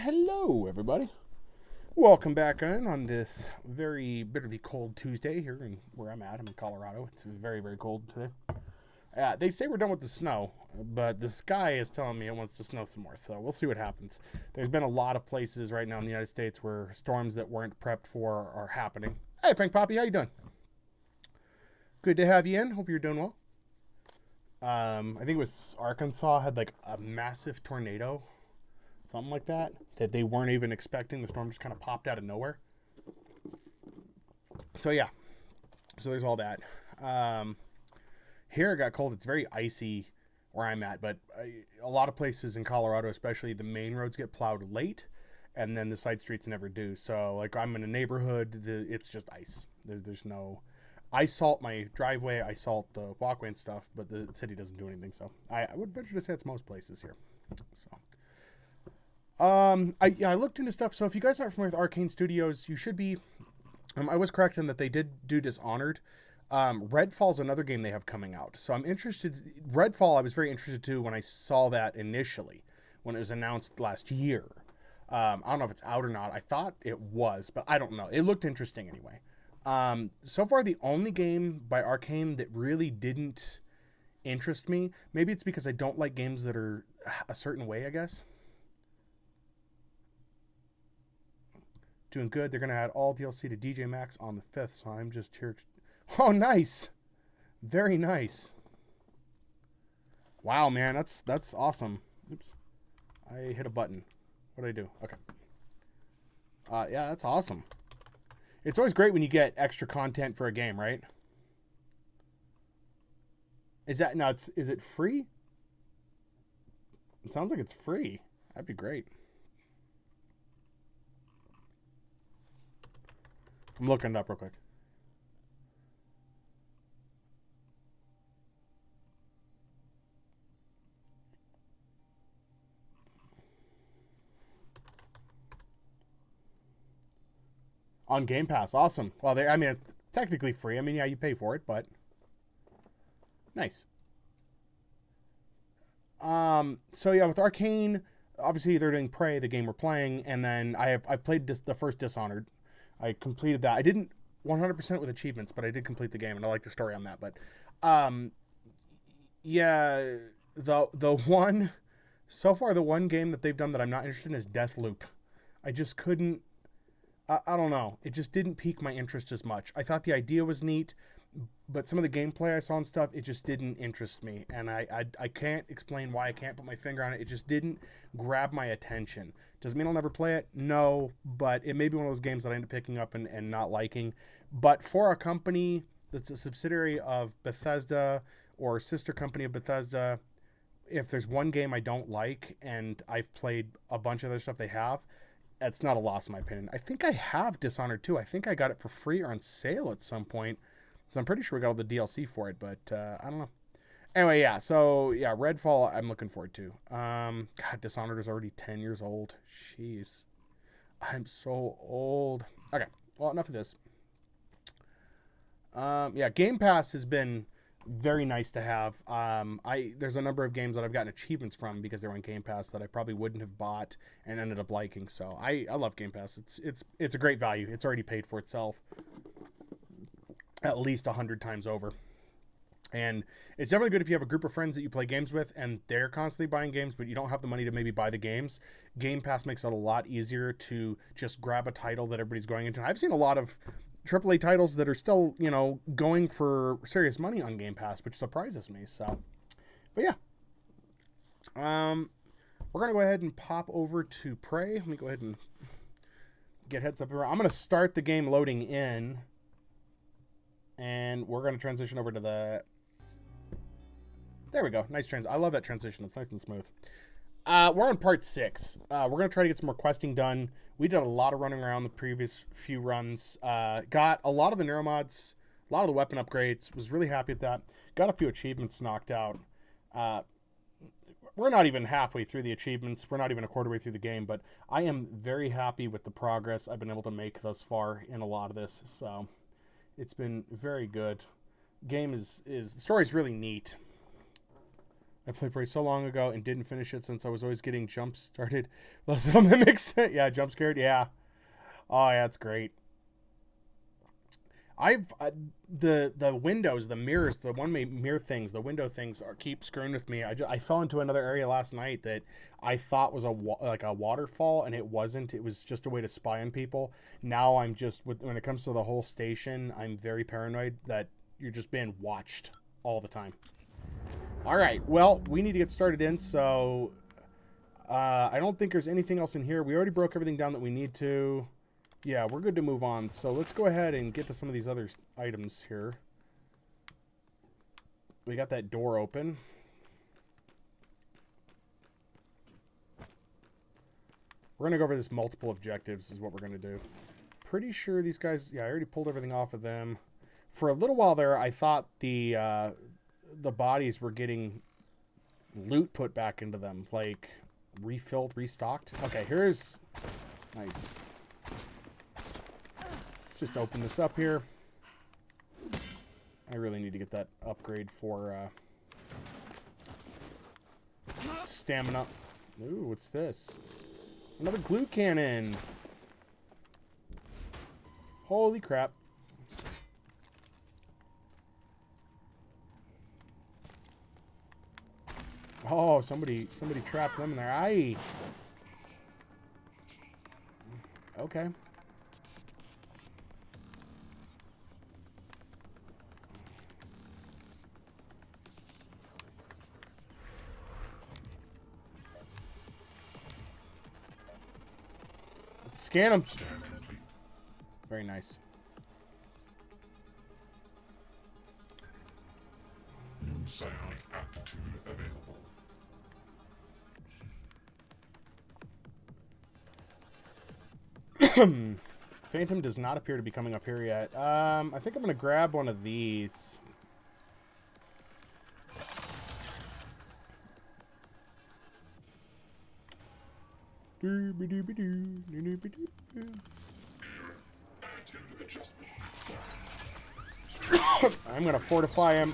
Hello, everybody. Welcome back on this very bitterly cold Tuesday here in where I'm at. I'm in Colorado. It's very, very cold today. They say we're done with the snow, but the sky is telling me it wants to snow some more, so we'll see what happens. There's been a lot of places right now in the United States where storms that weren't prepped for are happening. Hey, Frank Poppy, how you doing? Good to have you in. Hope you're doing well. I think it was Arkansas had like a massive tornado, something like that they weren't even expecting. The storm just kind of popped out of nowhere. So yeah, so there's all that. Here it got cold. It's very icy where I'm at, but a lot of places in Colorado, especially the main roads, get plowed late, and then the side streets never do. So like I'm in a neighborhood, it's just ice. There's no. I salt my driveway, I salt the walkway and stuff, but the city doesn't do anything. So I would venture to say it's most places here. So. I looked into stuff. So if you guys aren't familiar with Arcane Studios, you should be. I was correct in that they did do Dishonored. Redfall's another game they have coming out. So I'm interested. Redfall, I was very interested too when I saw that initially, when it was announced last year. I don't know if it's out or not. I thought it was, but I don't know. It looked interesting anyway. So far, the only game by Arcane that really didn't interest me, maybe it's because I don't like games that are a certain way, I guess. Doing good. They're going to add all DLC to DJ Max on the 5th, so I'm just here. Oh, nice. Very nice. Wow, man, that's awesome. Oops. I hit a button. What did I do? Okay. Yeah, that's awesome. It's always great when you get extra content for a game, right? Is it free? It sounds like it's free. That'd be great. I'm looking it up real quick. On Game Pass. Awesome. Well, it's technically free. I mean, yeah, you pay for it, but nice. So yeah, with Arcane, obviously they're doing Prey, the game we're playing, and then I've played the first Dishonored. I completed that. I didn't 100% with achievements, but I did complete the game, and I like the story on that. But, yeah, the one so far the one game that they've done that I'm not interested in is Deathloop. I just couldn't. I don't know. It just didn't pique my interest as much. I thought the idea was neat, but some of the gameplay I saw and stuff, it just didn't interest me. And I can't explain why. I can't put my finger on it. It just didn't grab my attention. Doesn't mean I'll never play it. No, but it may be one of those games that I end up picking up and not liking. But for a company that's a subsidiary of Bethesda or sister company of Bethesda, if there's one game I don't like and I've played a bunch of other stuff they have, that's not a loss in my opinion. I think I have Dishonored 2. I think I got it for free or on sale at some point. So I'm pretty sure we got all the DLC for it, but I don't know. Anyway, yeah. So yeah, Redfall I'm looking forward to. God, Dishonored is already 10 years old. Jeez. I'm so old. Okay. Well, enough of this. Yeah, Game Pass has been very nice to have. There's a number of games that I've gotten achievements from because they're on Game Pass that I probably wouldn't have bought and ended up liking. So I love Game Pass. It's a great value. It's already paid for itself at least 100 times over. And it's definitely good if you have a group of friends that you play games with and they're constantly buying games, but you don't have the money to maybe buy the games. Game Pass makes it a lot easier to just grab a title that everybody's going into. I've seen a lot of AAA titles that are still, going for serious money on Game Pass, which surprises me. So, but yeah. We're going to go ahead and pop over to Prey. Let me go ahead and get heads up here. I'm going to start the game loading in, and we're going to transition over to there we go. Nice I love that transition. It's nice and smooth. We're on part 6. We're going to try to get some more questing done. We did a lot of running around the previous few runs. Got a lot of the neuromods, a lot of the weapon upgrades. Was really happy with that. Got a few achievements knocked out. We're not even halfway through the achievements. We're not even a quarter way through the game, but I am very happy with the progress I've been able to make thus far in a lot of this. So it's been very good. Game the story's really neat. I played Prey so long ago and didn't finish it since I was always getting jump started. Those little mimics. Yeah, jump scared. Yeah. Oh, yeah, it's great. I've the windows, the mirrors, the one mirror things, the window things keep screwing with me. I fell into another area last night that I thought was like a waterfall, and it wasn't. It was just a way to spy on people. Now I'm just when it comes to the whole station, I'm very paranoid that you're just being watched all the time. All right, well, we need to get started in. So I don't think there's anything else in here. We already broke everything down that we need to. Yeah, we're good to move on. So let's go ahead and get to some of these other items here. We got that door open. We're going to go over this multiple objectives is what we're going to do. Pretty sure these guys... Yeah, I already pulled everything off of them. For a little while there, I thought the bodies were getting loot put back into them. Like, refilled, restocked. Okay, here's... Nice. Let's just open this up here. I really need to get that upgrade for stamina. Ooh, what's this? Another glue cannon. Holy crap. Oh, somebody trapped them in there. Aye. Okay. Let's scan them. Very nice. New psionic aptitude available. Phantom does not appear to be coming up here yet. I think I'm going to grab one of these. I'm going to fortify him.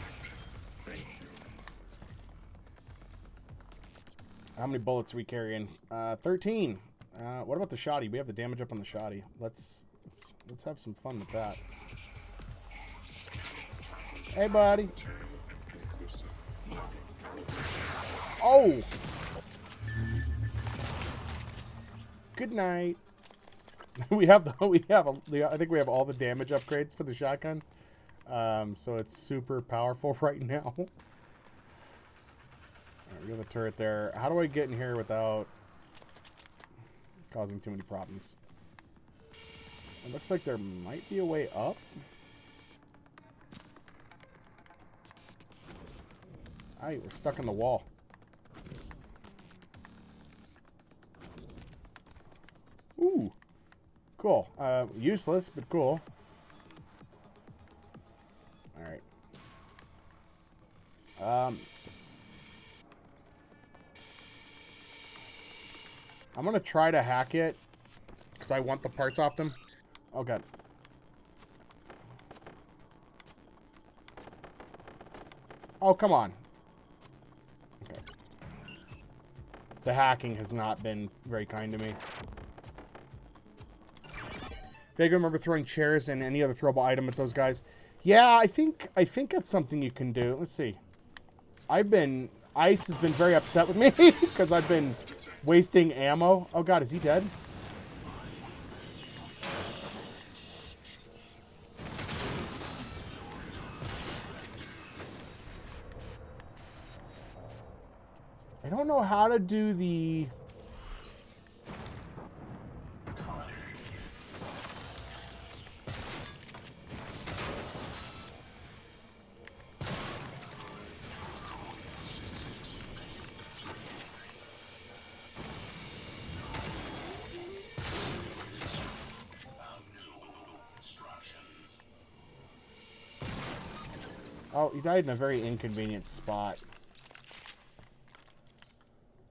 How many bullets are we carrying? 13. What about the shoddy? We have the damage up on the shoddy. Let's have some fun with that. Hey, buddy. Oh! Good night. I think we have all the damage upgrades for the shotgun. So it's super powerful right now. Alright, we have a turret there. How do I get in here without causing too many problems? It looks like there might be a way up. Aye, we're stuck in the wall. Ooh. Cool. Useless, but cool. Alright. I'm gonna try to hack it because I want the parts off them. Oh god. Oh, come on. Okay. The hacking has not been very kind to me. Vaguely remember throwing chairs and any other throwable item at those guys. Yeah, I think that's something you can do. Let's see. Ice has been very upset with me because I've been wasting ammo. Oh god, is he dead? I don't know how to do the... Oh, he died in a very inconvenient spot.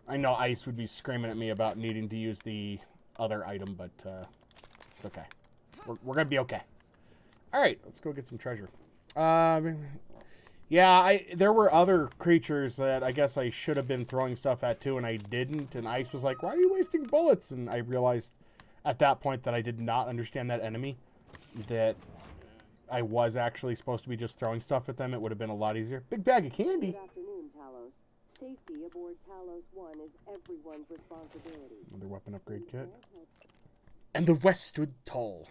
I know Ice would be screaming at me about needing to use the other item, but it's okay. We're going to be okay. All right, let's go get some treasure. Yeah, there were other creatures that I guess I should have been throwing stuff at too, and I didn't. And Ice was like, "Why are you wasting bullets?" And I realized at that point that I did not understand that enemy. That I was actually supposed to be just throwing stuff at them. It would have been a lot easier. Big bag of candy. Good afternoon, Talos. Safety aboard Talos 1 is everyone's responsibility. Another weapon upgrade kit. And the West stood tall.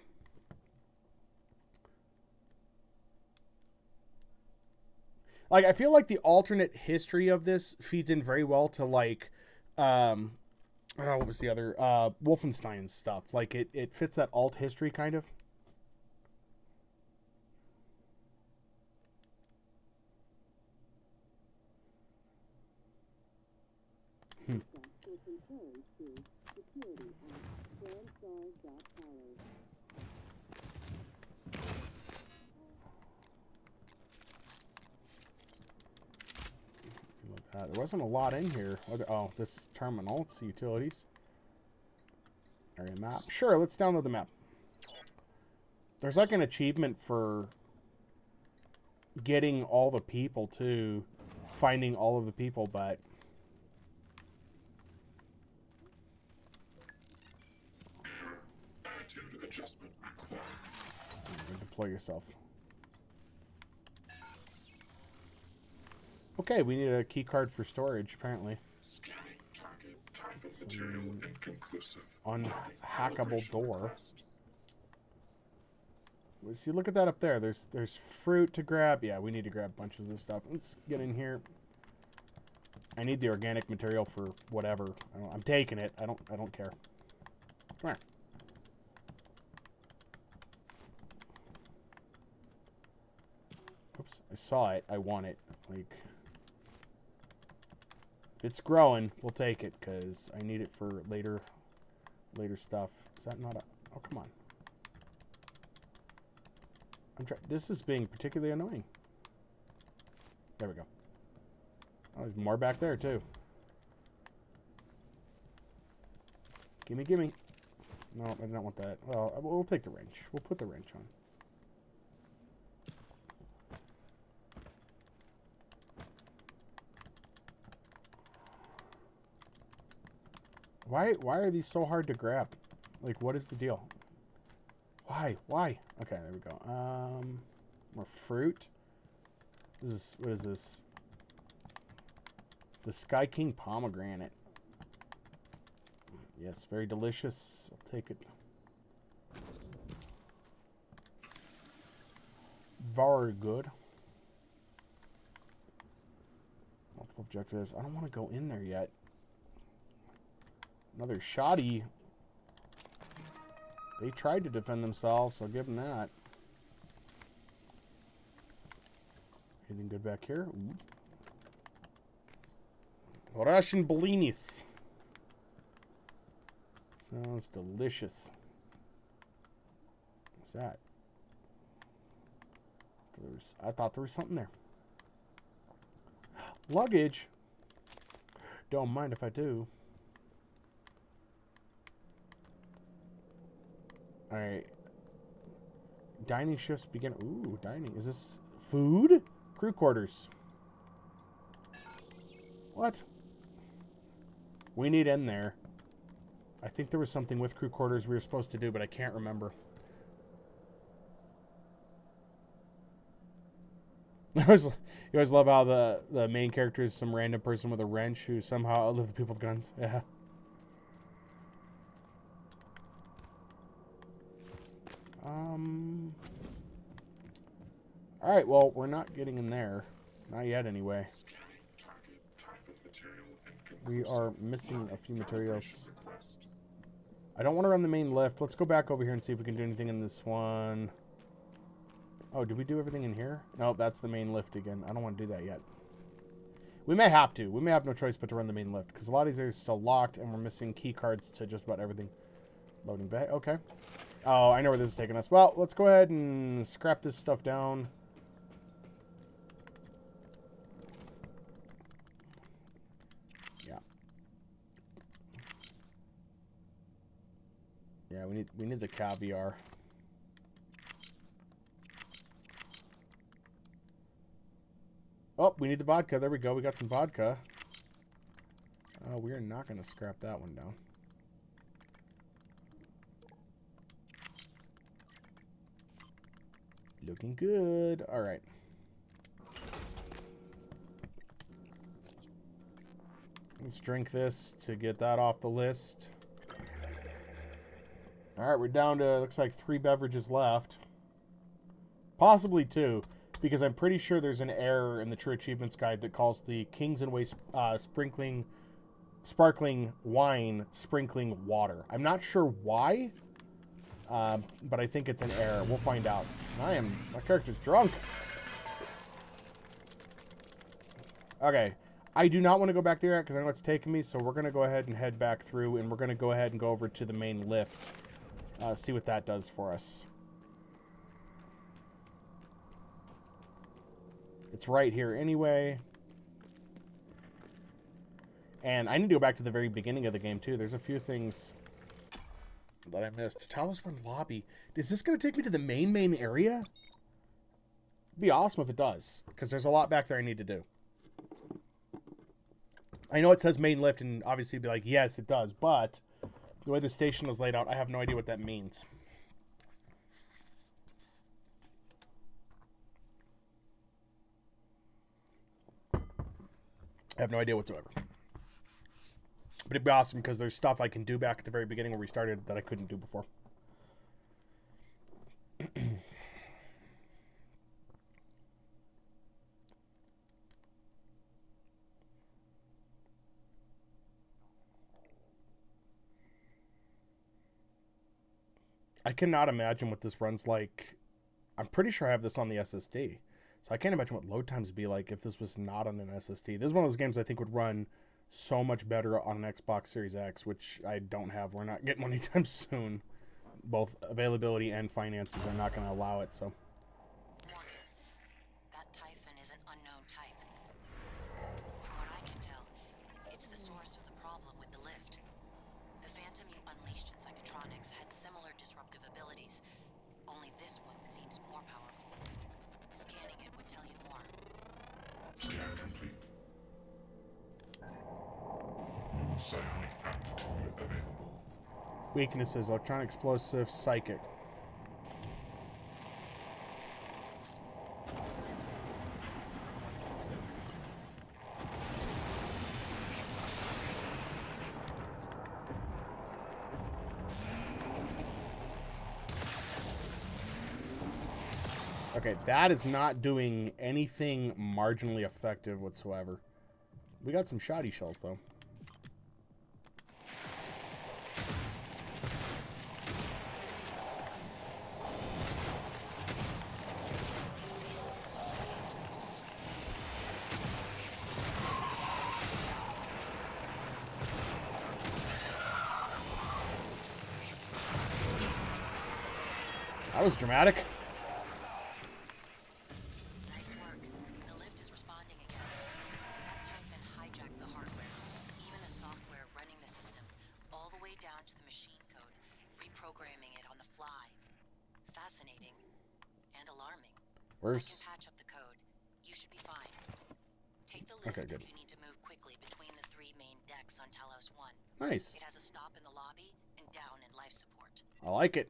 Like, I feel like the alternate history of this feeds in very well to, like, what was the other? Wolfenstein stuff. Like, it fits that alt history, kind of. There wasn't a lot in here. Oh, this terminal. It's the utilities. Area map. Sure, let's download the map. There's like an achievement for getting all the people, too. Finding all of the people, but... Attitude adjustment required. Deploy yourself. Okay, we need a key card for storage, apparently. Scanning target. Typhus material inconclusive. Unhackable door. See, look at that up there. There's fruit to grab. Yeah, we need to grab bunches of this stuff. Let's get in here. I need the organic material for whatever. I'm taking it. I don't care. Come here. Oops, I saw it. I want it. Like, if it's growing, we'll take it because I need it for later stuff. Is that not a... Oh, come on. This is being particularly annoying. There we go. Oh, there's more back there, too. Gimme, gimme. No, I don't want that. Well, we'll take the wrench. We'll put the wrench on. Why are these so hard to grab? Like, what is the deal? Why? Okay, there we go. More fruit. What is this? The Sky King pomegranate. Yes, very delicious. I'll take it. Very good. Multiple objectives. I don't want to go in there yet. Another shoddy. They tried to defend themselves, I'll give them that. Anything good back here? Ooh. Russian bellinis. Sounds delicious. What's that? I thought there was something there. Luggage. Don't mind if I do. Alright. Dining shifts begin. Ooh, dining. Is this food? Crew quarters. What? We need in there. I think there was something with crew quarters we were supposed to do, but I can't remember. You always love how the main character is some random person with a wrench who somehow outlived the people with guns. Yeah. Alright, well, we're not getting in there. Not yet, anyway. We are missing a few materials. I don't want to run the main lift. Let's go back over here and see if we can do anything in this one. Oh, did we do everything in here? No, that's the main lift again. I don't want to do that yet. We may have to. We may have no choice but to run the main lift, because a lot of these are still locked, and we're missing key cards to just about everything. Loading bay. Okay. Oh, I know where this is taking us. Well, let's go ahead and scrap this stuff down. Yeah. Yeah, we need the caviar. Oh, we need the vodka. There we go. We got some vodka. We're not going to scrap that one down. Looking good. All right. Let's drink this to get that off the list. All right, we're down to, looks like 3 beverages left. Possibly 2, because I'm pretty sure there's an error in the True Achievements Guide that calls the Kings and Way sparkling wine sprinkling water. I'm not sure why, but I think it's an error. We'll find out. My character's drunk. Okay. I do not want to go back there yet because I know it's taking me, so we're going to go ahead and head back through, and we're going to go ahead and go over to the main lift. See what that does for us. It's right here anyway. And I need to go back to the very beginning of the game, too. There's a few things that I missed. Talos 1 lobby. Is this going to take me to the main area? It'd be awesome if it does, because there's a lot back there I need to do. I know it says main lift, and obviously it'd be like, yes, it does, but the way the station is laid out, I have no idea what that means. I have no idea whatsoever. But it'd be awesome because there's stuff I can do back at the very beginning where we started that I couldn't do before. I cannot imagine what this runs like. I'm pretty sure I have this on the SSD. So I can't imagine what load times would be like if this was not on an SSD. This is one of those games I think would run so much better on an Xbox Series X, which I don't have. We're not getting one anytime soon. Both availability and finances are not going to allow it, so. Morgan, that Typhon is an unknown type. From what I can tell, it's the source of the problem with the lift. The Phantom you unleashed in Psychotronics had similar disruptive abilities, only this one seems more powerful. Scanning it would tell you more. Scan complete. New psionic aptitude available. Weaknesses: electronic, explosive, psychic. Okay, that is not doing anything marginally effective whatsoever. We got some shoddy shells, though. That was dramatic. Nice work. The lift is responding again. That Typhon hijacked the hardware, even the software running the system, all the way down to the machine code, reprogramming it on the fly. Fascinating and alarming. I Where's... can patch up the code. You should be fine. Take the lift Okay, good. if you need to move quickly between the 3 main decks on Talos 1. Nice. It has a stop in the lobby and down in life support. I like it.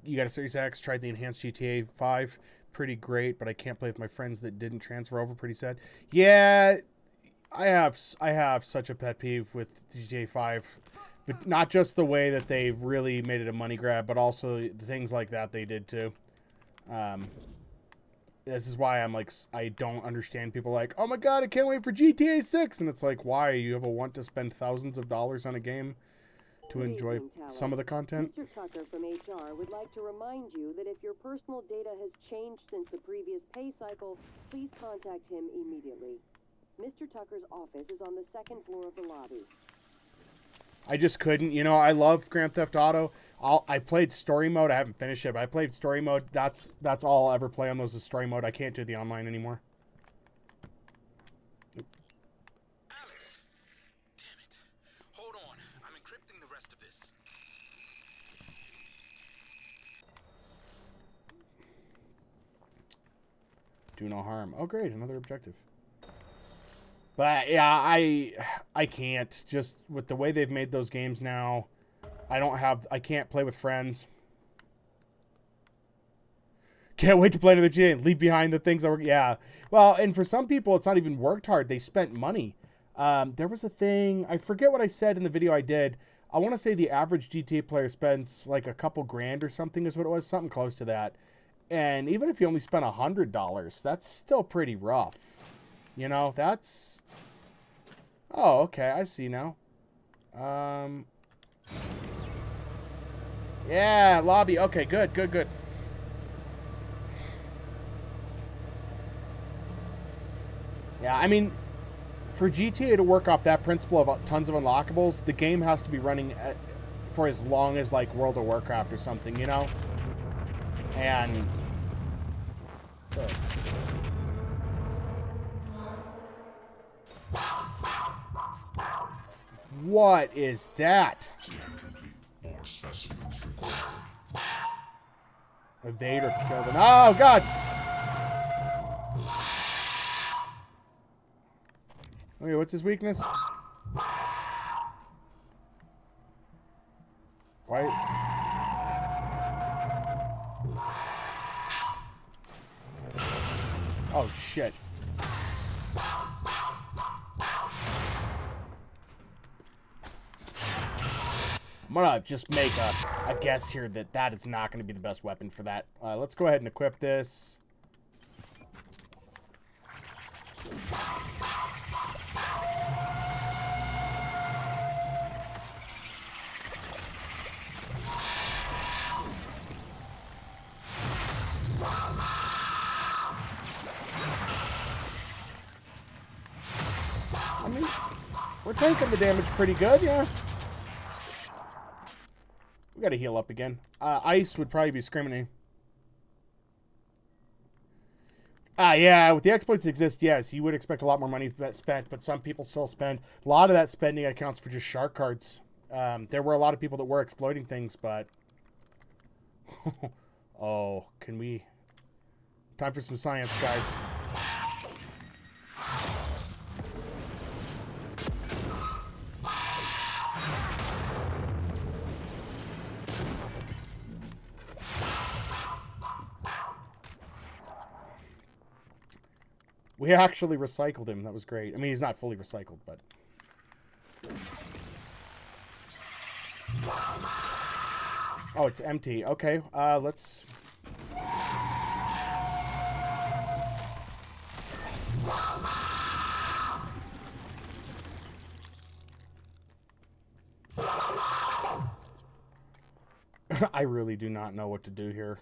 You got a Series X, tried the enhanced GTA 5. Pretty great, but I can't play with my friends that didn't transfer over. Pretty sad. Yeah, I have such a pet peeve with GTA 5. But not just the way that they've really made it a money grab, but also the things like that they did too. This is why I'm like, I don't understand people like, oh my god, I can't wait for GTA 6. And it's like, why? You have a want to spend thousands of dollars on a game to Good enjoy evening, Talos. some of the content? Mr. Tucker from HR would like to remind you that if your personal data has changed since the previous pay cycle, please contact him immediately. Mr. Tucker's office is on the 2nd floor of the lobby. I just couldn't. You know, I love Grand Theft Auto. I played story mode. I haven't finished it, but I played story mode. That's all I'll ever play on those is story mode. I can't do the online anymore. Alex! Damn it. Hold on. I'm encrypting the rest of this. Do no harm. Oh, great. Another objective. But, yeah, I can't. Just with the way they've made those games now, I can't play with friends. Can't wait to play another GTA and leave behind the things I work. Yeah. Well, and for some people, it's not even worked hard. They spent money. There was a thing. I forget what I said in the video I did. I want to say the average GTA player spends like a couple grand or something is what it was. Something close to that. And even if you only spent $100, that's still pretty rough. You know, that's... Oh, okay. I see now. Yeah, lobby. Okay, good, good, good. Yeah, I mean, for GTA to work off that principle of tons of unlockables, the game has to be running for as long as, like, World of Warcraft or something, you know? And... So... What is that? Scan complete. More specimens required. Evade or kill them. Oh, God! Okay, what's his weakness? Why? Oh, shit. I'm gonna just make a guess here that that is not going to be the best weapon for that. Let's go ahead and equip this. I mean, we're taking the damage pretty good, yeah. We gotta heal up again. Ice would probably be screaming. Yeah, with the exploits that exist, yes, you would expect a lot more money spent, but some people still spend. A lot of that spending accounts for just shark cards. There were a lot of people that were exploiting things, but... Oh, can we... Time for some science, guys. We actually recycled him. That was great. I mean, he's not fully recycled, but... Oh, it's empty. Okay, let's... I really do not know what to do here.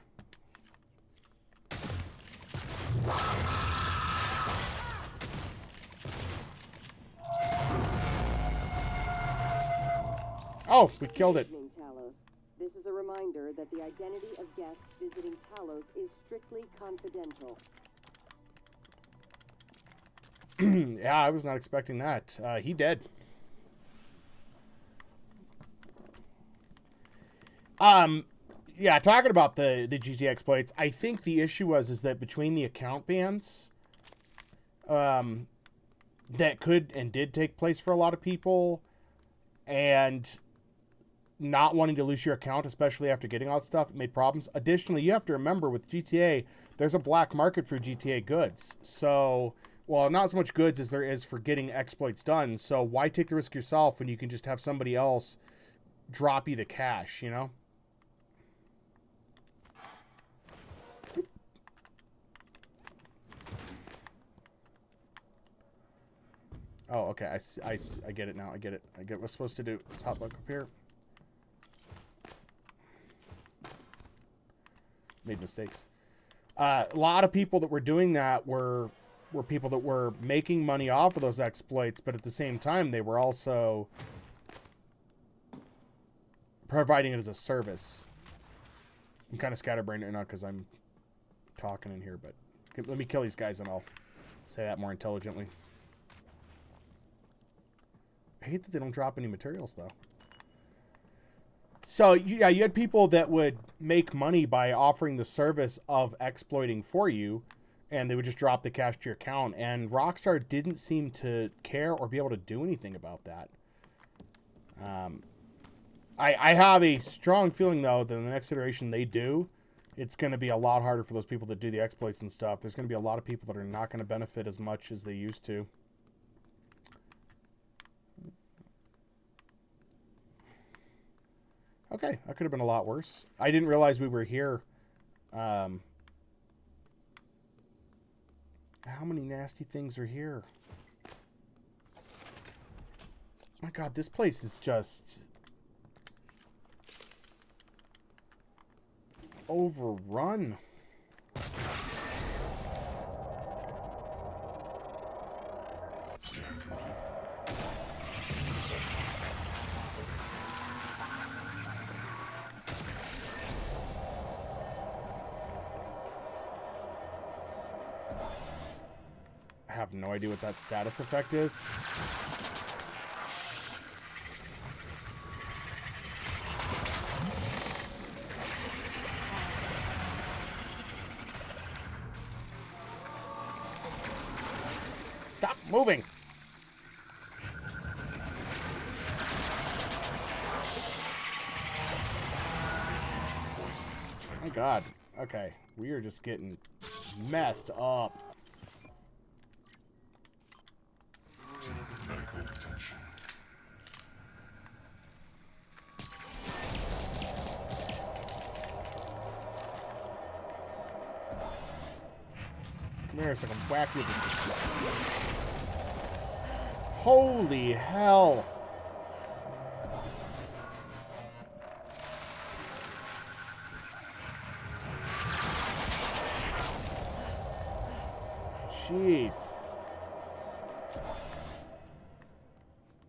Oh, we killed it. Good evening, Talos. This is a reminder that the identity of guests visiting Talos is strictly confidential. Yeah, I was not expecting that. He dead. Yeah, talking about the GTA exploits, I think the issue is that between the account bans, that could and did take place for a lot of people, and not wanting to lose your account, especially after getting all that stuff, it made problems. Additionally, you have to remember with GTA, there's a black market for GTA goods. So, well, not as much goods as there is for getting exploits done. So why take the risk yourself when you can just have somebody else drop you the cash, you know? Oh, okay. I get it now. I get it. I get what I'm supposed to do. Let's hop back up here. Made mistakes. A lot of people that were doing that were people that were making money off of those exploits, but at the same time, they were also providing it as a service. I'm kind of scatterbrained right now because I'm talking in here, but let me kill these guys and I'll say that more intelligently. I hate that they don't drop any materials, though. So, yeah, you had people that would make money by offering the service of exploiting for you, and they would just drop the cash to your account. And Rockstar didn't seem to care or be able to do anything about that. I have a strong feeling, though, that in the next iteration they do, it's going to be a lot harder for those people that do the exploits and stuff. There's going to be a lot of people that are not going to benefit as much as they used to. Okay, that could have been a lot worse. I didn't realize we were here. How many nasty things are here? My God, this place is just overrun. I have no idea what that status effect is. Stop moving. My God. Okay. We are just getting messed up. Medical attention. Come here so I can whack you with this. Holy hell. Jeez.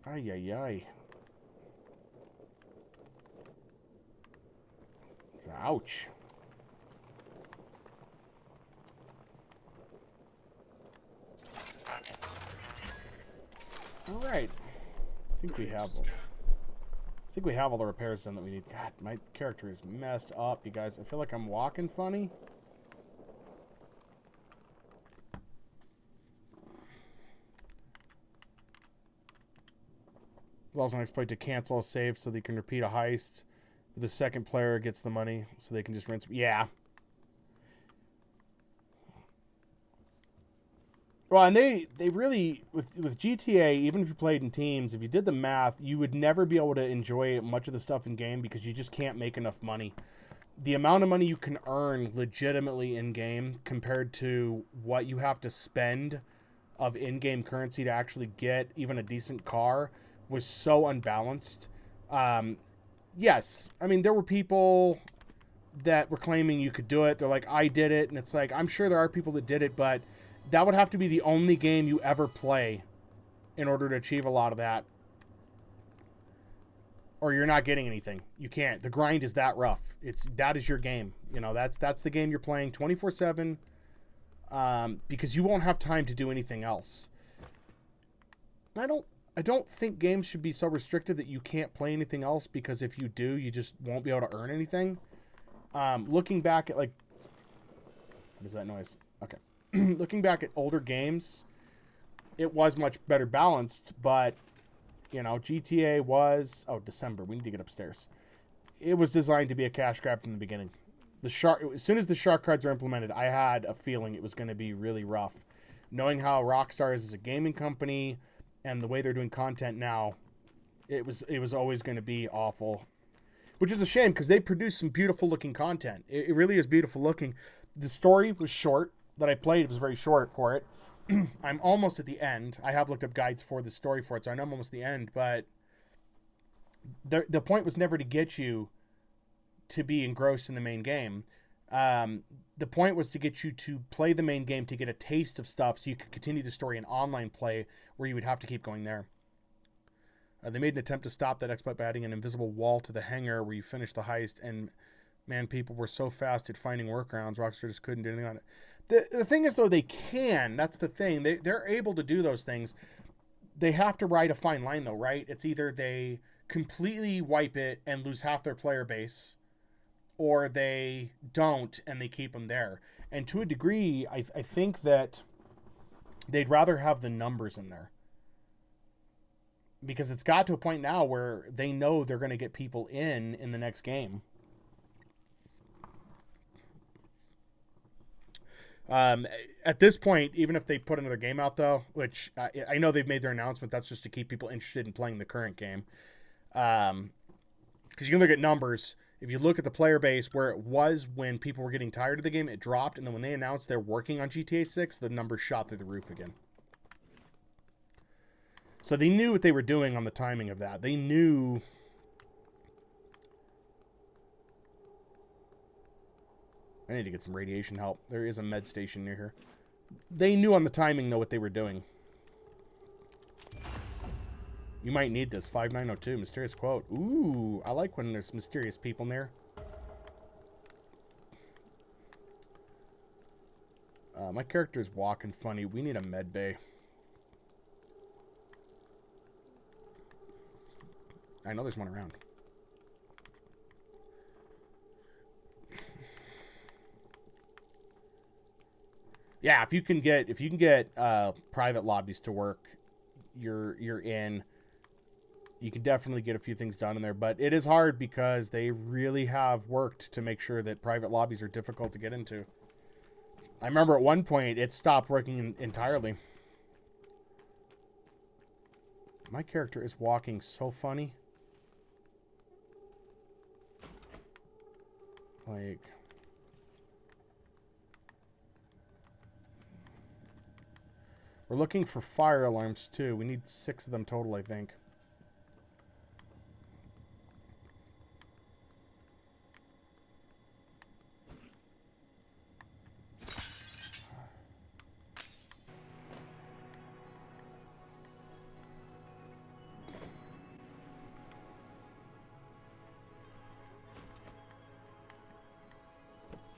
Ay, ay, ay. Ouch. All right. I think we have all the repairs done that we need. God, my character is messed up, you guys. I feel like I'm walking funny. There's also an exploit to cancel a save so they can repeat a heist. The second player gets the money so they can just rinse. Yeah. Well, and they really, with GTA, even if you played in teams, if you did the math, you would never be able to enjoy much of the stuff in game because you just can't make enough money. The amount of money you can earn legitimately in game compared to what you have to spend of in-game currency to actually get even a decent car was so unbalanced. Yes, I mean, there were people that were claiming you could do it. They're like, I did it. And it's like, I'm sure there are people that did it, but that would have to be the only game you ever play in order to achieve a lot of that. Or you're not getting anything. You can't. The grind is that rough. That is your game. You know, that's the game you're playing 24/7 because you won't have time to do anything else. And I don't think games should be so restrictive that you can't play anything else, because if you do, you just won't be able to earn anything. Looking back at, like, what is that noise? Okay. Looking back at older games, it was much better balanced, but, you know, GTA was, December, we need to get upstairs. It was designed to be a cash grab from the beginning. As soon as the shark cards are implemented, I had a feeling it was going to be really rough. Knowing how Rockstar is as a gaming company and the way they're doing content now, it was always going to be awful. Which is a shame, because they produce some beautiful looking content. It really is beautiful looking. The story was short. That I played, it was very short for it. I'm almost at the end. I have looked up guides for the story for it, so I know I'm almost at the end, but the point was never to get you to be engrossed in the main game. The point was to get you to play the main game to get a taste of stuff so you could continue the story in online play where you would have to keep going there. They made an attempt to stop that exploit by adding an invisible wall to the hangar where you finish the heist, and man, people were so fast at finding workarounds, Rockstar just couldn't do anything on it. The thing is, though, they can. That's the thing. They're able to do those things. They have to ride a fine line, though, right? It's either they completely wipe it and lose half their player base, or they don't and they keep them there. And to a degree, I think that they'd rather have the numbers in there. Because it's got to a point now where they know they're going to get people in the next game. At this point, even if they put another game out, though, which I know they've made their announcement, that's just to keep people interested in playing the current game. Because you can look at numbers. If you look at the player base where it was when people were getting tired of the game, it dropped. And then when they announced they're working on GTA 6, the numbers shot through the roof again. So they knew what they were doing on the timing of that. They knew... I need to get some radiation help. There is a med station near here. They knew on the timing, though, what they were doing. You might need this. 5902, mysterious quote. Ooh, I like when there's mysterious people near. My character's walking funny. We need a med bay. I know there's one around. Yeah, if you can get private lobbies to work, you're in. You can definitely get a few things done in there, but it is hard because they really have worked to make sure that private lobbies are difficult to get into. I remember at one point it stopped working entirely. My character is walking so funny. Like... We're looking for fire alarms, too. We need 6 of them total, I think.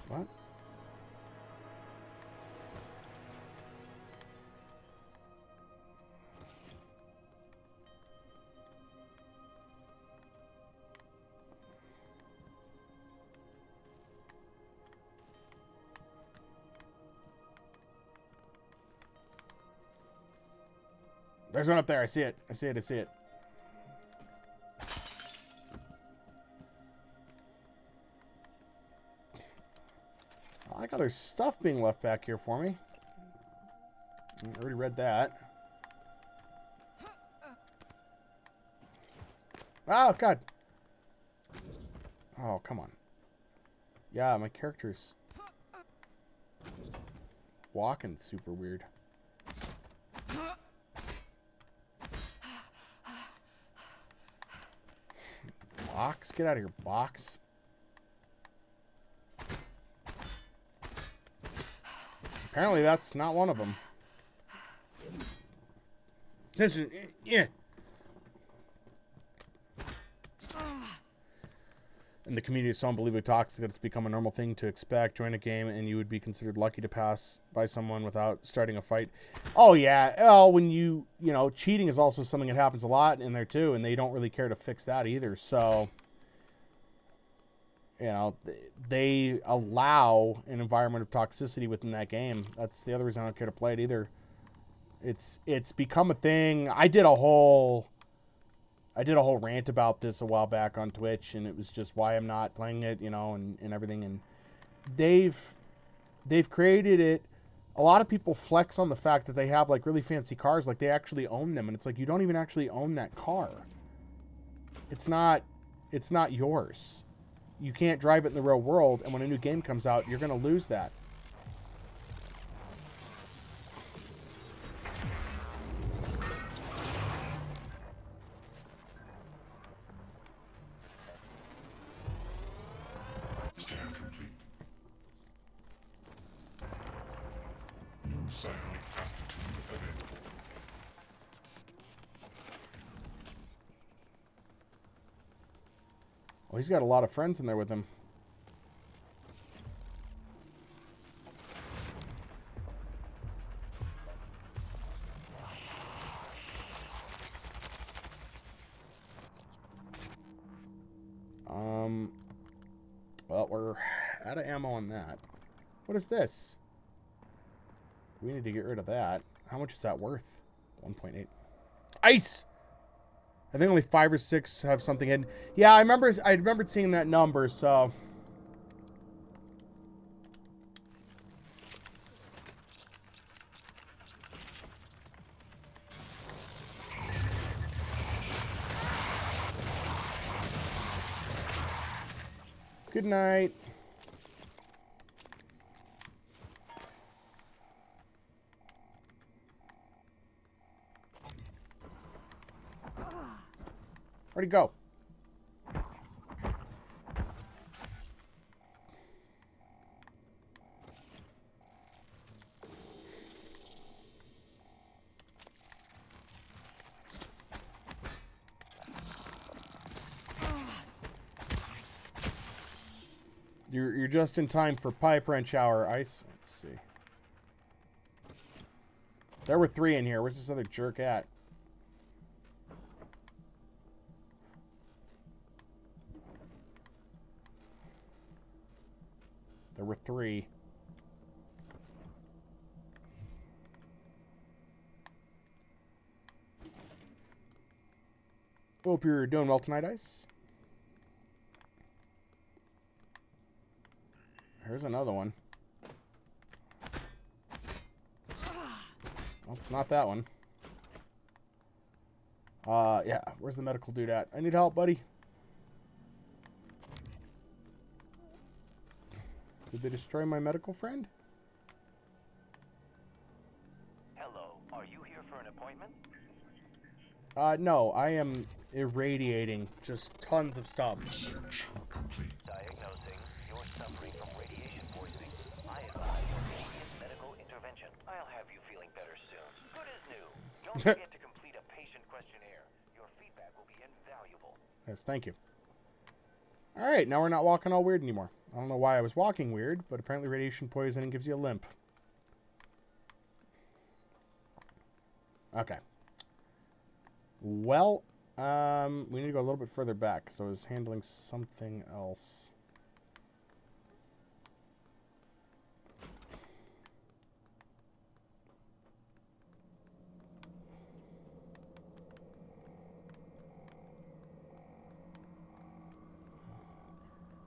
What? There's one up there. I see it. I see it. I see it. I like how there's stuff being left back here for me. I already read that. Oh, God. Oh, come on. Yeah, my character's walking super weird. Box? Get out of here, box. Apparently that's not one of them. This is... yeah. And the community is so unbelievably toxic that it's become a normal thing to expect. Join a game and you would be considered lucky to pass by someone without starting a fight. Oh, yeah. Well, when you know, cheating is also something that happens a lot in there, too. And they don't really care to fix that either. So, you know, they allow an environment of toxicity within that game. That's the other reason I don't care to play it either. It's become a thing. I did a whole rant about this a while back on Twitch, and it was just why I'm not playing it, you know, and everything. And they've created it. A lot of people flex on the fact that they have like really fancy cars, like they actually own them, and it's like you don't even actually own that car. It's not yours. You can't drive it in the real world, and when a new game comes out, you're gonna lose that. Scan complete. New sound amplitude available. Well, he's got a lot of friends in there with him. Well, we're out of ammo on that. What is this? We need to get rid of that. How much is that worth? 1.8. Ice! I think only 5 or 6 have something in. Yeah, I remembered seeing that number, so... Good night. Where'd he go? You're just in time for pipe wrench hour, Ice. Let's see. There were 3 in here. Where's this other jerk at? There were 3. Hope you're doing well tonight, Ice. Here's another one. Oh, it's not that one. Yeah. Where's the medical dude at? I need help, buddy. Did they destroy my medical friend? Hello, are you here for an appointment? No, I am irradiating just tons of stuff. Search complete. Diagnosing, you're suffering from radiation poisoning. I advise immediate medical intervention. I'll have you feeling better soon. Good as new. Don't forget to complete a patient questionnaire. Your feedback will be invaluable. Yes, thank you. Alright, now we're not walking all weird anymore. I don't know why I was walking weird, but apparently radiation poisoning gives you a limp. Okay. Well, we need to go a little bit further back, so I was handling something else.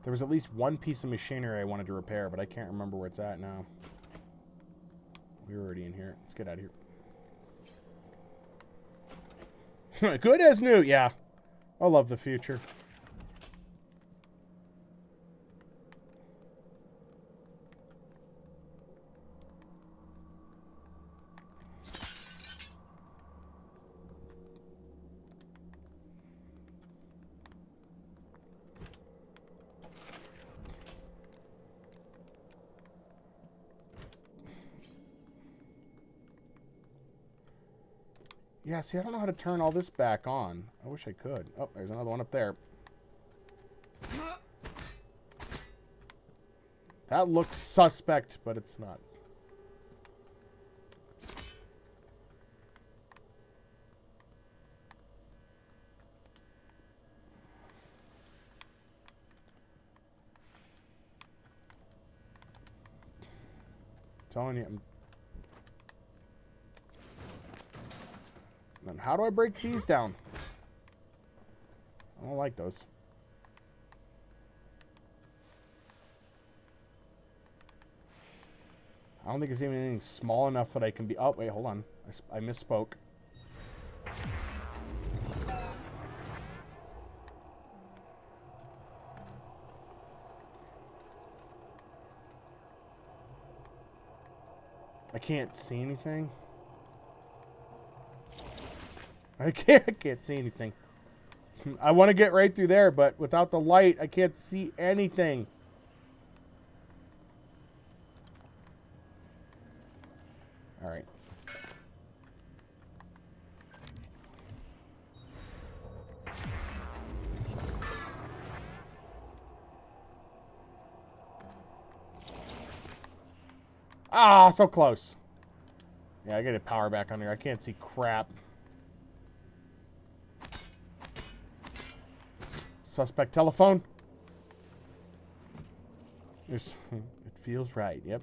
There was at least one piece of machinery I wanted to repair, but I can't remember where it's at now. We were already in here. Let's get out of here. Good as new, yeah. I love the future. Yeah, see, I don't know how to turn all this back on. I wish I could. Oh, there's another one up there. That looks suspect, but it's not. Telling you, Then how do I break these down? I don't like those. I don't think there's even anything small enough that I can be... Oh, wait, hold on. I misspoke. I can't see anything. I can't see anything. I want to get right through there, but without the light, I can't see anything. All right. Ah, so close. Yeah, I gotta power back on here. I can't see crap. Suspect telephone. It feels right, yep.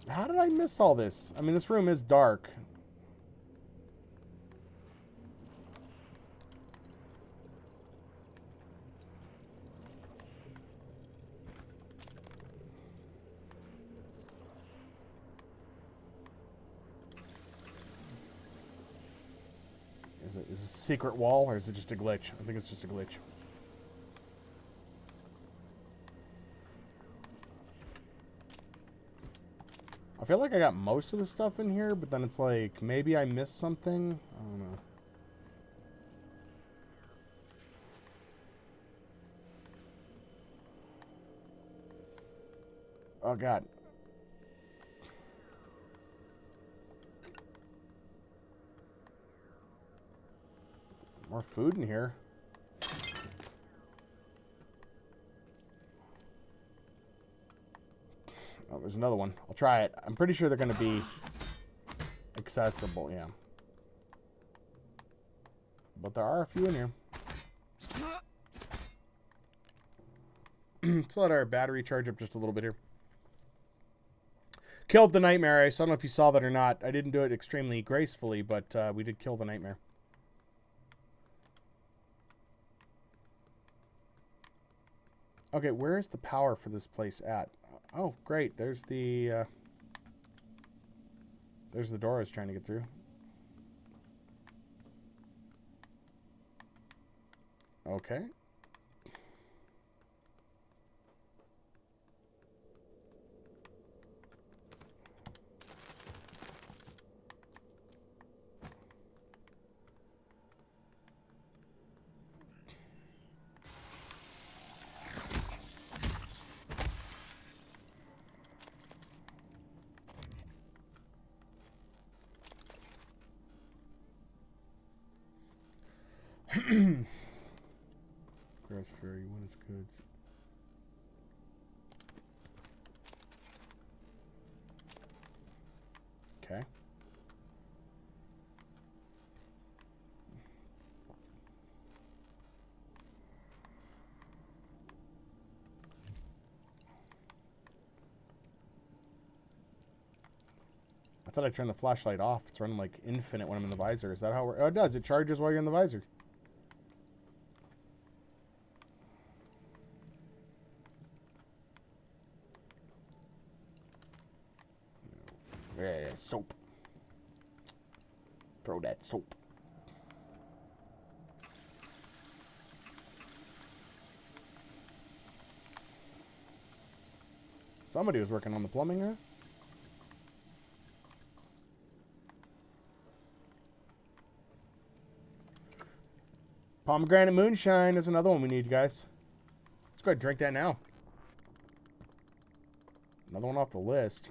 How did I miss all this? I mean, this room is dark. Is it a secret wall, or is it just a glitch? I think it's just a glitch. I feel like I got most of the stuff in here, but then it's like, maybe I missed something? I don't know. Oh, God. More food in here. Oh, there's another one. I'll try it. I'm pretty sure they're going to be accessible, yeah. But there are a few in here. Let's let our battery charge up just a little bit here. Killed the nightmare ice. I don't know if you saw that or not. I didn't do it extremely gracefully, but we did kill the nightmare. Okay, where is the power for this place at? Oh, great. There's the door I was trying to get through. Okay. Grass Ferry, when it's goods. Okay. I thought I turned the flashlight off. It's running like infinite when I'm in the visor. Is that how oh, it does? It charges while you're in the visor. Yeah, soap. Throw that soap. Somebody was working on the plumbing, huh? Pomegranate moonshine is another one we need, guys. Let's go ahead and drink that now. Another one off the list.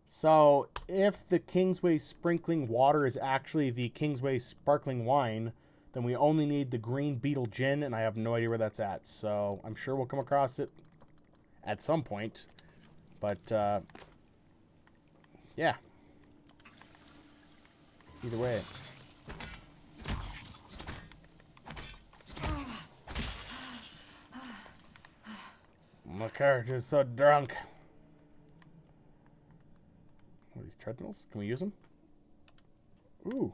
So, if the Kingsway sprinkling water is actually the Kingsway sparkling wine, then we only need the Green Beetle gin, and I have no idea where that's at. So, I'm sure we'll come across it at some point. But, yeah. Either way. My character's so drunk. What are these treadmills? Can we use them? Ooh.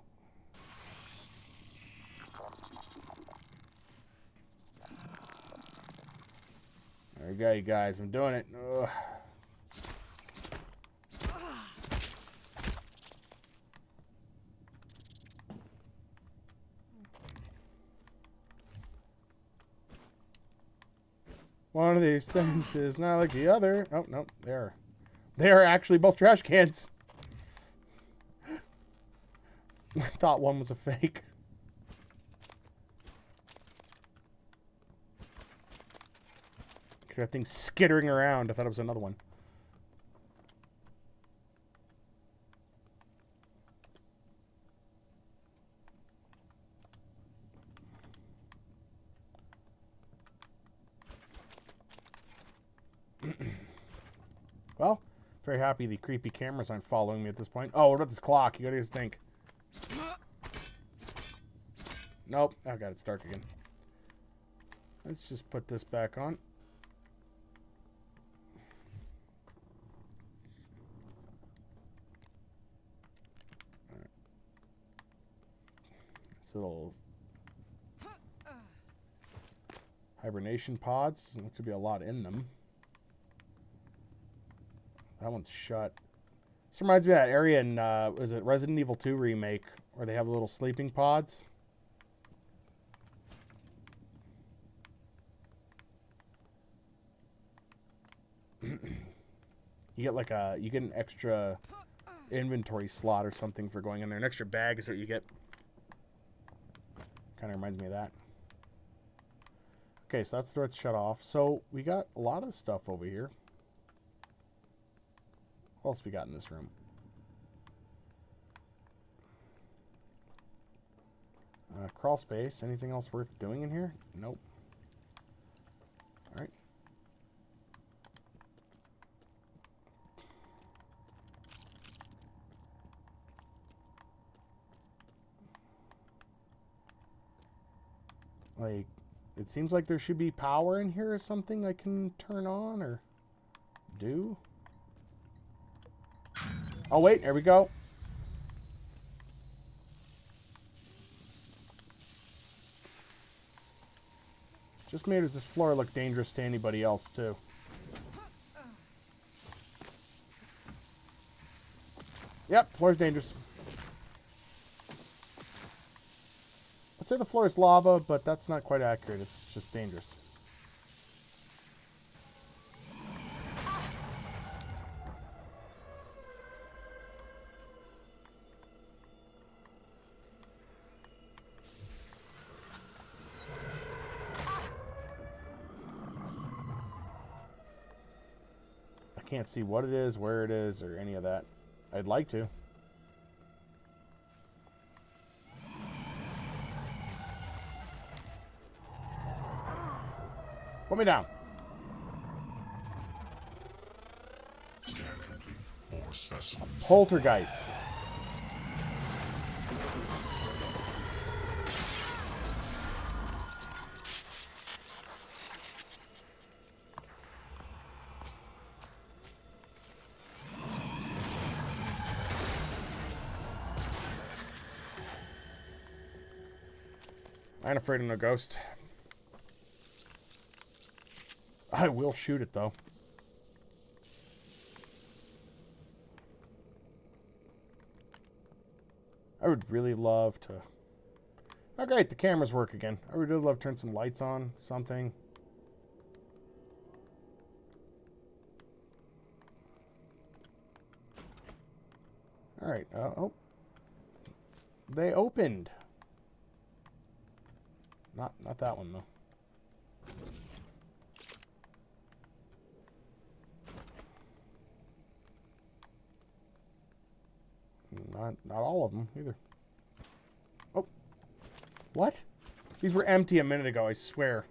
There we go, you guys. I'm doing it. Ugh. One of these things is not like the other. Oh, no, they are actually both trash cans. I thought one was a fake. That thing skittering around. I thought it was another one. Well, Very happy the creepy cameras aren't following me at this point. Oh, what about this clock? You guys think? Nope. Oh, God, it's dark again. Let's just put this back on. It's little hibernation pods. Doesn't look to be a lot in them. That one's shut. This reminds me of that area in, was it Resident Evil 2 remake, where they have little sleeping pods? You get like you get an extra inventory slot or something for going in there. An extra bag is what you get. Kind of reminds me of that. Okay, so that's the door that's shut off. So we got a lot of the stuff over here. What else we got in this room? Crawl space. Anything else worth doing in here? Nope. Alright. Like, it seems like there should be power in here or something I can turn on or do. Oh, wait, there we go. Just made this floor look dangerous to anybody else, too. Yep, floor's dangerous. I'd say the floor is lava, but that's not quite accurate. It's just dangerous. I can't see what it is, where it is, or any of that. I'd like to. Put me down. Scan complete. More specimens. Poltergeist. I ain't afraid of no ghost. I will shoot it, though. I would really love to... Oh, great, the cameras work again. I would really love to turn some lights on, something. Alright, oh. They opened. Not that one, though. Not all of them, either. Oh. What? These were empty a minute ago, I swear.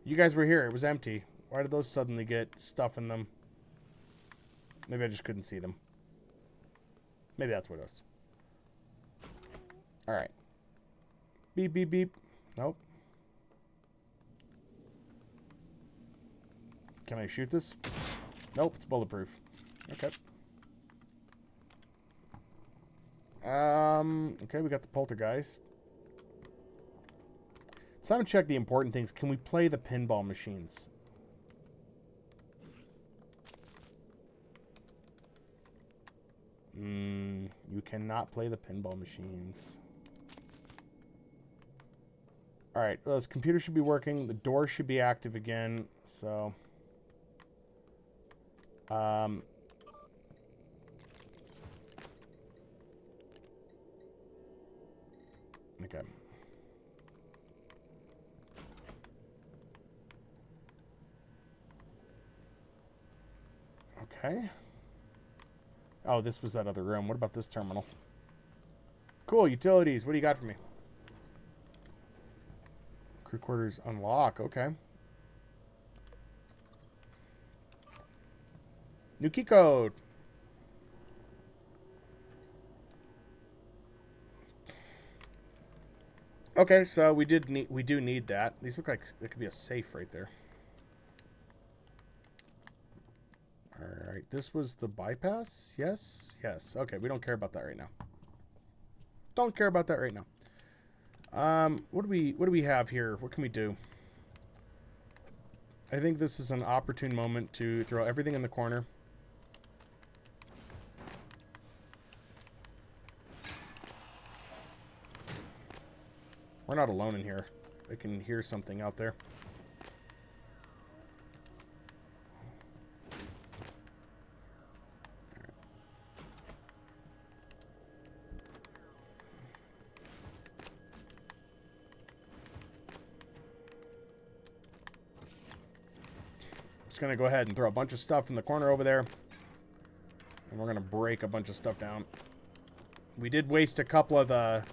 You guys were here. It was empty. Why did those suddenly get stuff in them? Maybe I just couldn't see them. Maybe that's what it was. Alright. Beep, beep, beep. Nope. Can I shoot this? Nope, it's bulletproof. Okay. Okay, we got the poltergeist. So I'm gonna check the important things. Can we play the pinball machines? You cannot play the pinball machines. Alright, well, this computer should be working. The door should be active again, so... Okay. Okay. Oh, this was that other room. What about this terminal? Cool, utilities. What do you got for me? Crew quarters unlock. Okay. New key code. Okay, so we do need that. These look like it could be a safe right there. All right, this was the bypass. Yes, yes. Okay, we don't care about that right now. Don't care about that right now. What do we have here? What can we do? I think this is an opportune moment to throw everything in the corner. We're not alone in here. I can hear something out there. Just gonna go ahead and throw a bunch of stuff in the corner over there. And we're gonna break a bunch of stuff down. We did waste a couple of the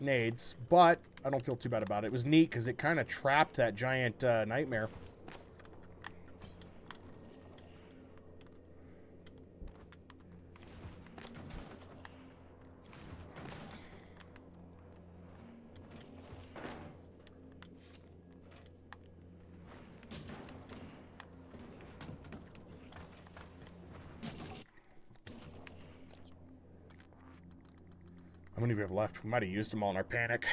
nades, but I don't feel too bad about it. It was neat because it kind of trapped that giant nightmare. How many do we have left? We might have used them all in our panic.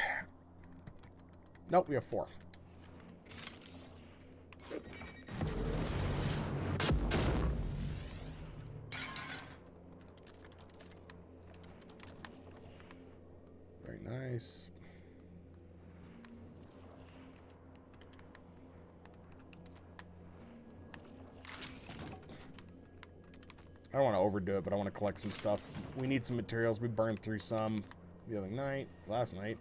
Nope, we have 4. Very nice. I don't want to overdo it, but I want to collect some stuff. We need some materials. We burned through some the other night, last night.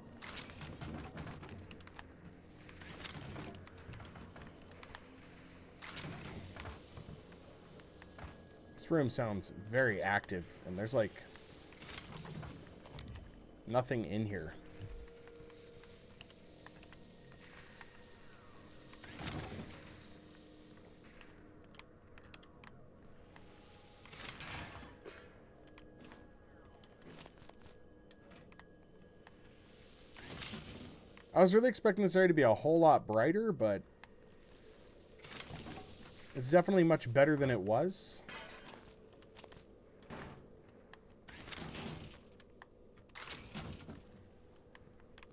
This room sounds very active, and there's like nothing in here. I was really expecting this area to be a whole lot brighter, but it's definitely much better than it was.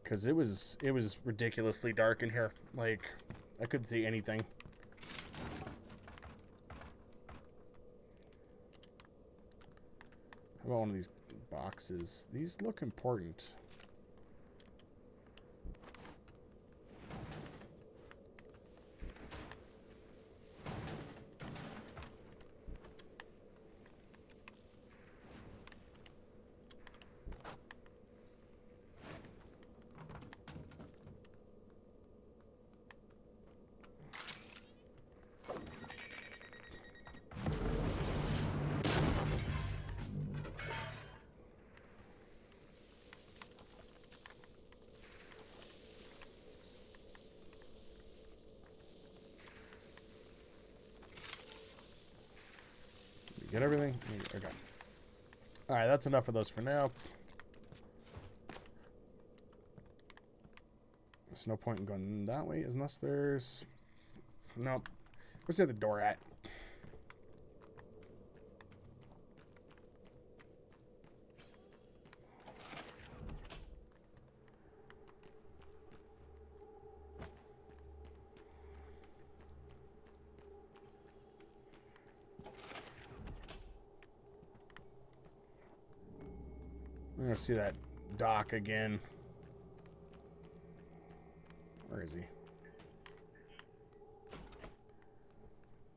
Because it was ridiculously dark in here. Like, I couldn't see anything. How about one of these boxes? These look important. Get everything? Okay. Alright, that's enough of those for now. There's no point in going that way unless there's... Nope. Where's the other door at? I'm gonna see that Doc again. Where is he?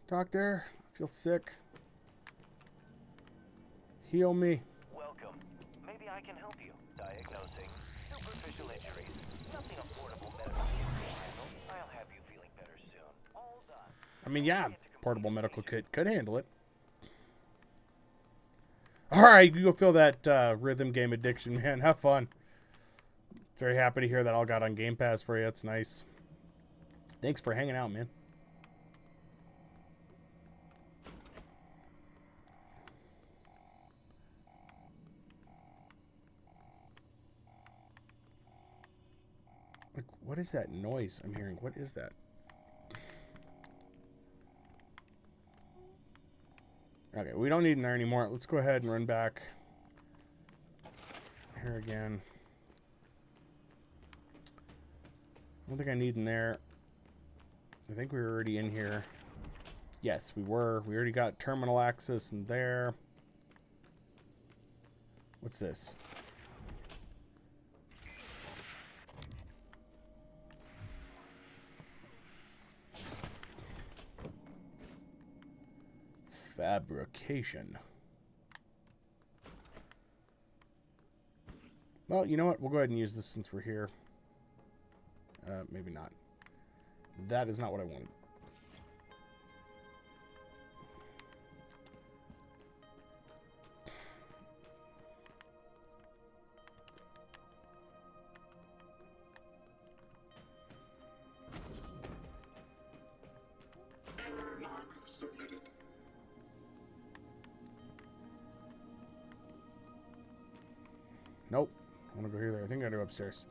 Doctor, I feel sick. Heal me. Welcome. Maybe I can help you. Diagnosing superficial injuries. Nothing affordable medical kit can handle. I'll have you feeling better soon. All done. I mean, yeah, portable medical kit could handle it. Alright, you go feel that rhythm game addiction, man. Have fun. Very happy to hear that all got on Game Pass for you. It's nice. Thanks for hanging out, man. What is that noise I'm hearing? What is that? Okay, we don't need in there anymore. Let's go ahead and run back. Here again. I don't think I need in there. I think we were already in here. Yes, we were. We already got terminal access in there. What's this? Fabrication. Well, you know what? We'll go ahead and use this since we're here. Maybe not. That is not what I wanted. Log submitted. Nope. I want to go here. I think I gotta go upstairs.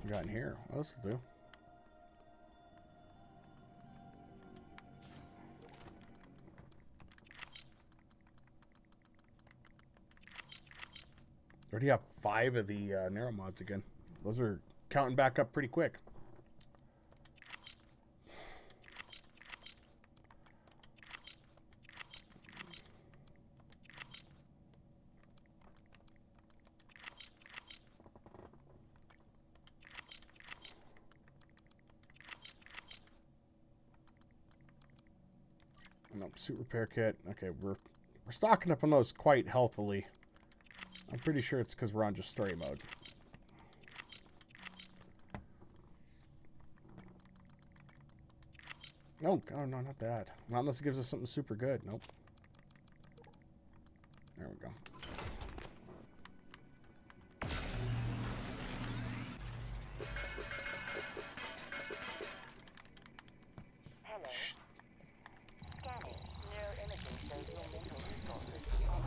We got in here. What else to do? Already have 5 of the Neuromods again. Those are counting back up pretty quick. Nope, suit repair kit. Okay, we're stocking up on those quite healthily. I'm pretty sure it's because we're on just story mode. Oh, oh, no, not that. Not unless it gives us something super good. Nope. There we go. Hello. Shh. Scanning. Neuroimaging shows your mental resources are.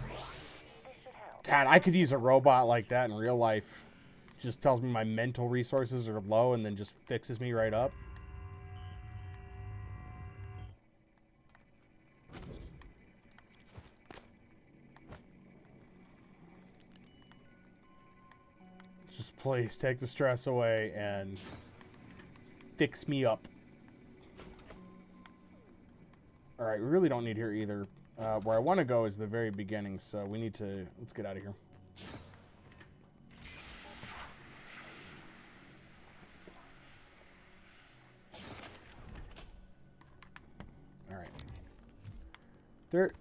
This should help. God, I could use a robot like that in real life. Just tells me my mental resources are low and then just fixes me right up. Just please take the stress away and fix me up. Alright, we really don't need here either. Where I want to go is the very beginning, so we need to... Let's get out of here. Alright.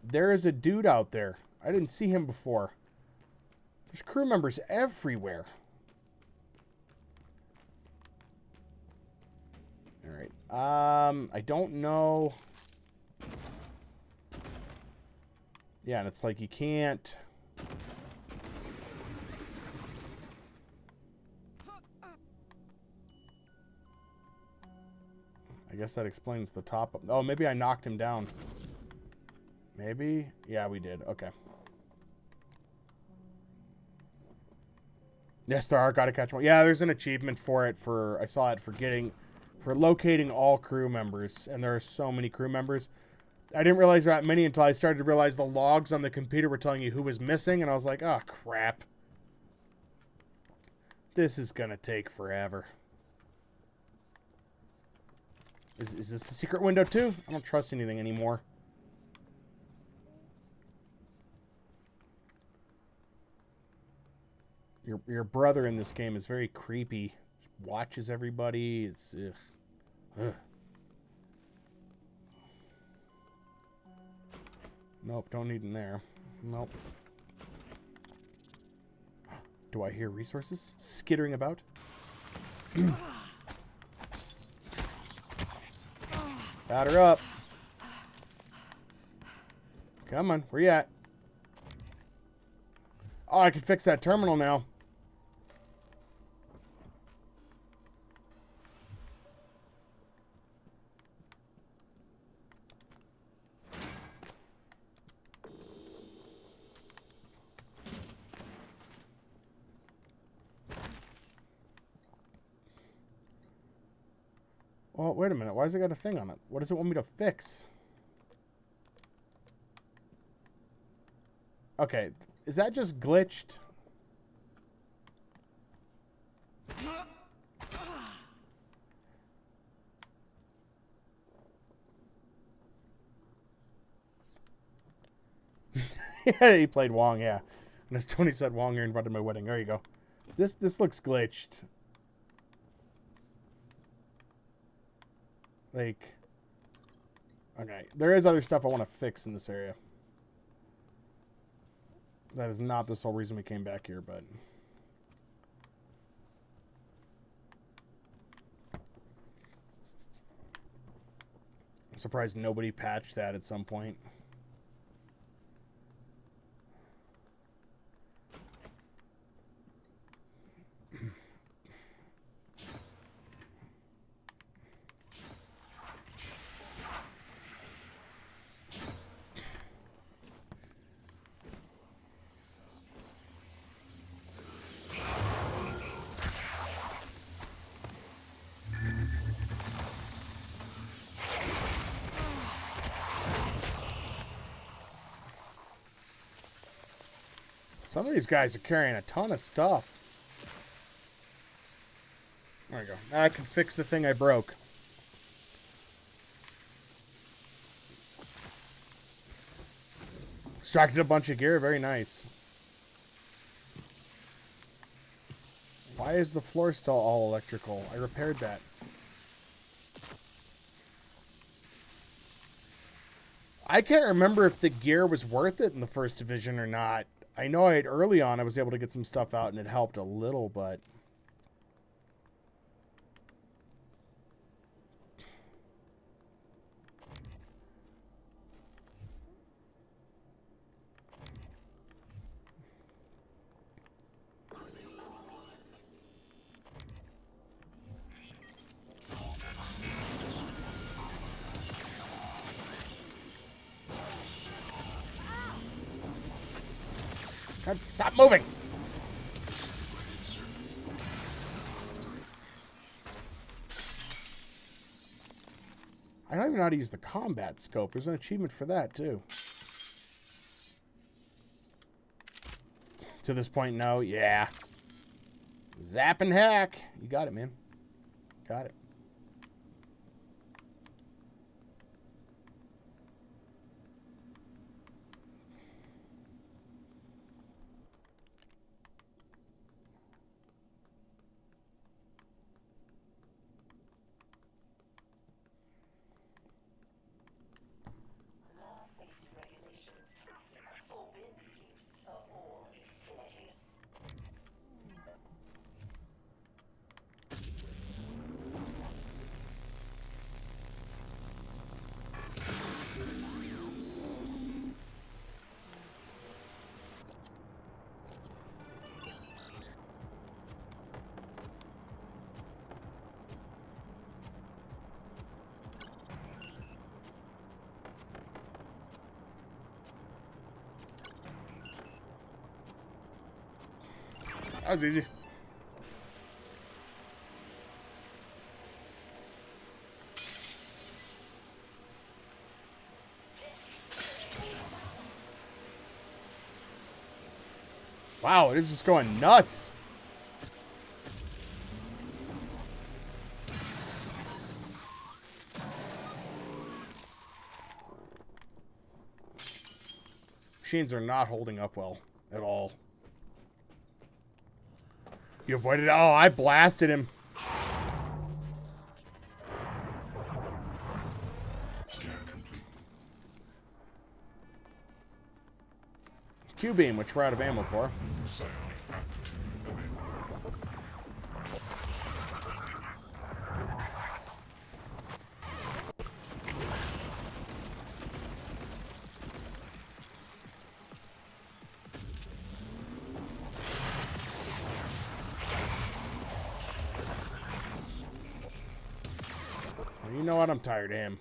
There is a dude out there. I didn't see him before. There's crew members everywhere. Alright. I don't know... Yeah, and it's like you can't... I guess that explains the top... Oh, maybe I knocked him down. Maybe? Yeah, we did. Okay. Yes, there are. Gotta catch one. Yeah, there's an achievement for it. I saw it for locating all crew members. And there are so many crew members. I didn't realize that many until I started to realize the logs on the computer were telling you who was missing, and I was like, oh, crap. This is gonna take forever. Is this a secret window, too? I don't trust anything anymore. Your brother in this game is very creepy. Just watches everybody. It's... Ugh. Ugh. Nope, don't need in there. Nope. Do I hear resources skittering about? Batter up. Come on, where you at? Oh, I can fix that terminal now. Well, wait a minute. Why has it got a thing on it? What does it want me to fix? Okay. Is that just glitched? Yeah, he played Wong, yeah. And as Tony said, Wong, you're invited to my wedding. There you go. This looks glitched. Like, okay. There is other stuff I want to fix in this area. That is not the sole reason we came back here, but... I'm surprised nobody patched that at some point. Some of these guys are carrying a ton of stuff. There we go. Now I can fix the thing I broke. Extracted a bunch of gear. Very nice. Why is the floor still all electrical? I repaired that. I can't remember if the gear was worth it in the first division or not. I know early on I was able to get some stuff out and it helped a little, but... God, stop moving! I don't even know how to use the combat scope. There's an achievement for that, too. To this point, no. Yeah. Zap and hack. You got it, man. Got it. That was easy. Wow, it is just going nuts. Machines are not holding up well at all. You avoided it. Oh, I blasted him. Q-beam, which we're out of ammo for. You know what? I'm tired of him.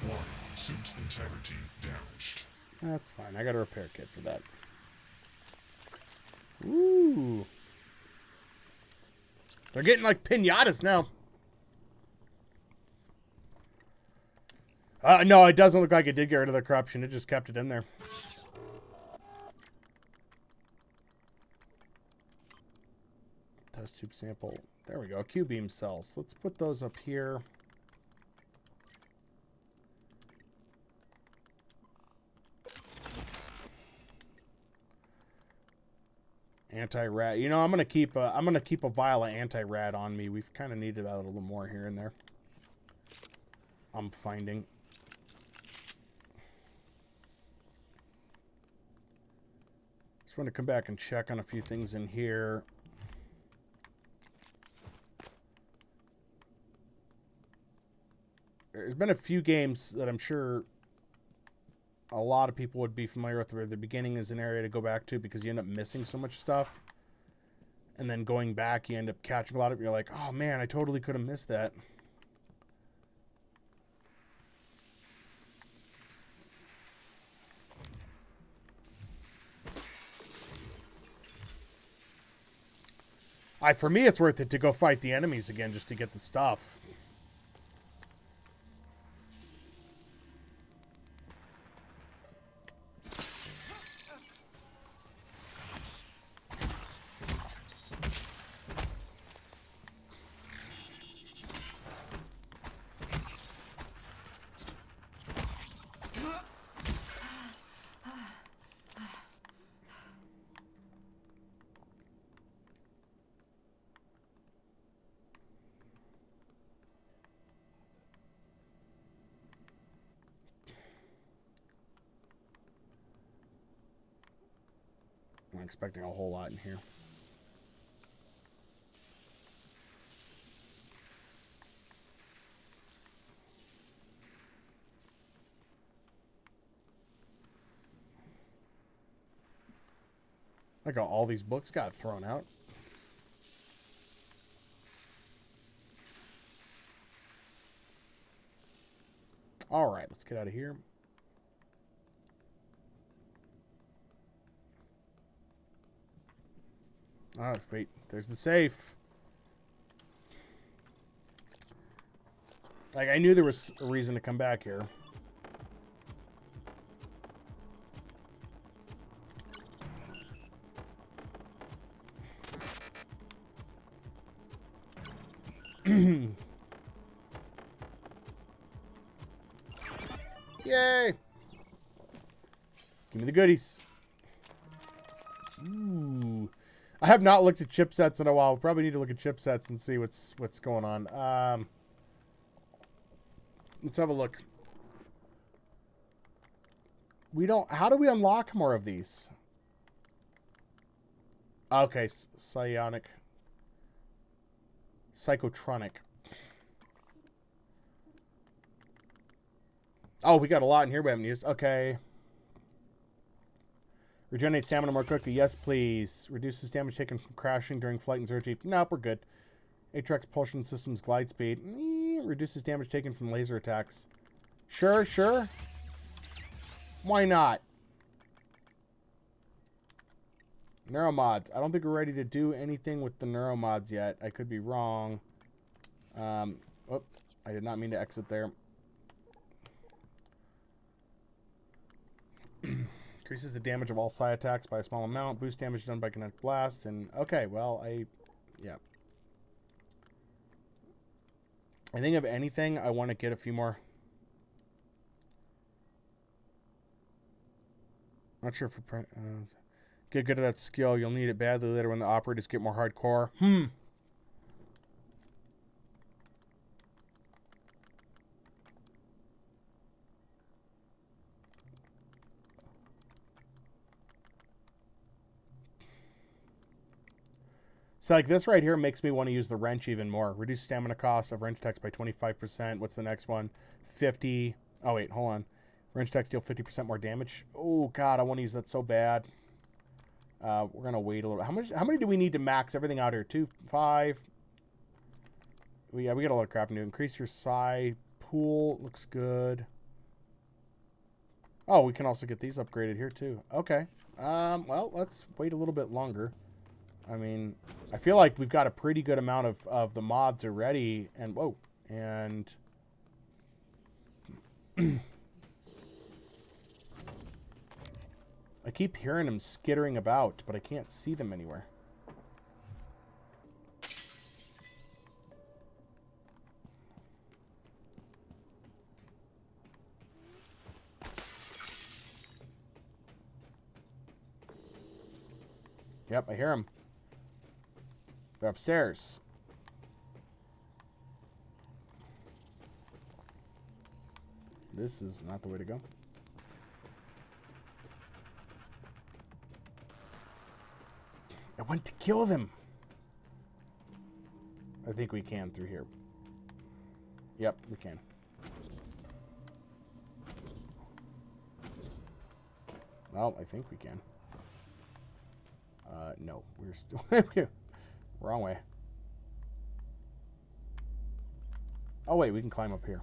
One super integrity damaged. That's fine. I got a repair kit for that. Ooh. They're getting like pinatas now. No, it doesn't look like it did get rid of the corruption. It just kept it in there. Test tube sample. There we go. Q-beam cells. Let's put those up here. Anti-rat. You know, I'm gonna keep a vial of anti-rat on me. We've kind of needed that a little more here and there. I'm finding. Just want to come back and check on a few things in here. There's been a few games that I'm sure a lot of people would be familiar with where the beginning is an area to go back to because you end up missing so much stuff. And then going back, you end up catching a lot of it. You're like, oh man, I totally could have missed that. For me, it's worth it to go fight the enemies again just to get the stuff. I'm expecting a whole lot in here. Like how all these books got thrown out. All right, let's get out of here. Oh, wait. There's the safe. Like, I knew there was a reason to come back here. Yay! Give me the goodies. Ooh. I have not looked at chipsets in a while. Probably need to look at chipsets and see what's going on. Let's have a look. We don't... How do we unlock more of these? Okay, psionic. Psychotronic. Oh, we got a lot in here we haven't used. Okay. Regenerate stamina more quickly. Yes, please. Reduces damage taken from crashing during flight and zero G. Nope, we're good. Atrax propulsion systems glide speed. Reduces damage taken from laser attacks. Sure, sure. Why not? Neuromods. I don't think we're ready to do anything with the neuromods yet. I could be wrong. Oh, I did not mean to exit there. Increases the damage of all psi attacks by a small amount. Boost damage done by kinetic blast. And okay, well, yeah. I think of anything, I want to get a few more. Not sure if get good at that skill. You'll need it badly later when the operators get more hardcore. So like this right here makes me want to use the wrench even more. Reduce stamina cost of wrench attacks by 25%. What's the next one? 50. Oh, wait, hold on. Wrench attacks deal 50% more damage. Oh, God, I want to use that so bad. We're going to wait a little. How many do we need to max everything out here? 2, 5. Yeah, we got a lot of crap to do. Increase your psi pool. Looks good. Oh, we can also get these upgraded here too. Okay. Well, let's wait a little bit longer. I mean, I feel like we've got a pretty good amount of the mods already. And, whoa. And... I keep hearing them skittering about, but I can't see them anywhere. Yep, I hear them. They're upstairs. This is not the way to go. I went to kill them. I think we can through here. Yep, we can. Well, I think we can. No, we're still wrong way. Oh wait, we can climb up here.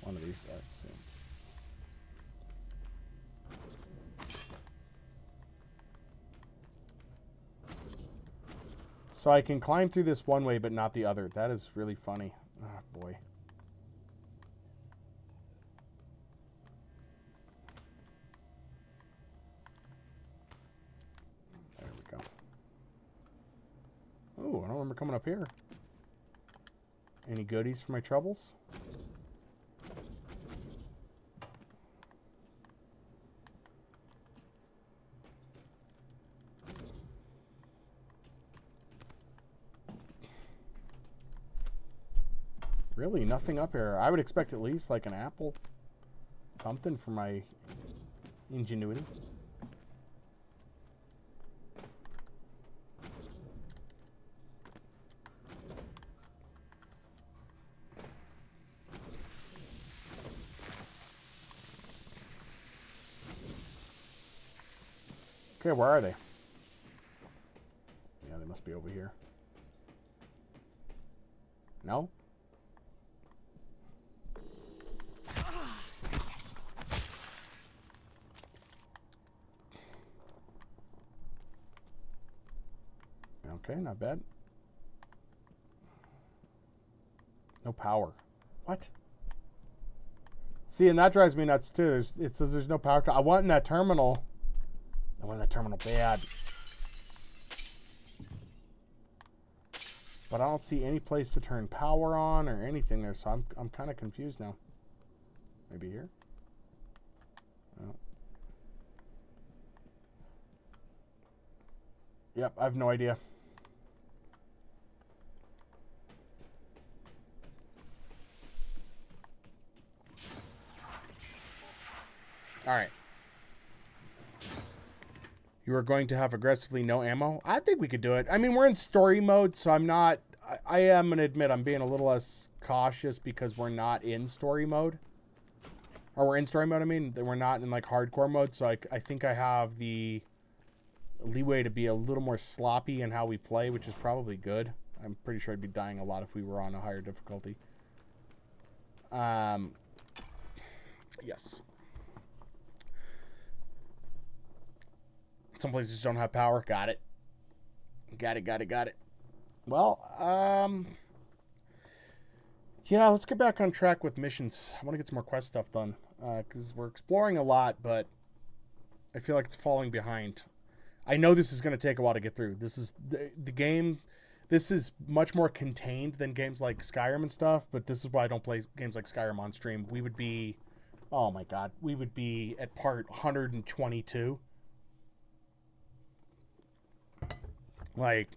One of these. Let's see. So I can climb through this one way, but not the other. That is really funny. Oh, boy. There we go. Oh, I don't remember coming up here. Any goodies for my troubles? Really, nothing up here. I would expect at least like an apple. Something for my ingenuity. Okay, where are they? Yeah, they must be over here. No? Okay, not bad. No power. What? See, and that drives me nuts too. It says there's no power. I want in that terminal. I want in that terminal bad. But I don't see any place to turn power on or anything there, so I'm kind of confused now. Maybe here? No. Yep, I have no idea. All right. You are going to have aggressively no ammo? I think we could do it. I mean, we're in story mode, so I'm not... I am going to admit I'm being a little less cautious because we're not in story mode. Or we're in story mode, I mean. We're not in, like, hardcore mode, so I think I have the leeway to be a little more sloppy in how we play, which is probably good. I'm pretty sure I'd be dying a lot if we were on a higher difficulty. Yes. Some places don't have power. Got it. Got it. Well, yeah, let's get back on track with missions. I want to get some more quest stuff done. Because we're exploring a lot, but I feel like it's falling behind. I know this is going to take a while to get through. This is the game. This is much more contained than games like Skyrim and stuff, but this is why I don't play games like Skyrim on stream. We would be, oh my god, we would be at part 122. Like,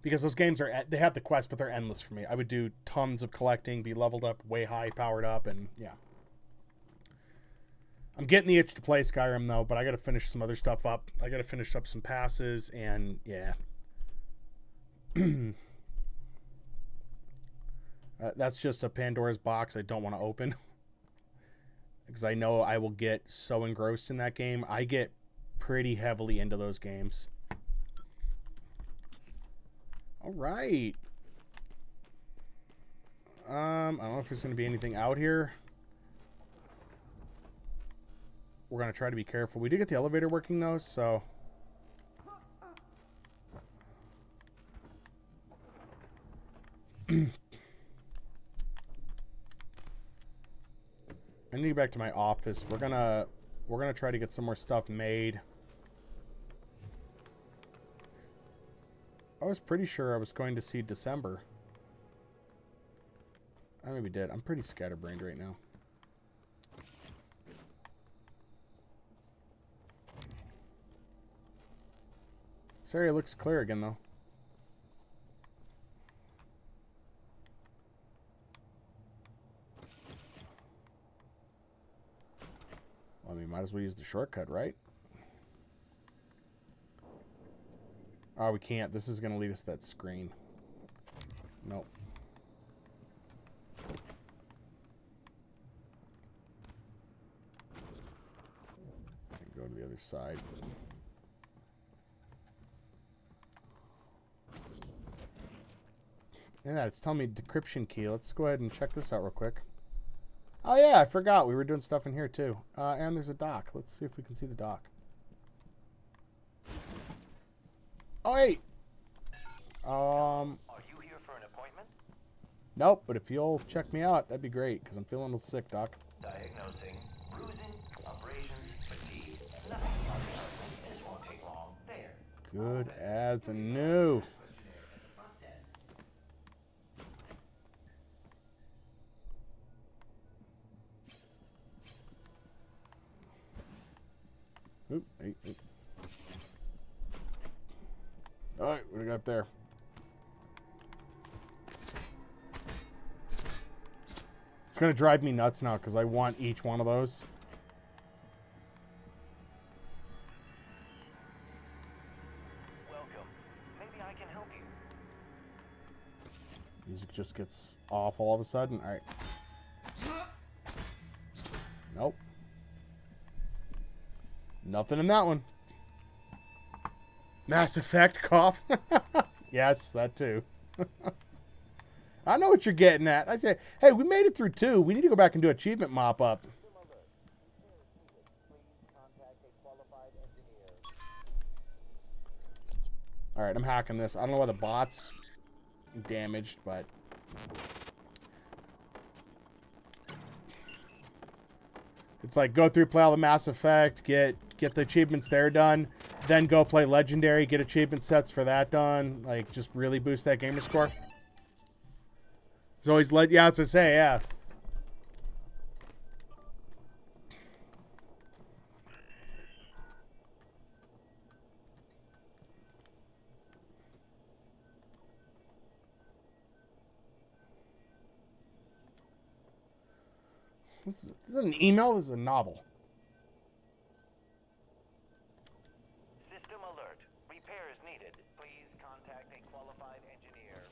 because those games they have the quest, but they're endless for me. I would do tons of collecting, be leveled up, way high, powered up, and yeah. I'm getting the itch to play Skyrim, though, but I got to finish some other stuff up. I got to finish up some passes, and yeah. That's just a Pandora's box I don't want to open. Because I know I will get so engrossed in that game. I get pretty heavily into those games. All right. I don't know if there's going to be anything out here. we're going to try to be careful. We did get the elevator working, though, so... I need to get back to my office. We're gonna try to get some more stuff made. I was pretty sure I was going to see December. I maybe did. I'm pretty scatterbrained right now. This area looks clear again, though. Well, I mean, might as well use the shortcut, right? Oh, we can't. This is going to lead us to that screen. Nope. Go to the other side. Yeah, it's telling me decryption key. Let's go ahead and check this out real quick. Oh, yeah, I forgot. We were doing stuff in here, too. And there's a dock. Let's see if we can see the dock. Oh, hey! Are you here for an appointment? Nope, but if you'll check me out, that'd be great, because I'm feeling a little sick, Doc. Diagnosing bruising, abrasions, fatigue. Nothing much. This won't take long. There. Good as new. Oop, hey, hey. All right, what do we got up there? It's going to drive me nuts now because I want each one of those. Welcome. Maybe I can help you. Music just gets off all of a sudden. All right. Nope. Nothing in that one. Mass Effect cough. Yes, that too. I know what you're getting at. I say, hey, we made it through 2. We need to go back and do achievement mop up. All right, I'm hacking this. I don't know why the bot's damaged, but it's like go through, play all the Mass Effect, get the achievements there done, then go play Legendary, get achievement sets for that done. Like, just really boost that gamer score. It's always yeah, it's to say, yeah. This is an email. This is a novel. System alert. Repairs needed. Please contact a qualified engineer.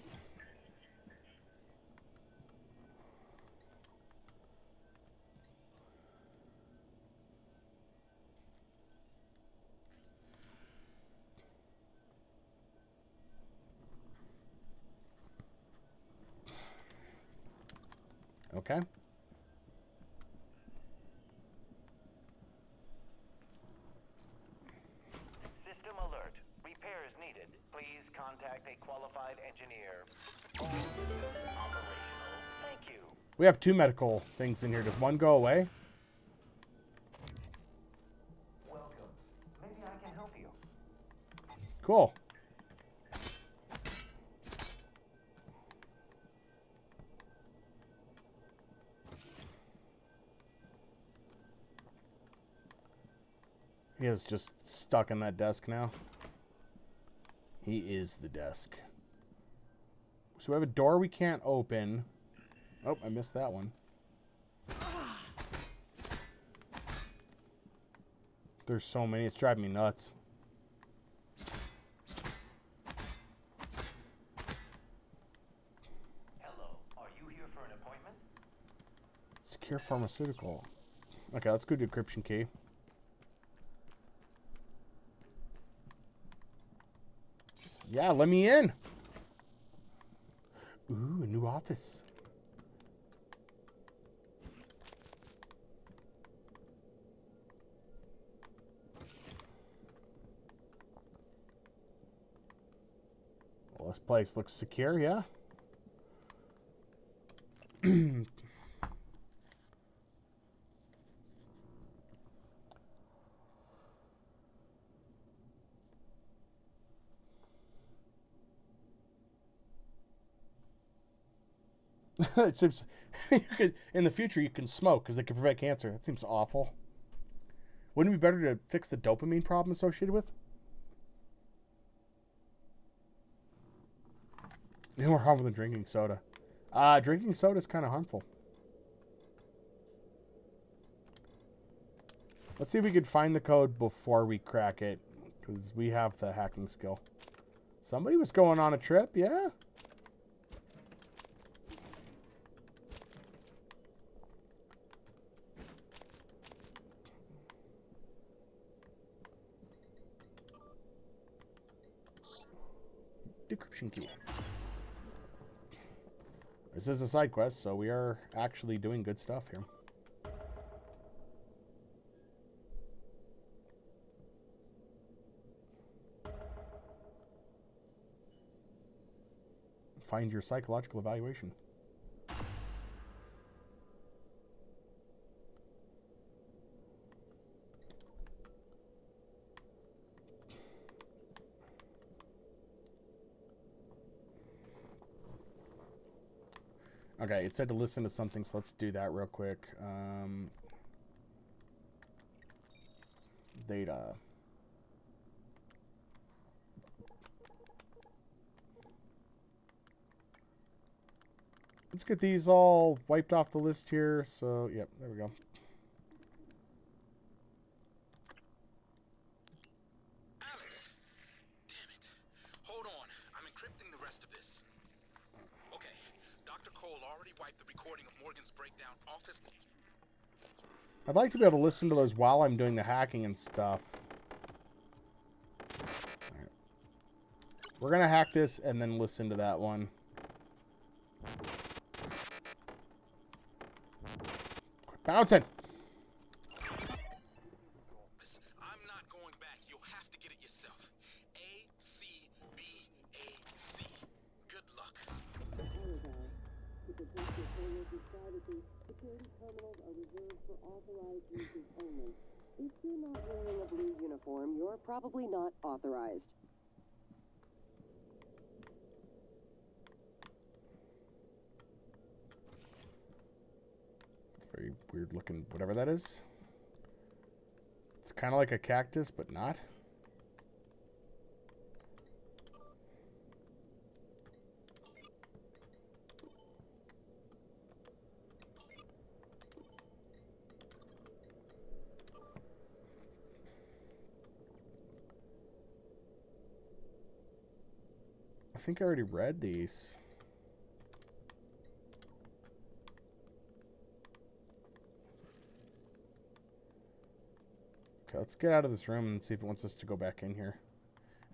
Okay. System alert. Repairs needed. Please contact a qualified engineer. All systems operational. Thank you. We have 2 medical things in here. Does one go away? Welcome. Maybe I can help you. Cool. He is just stuck in that desk now. He is the desk. So we have a door we can't open. Oh, I missed that one. There's so many. It's driving me nuts. Hello. Are you here for an appointment? Secure pharmaceutical. Okay, let's go do decryption key. Yeah, let me in. Ooh, a new office. This place looks secure, yeah? It seems in the future you can smoke because it can prevent cancer. That seems awful. Wouldn't it be better to fix the dopamine problem associated with? No more harmful than drinking soda. Drinking soda is kind of harmful. Let's see if we can find the code before we crack it, because we have the hacking skill. Somebody was going on a trip, yeah? Decryption key. This is a side quest, so we are actually doing good stuff here. Find your psychological evaluation. Okay, it said to listen to something, so let's do that real quick. Data. Let's get these all wiped off the list here. So, yep, there we go. Alex! Damn it. Hold on. I'm encrypting the rest of this. Okay. Dr. Cole already wiped the recording of Morgan's breakdown off his... I'd like to be able to listen to those while I'm doing the hacking and stuff. All right. We're going to hack this and then listen to that one. Quit bouncing! I'm not going back. You'll have to get it yourself. ACBAC. Good luck. To protect your coworkers' privacy, security terminals are reserved for authorized users only. If you're not wearing a blue uniform, you're probably not authorized. It's very weird looking, whatever that is. It's kind of like a cactus, but not. I think I already read these. Okay, let's get out of this room and see if it wants us to go back in here.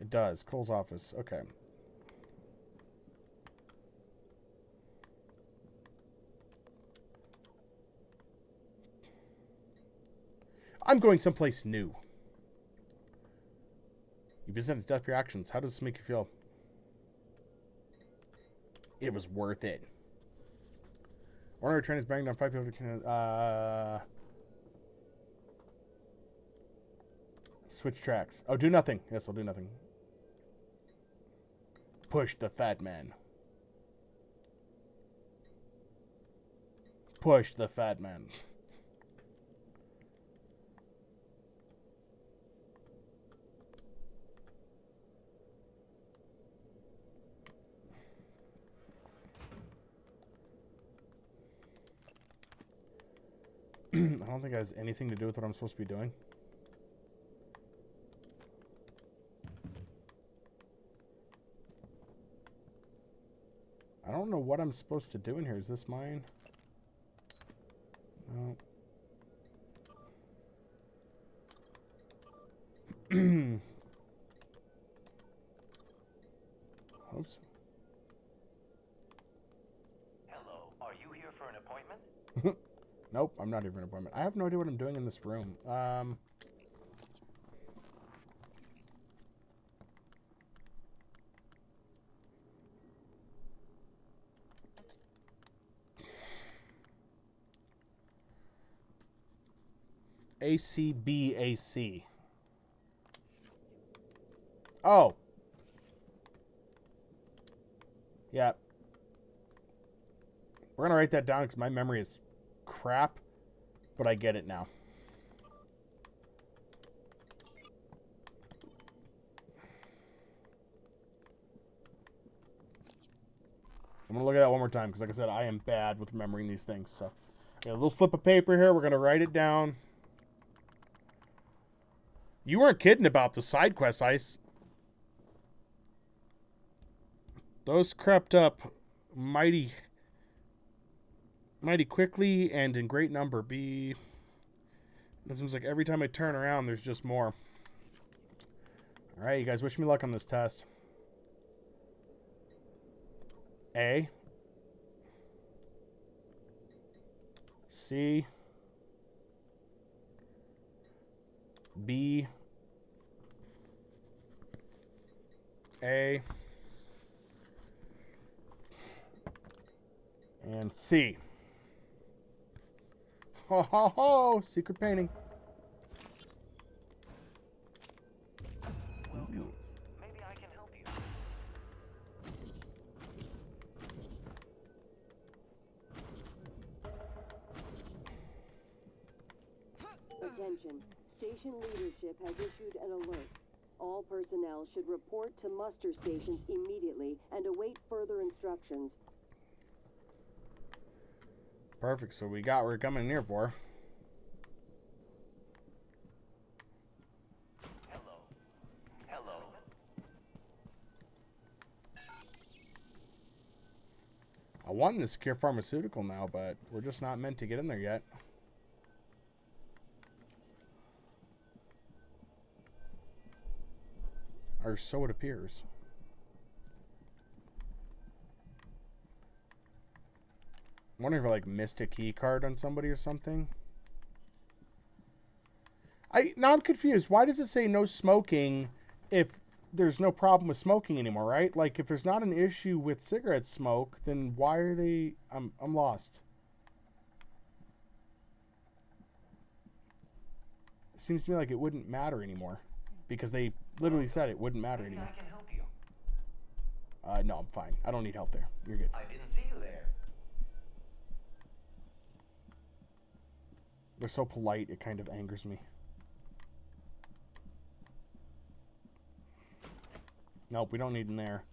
It does. Cole's office. Okay. I'm going someplace new. You visited death for your actions. How does this make you feel? It was worth it. One of our trainers banged on 5 people. Switch tracks. Oh, do nothing. Yes, I'll do nothing. Push the fat man. Push the fat man. I don't think it has anything to do with what I'm supposed to be doing. I don't know what I'm supposed to do in here. Is this mine? No. Oops. Hello, are you here for an appointment? Nope, I'm not even an appointment. I have no idea what I'm doing in this room. ACBAC. Oh. Yeah. We're going to write that down because my memory is crap, but I get it now. I'm going to look at that one more time because, like I said, I am bad with remembering these things. So, a little slip of paper here. We're going to write it down. You weren't kidding about the side quest, Ice. Those crept up mighty quickly and in great number. It seems like every time I turn around, there's just more. All right, you guys, wish me luck on this test. A. C. B. A. And C. Ho ho ho! Secret painting. Maybe I can help you. Attention. Station leadership has issued an alert. All personnel should report to muster stations immediately and await further instructions. Perfect. So we got what we're coming here for. Hello. Hello. I want the secure pharmaceutical now, but we're just not meant to get in there yet. Or so it appears. I'm wondering if I like missed a key card on somebody or something. Now I'm confused. Why does it say no smoking if there's no problem with smoking anymore, right? Like if there's not an issue with cigarette smoke, then why are they I'm lost. It seems to me like it wouldn't matter anymore because they literally said it wouldn't matter Maybe anymore. I can help you. No, I'm fine. I don't need help there. You're good. I didn't see you there. They're so polite, it kind of angers me. Nope, we don't need in there.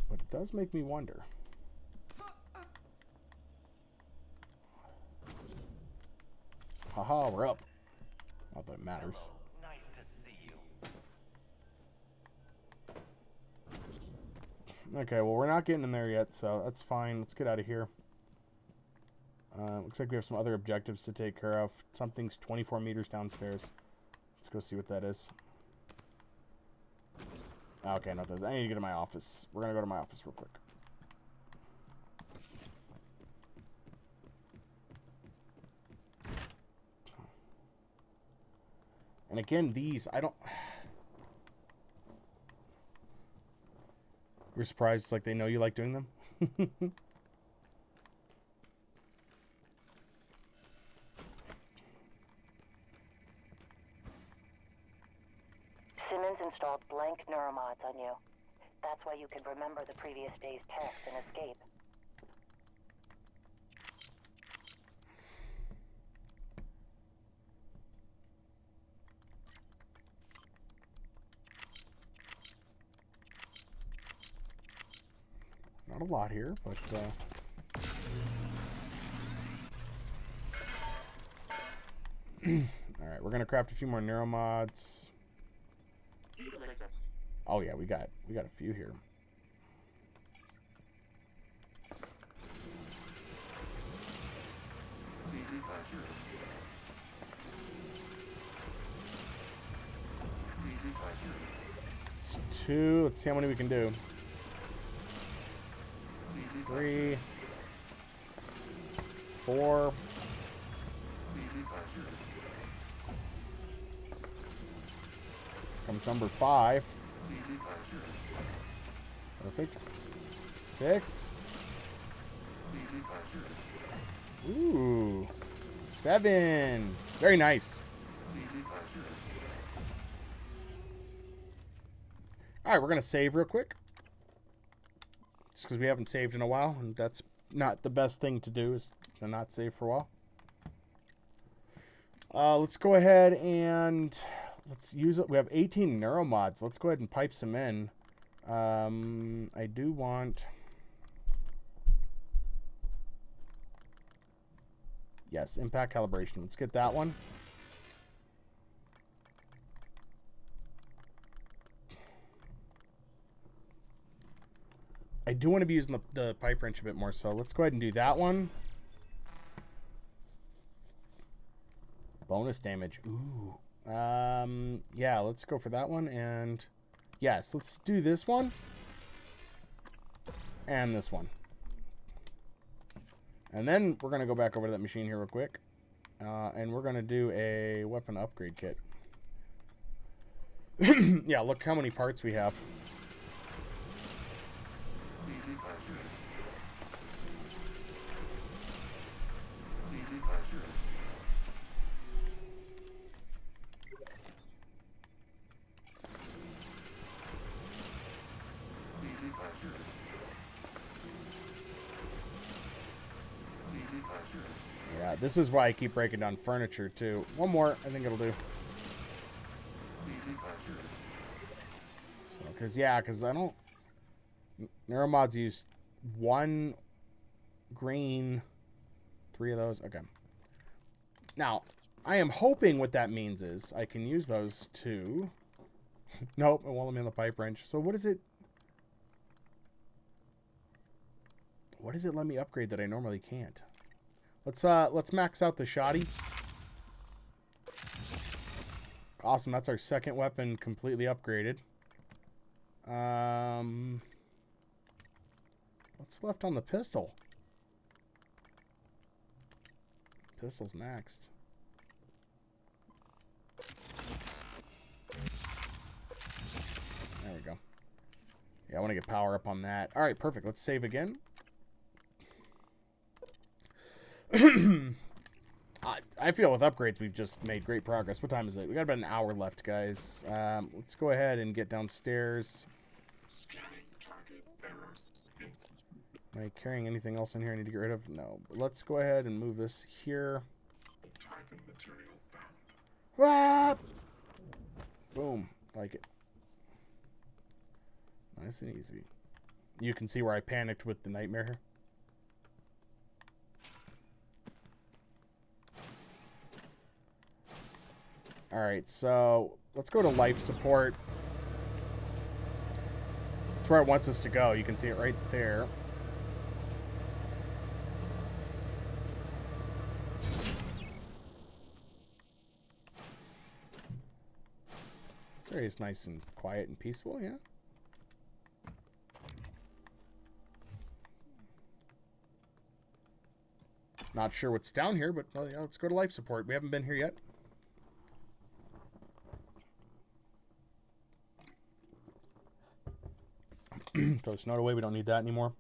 But it does make me wonder. Haha, we're up. Not that it matters. Hello. Nice to see you. Okay, well, we're not getting in there yet, so that's fine. Let's get out of here. Looks like we have some other objectives to take care of. Something's 24 meters downstairs. Let's go see what that is. Okay, no, I need to get to my office. We're going to go to my office real quick. And again, these, I don't... You're surprised it's like they know you like doing them? Simmons installed blank neuromods on you. That's why you can remember the previous day's tests and escape. Not a lot here, but alright, we're gonna craft a few more neuromods. Oh yeah, we got a few here. It's 2. Let's see how many we can do. 3, 4. Comes number 5. Perfect. 6. Ooh. 7. Very nice. Alright, we're going to save real quick. Just because we haven't saved in a while, and that's not the best thing to do, is to not save for a while. Let's go ahead and let's use it. We have 18 neuromods. Let's go ahead and pipe some in. I do want... Yes, impact calibration. Let's get that one. I do want to be using the pipe wrench a bit more, so let's go ahead and do that one. Bonus damage. Ooh. Yeah, let's go for that one. And yes, let's do this one. And this one. And then we're going to go back over to that machine here real quick. And we're going to do a weapon upgrade kit. Yeah, look how many parts we have. Yeah, this is why I keep breaking down furniture, too. One more, I think it'll do. So, because I don't... Neuromods use 1 green, 3 of those. Okay. Now, I am hoping what that means is I can use those to... Nope, it won't let me on the pipe wrench. So what is it? What does it let me upgrade that I normally can't? Let's max out the shoddy. Awesome, that's our second weapon completely upgraded. What's left on the pistol? Pistol's maxed. There we go. Yeah, I want to get power up on that. All right, perfect. Let's save again. I feel with upgrades we've just made great progress. What time is it? We got about an hour left, guys. Let's go ahead and get downstairs. Am I carrying anything else in here I need to get rid of? No. But let's go ahead and move this here. Ah! Boom. Like it. Nice and easy. You can see where I panicked with the nightmare here. Alright, so let's go to life support. That's where it wants us to go. You can see it right there. This area is nice and quiet and peaceful, yeah. Not sure what's down here, but yeah, let's go to life support. We haven't been here yet. Throw this note away. We don't need that anymore.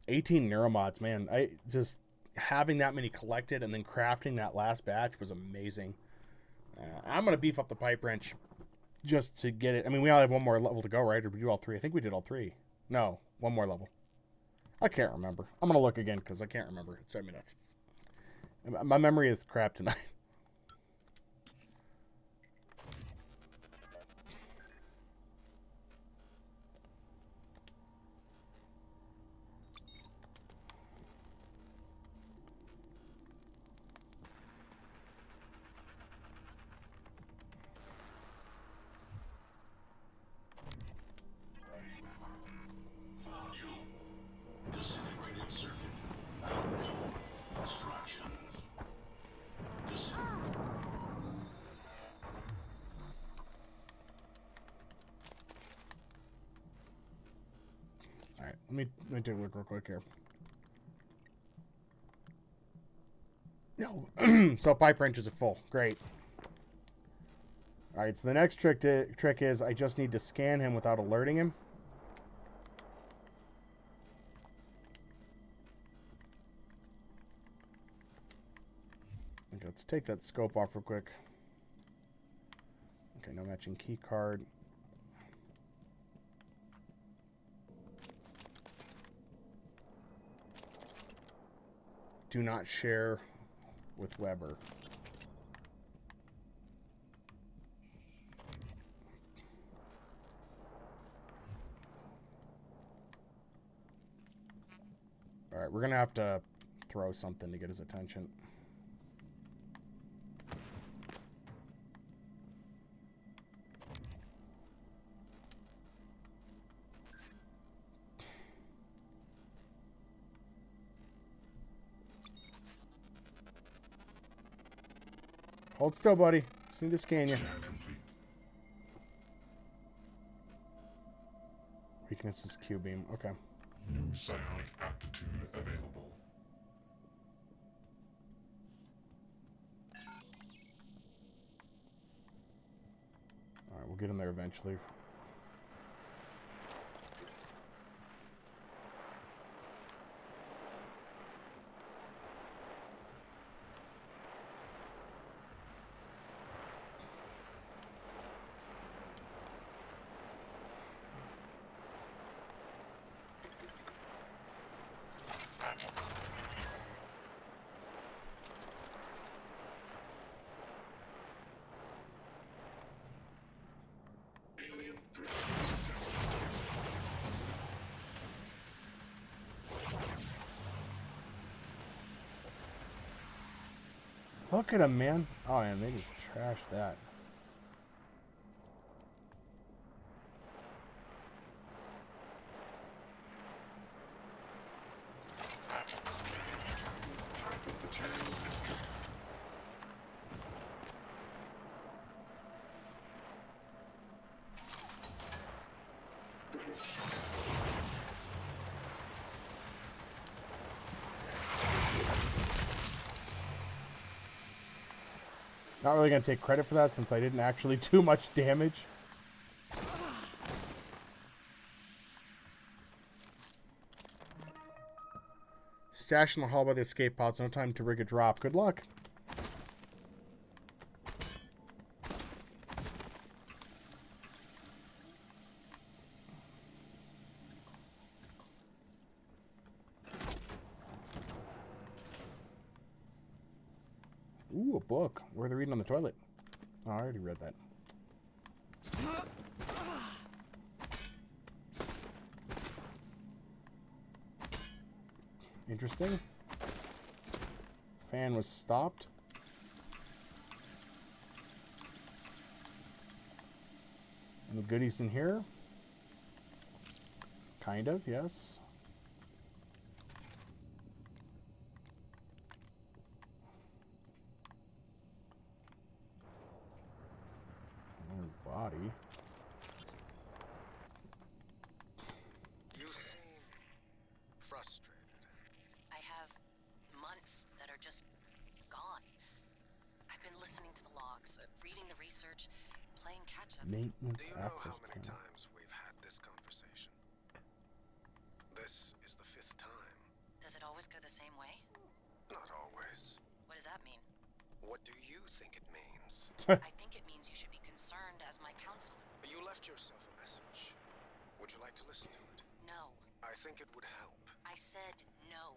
$18 neuromods, man. I just having that many collected and then crafting that last batch was amazing. I'm gonna beef up the pipe wrench just to get it. I mean, we only have one more level to go, right? Or we do all 3? I think we did all 3. No, one more level. I can't remember. I'm gonna look again because I can't remember. It's driving me nuts. My memory is crap tonight. Let me take a look real quick here. So pipe wrenches are full. Great. All right, so the next trick is I just need to scan him without alerting him. Okay, let's take that scope off real quick. Okay, no matching key card. Do not share with Weber. All right, we're going to have to throw something to get his attention. Hold still, buddy. Just need to scan you. Scan complete. Weakness is Q-beam. Okay. New psionic aptitude available. All right, we'll get him there eventually. Look at him, man. Oh, man, they just trashed that. Not really going to take credit for that since I didn't actually do much damage. Stash in the hall by the escape pods. No time to rig a drop. Good luck. Ooh, a book. Where are they reading on the toilet? Oh, I already read that. Interesting. Fan was stopped. Any goodies in here? Kind of, yes. Body. You seem frustrated. I have months that are just gone. I've been listening to the logs, reading the research, playing catch up. Maintenance Do you know access how many panel. times we've had this conversation? This is the 5th time. Does it always go the same way? Not always. What does that mean? What do you think it means? I think it means you should be concerned as my counselor. You left yourself a message. Would you like to listen to it? No. I think it would help. I said no.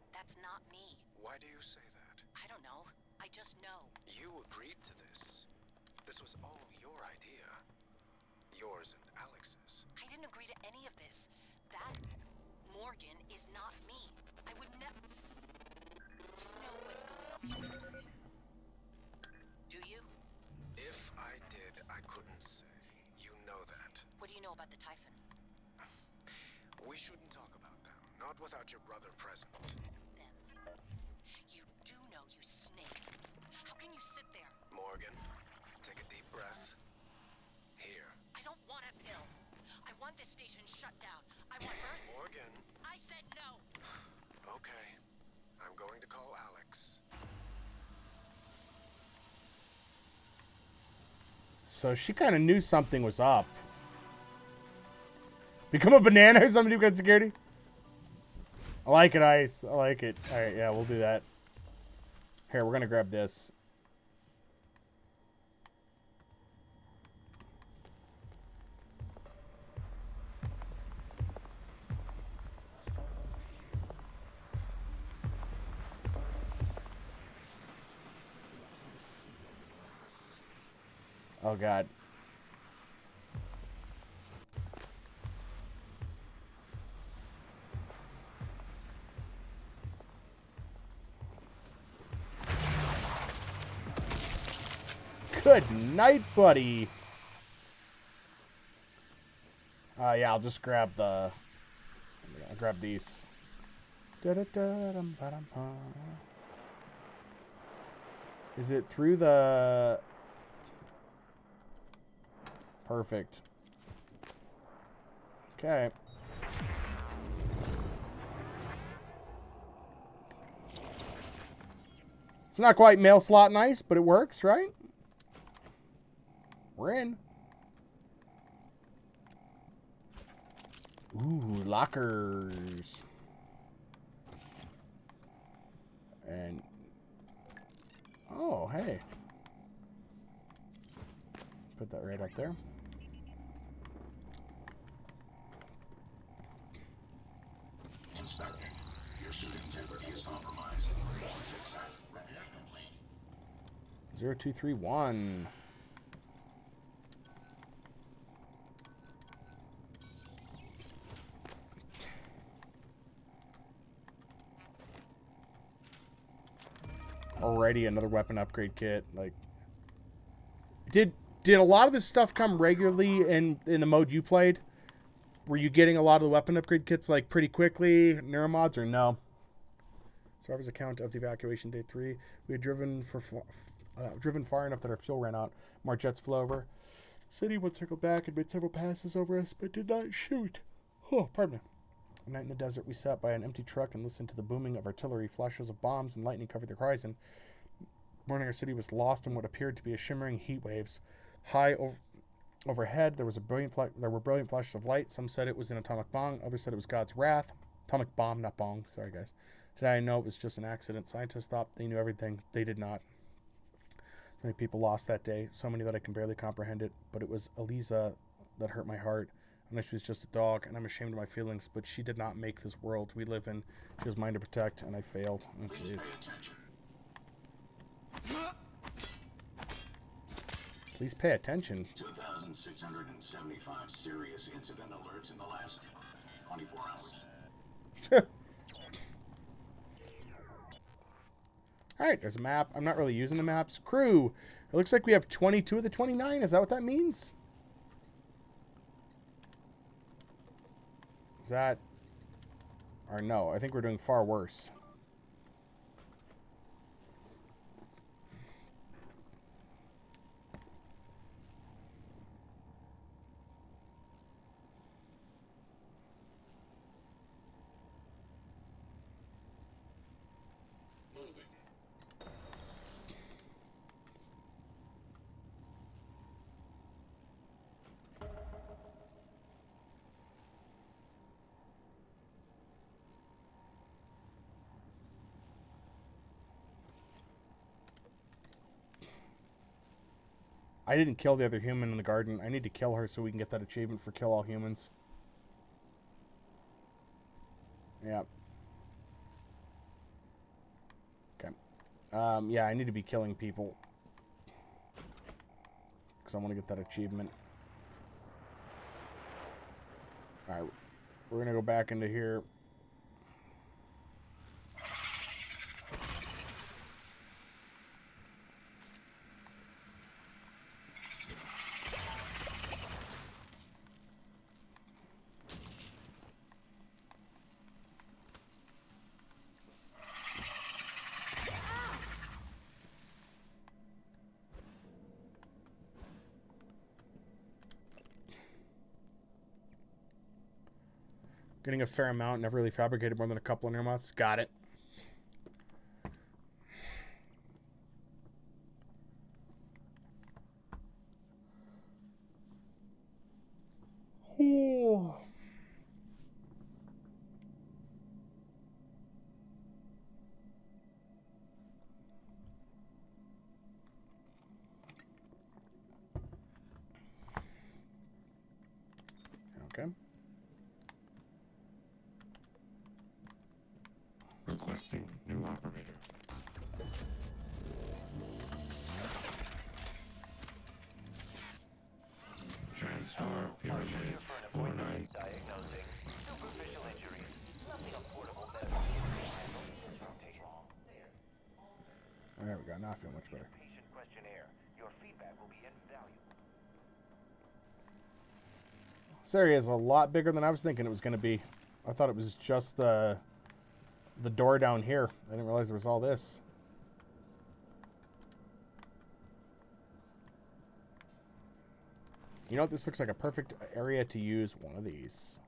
That's not me. Why do you say that? I don't know. I just know. You agreed to this. This was all your idea. Yours and Alex's. I didn't agree to any of this. That Morgan is not me. I would never. Do you know what's going on? Do you? If I did, I couldn't say. You know that. What do you know about the Typhon? We shouldn't talk about them. Not without your brother present. Them. You do know, you snake. How can you sit there? Morgan, take a deep breath. Here. I don't want a pill. I want this station shut down. I want Earth. Morgan. I said no. Okay. I'm going to call Alex. So she kind of knew something was up. Become a banana or something to get security? I like it, Ice. I like it. Alright, yeah, we'll do that. Here, we're gonna grab this. Oh, God. Good night, buddy. Yeah, I'll just grab the... I'll grab these. Is it through the... Perfect. Okay. It's not quite mail slot nice, but it works, right? We're in. Ooh, lockers. And... Oh, hey. Put that right up there. Inspector, your suit integrity is compromised. Fix that. Repair complete. 0231. Already another weapon upgrade kit. Like, did a lot of this stuff come regularly in the mode you played? Were you getting a lot of the weapon upgrade kits like pretty quickly, neuromods, or no? Survivor's account of the evacuation day 3. We had driven far enough that our fuel ran out. More jets flew over. City would circle back and made several passes over us, but did not shoot. Oh, pardon me. At night in the desert, we sat by an empty truck and listened to the booming of artillery. Flashes of bombs and lightning covered the horizon. Morning, our city was lost in what appeared to be a shimmering heat waves. High overhead, there were brilliant flashes of light. Some said it was an atomic bomb. Others said it was God's wrath. Atomic bomb, not bong. Sorry, guys. Today I know it was just an accident. Scientists thought they knew everything. They did not. So many people lost that day. So many that I can barely comprehend it. But it was Eliza that hurt my heart. I know she was just a dog, and I'm ashamed of my feelings, but she did not make this world we live in. She was mine to protect, and I failed. Oh, jeez. Please pay attention. 2,675 serious incident alerts in the last 24 hours. Alright, there's a map. I'm not really using the maps. Crew. It looks like we have 22 of the 29. Is that what that means? Is that... Or no, I think we're doing far worse. I didn't kill the other human in the garden. I need to kill her so we can get that achievement for kill all humans. Yeah. Okay. Yeah, I need to be killing people. Because I want to get that achievement. Alright. We're going to go back into here. Getting a fair amount, never really fabricated more than a couple of neuromods. Got it. Okay. Requesting new operator. TranStar Pyramid 49. Diagnosing superficial injuries. Nothing affordable medical handle. This won't take long. There. There we go. Now I feel much better. Patient questionnaire. Your feedback will be invaluable. This area is a lot bigger than I was thinking it was going to be. I thought it was just the door down here. I didn't realize there was all this. You know what? This looks like a perfect area to use one of these.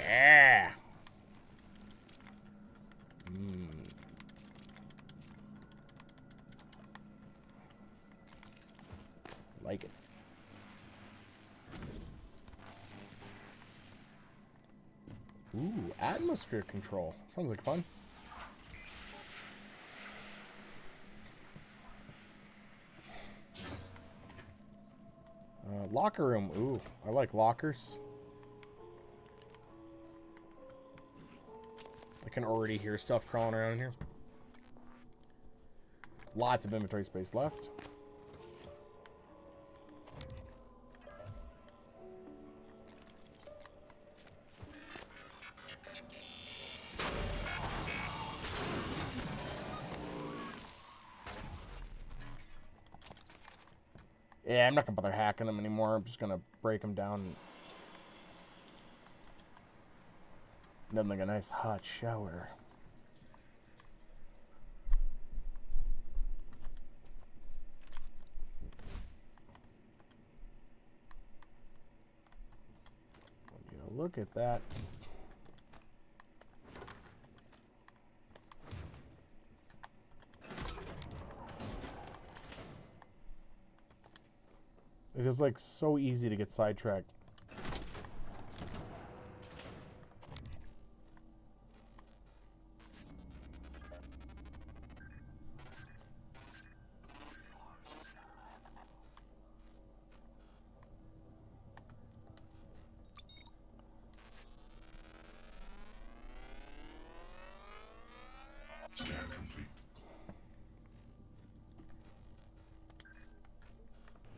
Yeah. Like it. Ooh, atmosphere control. Sounds like fun. Locker room. Ooh, I like lockers. I can already hear stuff crawling around in here. Lots of inventory space left. Yeah, I'm not going to bother hacking them anymore. I'm just going to break them down. Nothing like a nice hot shower. When you look at that. It is like so easy to get sidetracked. Scan complete.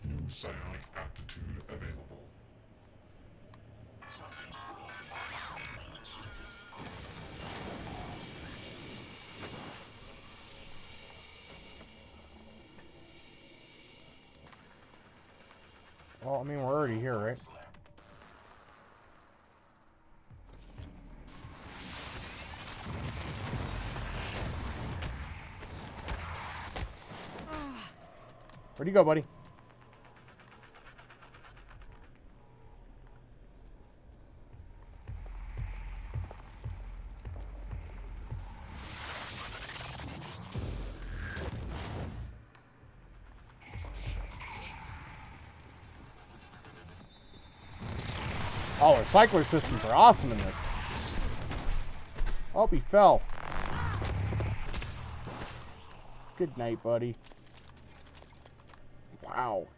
New psionic aptitude available. Well, I mean, we're already here, right? Where'd you go, buddy? Oh, the cycler systems are awesome in this. Oh, he fell. Good night, buddy. Wow.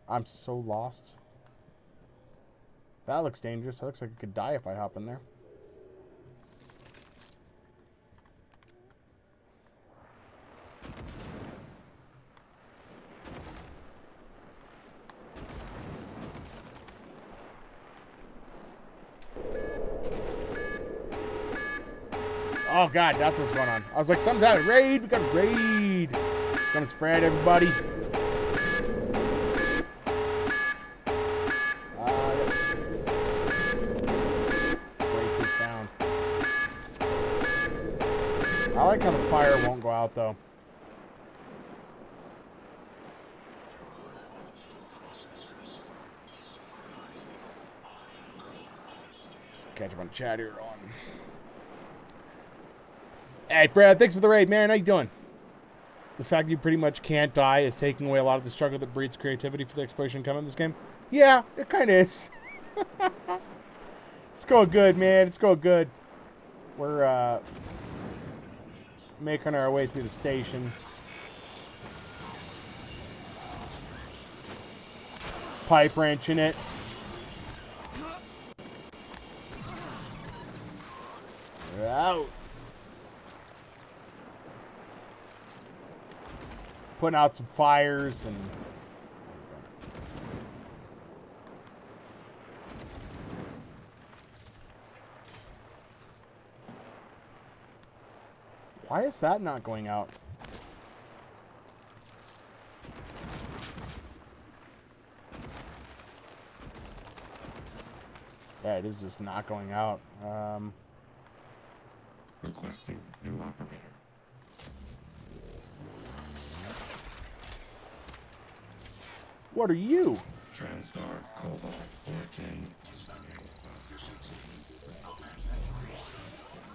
I'm so lost. That looks dangerous. That looks like I could die if I hop in there. Oh god, that's what's going on. I was like, something's happening. Raid! We got a raid! Comes Fred, everybody. Break this down. I like how the fire won't go out, though. Catch up on chat here on. Hey, Fred, thanks for the raid, man. How you doing? The fact that you pretty much can't die is taking away a lot of the struggle that breeds creativity for the exploration coming in this game. Yeah, it kind of is. It's going good, man. It's going good. We're making our way through the station. Pipe wrenching it. We're out. Putting out some fires and... Why is that not going out? Yeah, it is just not going out. Requesting new operator. What are you? TranStar Cobalt 410.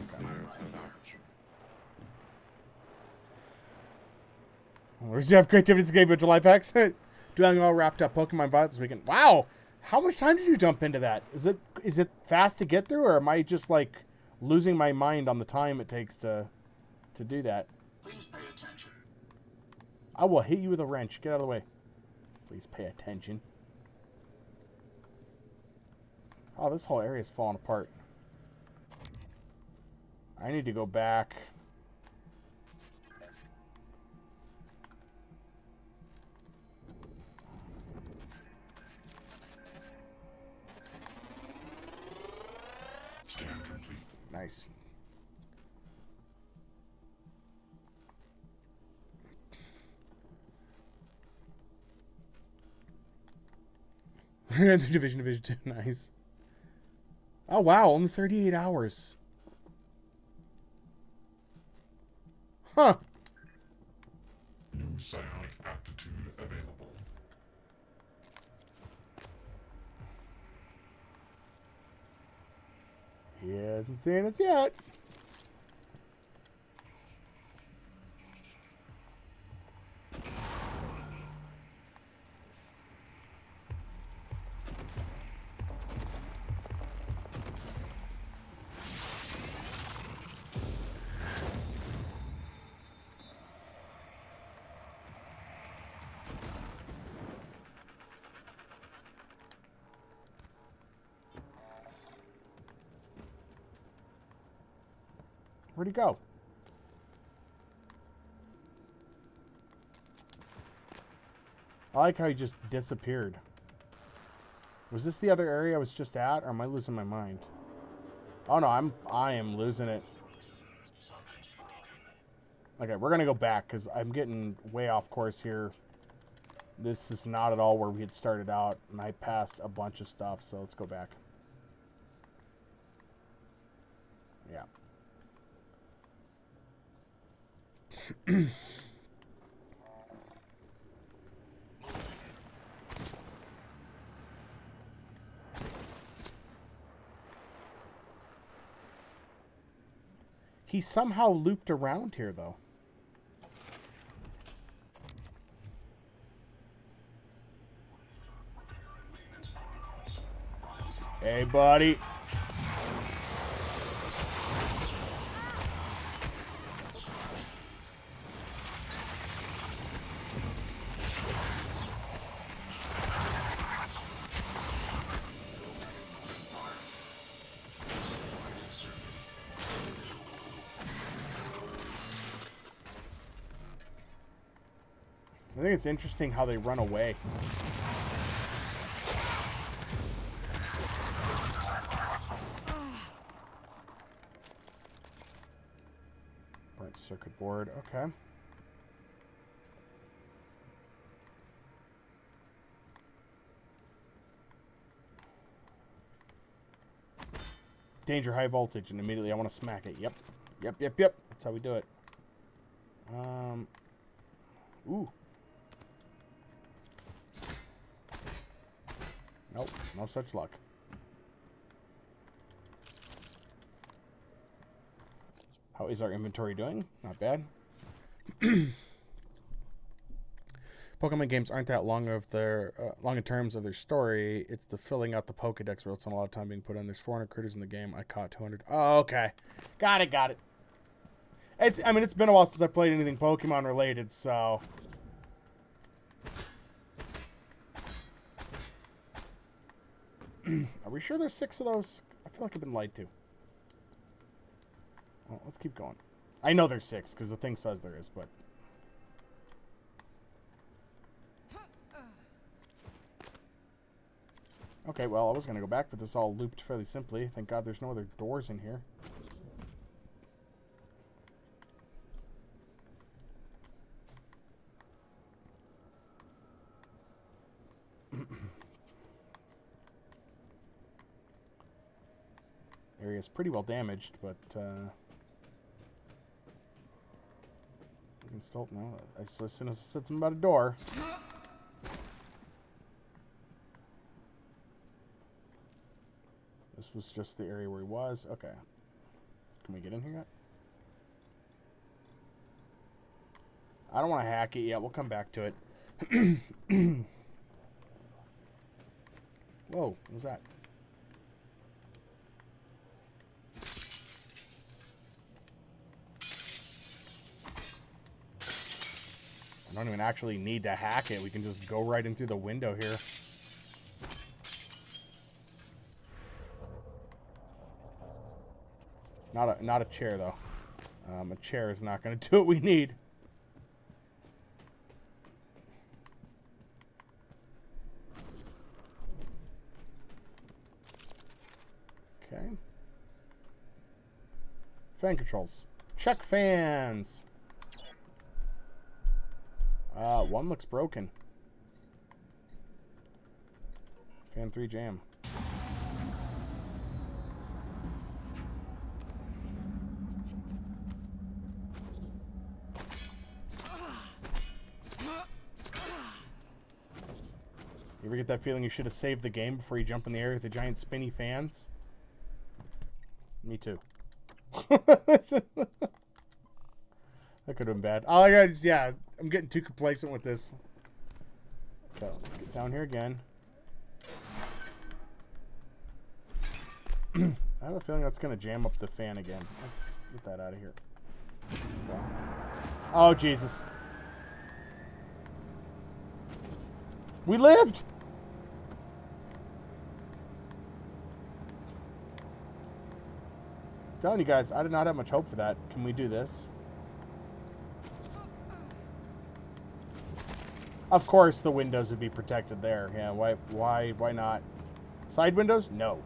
Clear of aperture. Where's Jeff Creativity Game with life hacks? Doing all wrapped up Pokemon Violet this weekend. Wow! How much time did you jump into that? Is it fast to get through, or am I just like losing my mind on the time it takes to do that? Please pay attention. I will hit you with a wrench. Get out of the way. Please pay attention. Oh, this whole area is falling apart. I need to go back. Scan complete. Nice. Division 2, nice. Oh wow, only 38 hours. Huh. New psionic aptitude available. He hasn't seen us yet. Where'd he go? I like how he just disappeared. Was this the other area I was just at, or am I losing my mind? Oh no, I am losing it. Okay, we're gonna go back because I'm getting way off course here. This is not at all where we had started out, and I passed a bunch of stuff, so let's go back. Yeah. He somehow looped around here, though. Hey, buddy. I think it's interesting how they run away. Burnt circuit board, okay. Danger, high voltage, and immediately I want to smack it. Yep. Yep. That's how we do it. Ooh. Nope, no such luck. How is our inventory doing? Not bad. Pokemon games aren't that long of their long in terms of their story. It's the filling out the Pokedex where it's on a lot of time being put in. There's 400 critters in the game. I caught 200. Oh, okay. Got it. It's been a while since I played anything Pokemon related, so. Are we sure there's 6 of those? I feel like I've been lied to. Well, let's keep going. I know there's 6 because the thing says there is, but. Okay, well, I was going to go back, but this all looped fairly simply. Thank God there's no other doors in here. Area's pretty well damaged, but we can still... No, as soon as I said something about a door... This was just the area where he was. Okay. Can we get in here yet? I don't want to hack it yet. We'll come back to it. Whoa, what was that? I don't even actually need to hack it. We can just go right in through the window here. Not a chair, though. A chair is not going to do what we need. Okay. Fan controls. Check fans. One looks broken. Fan 3 jam. You ever get that feeling you should have saved the game before you jump in the air with the giant spinny fans? Me too. That could have been bad. Oh, yeah, I'm getting too complacent with this. Okay, let's get down here again. I have a feeling that's going to jam up the fan again. Let's get that out of here. Okay. Oh, Jesus. We lived! I'm telling you guys, I did not have much hope for that. Can we do this? Of course the windows would be protected there. Yeah, why not? Side windows? No.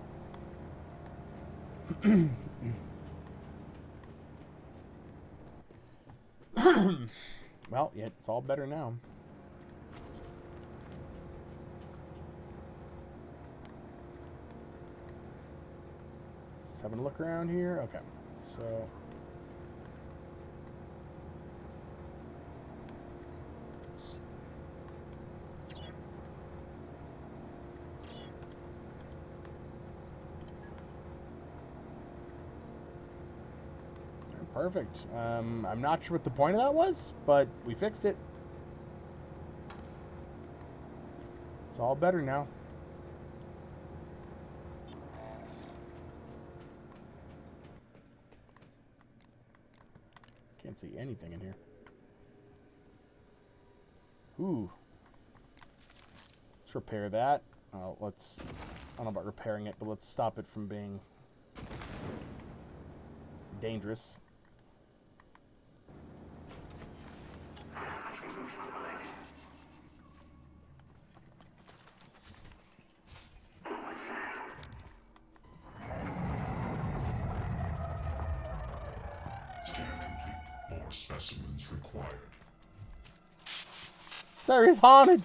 Well, yeah, it's all better now. Just having a look around here. Okay, so... Perfect. I'm not sure what the point of that was, but we fixed it. It's all better now. Can't see anything in here. Ooh. Let's repair that. I don't know about repairing it, but let's stop it from being dangerous. Specimens required. This area's haunted.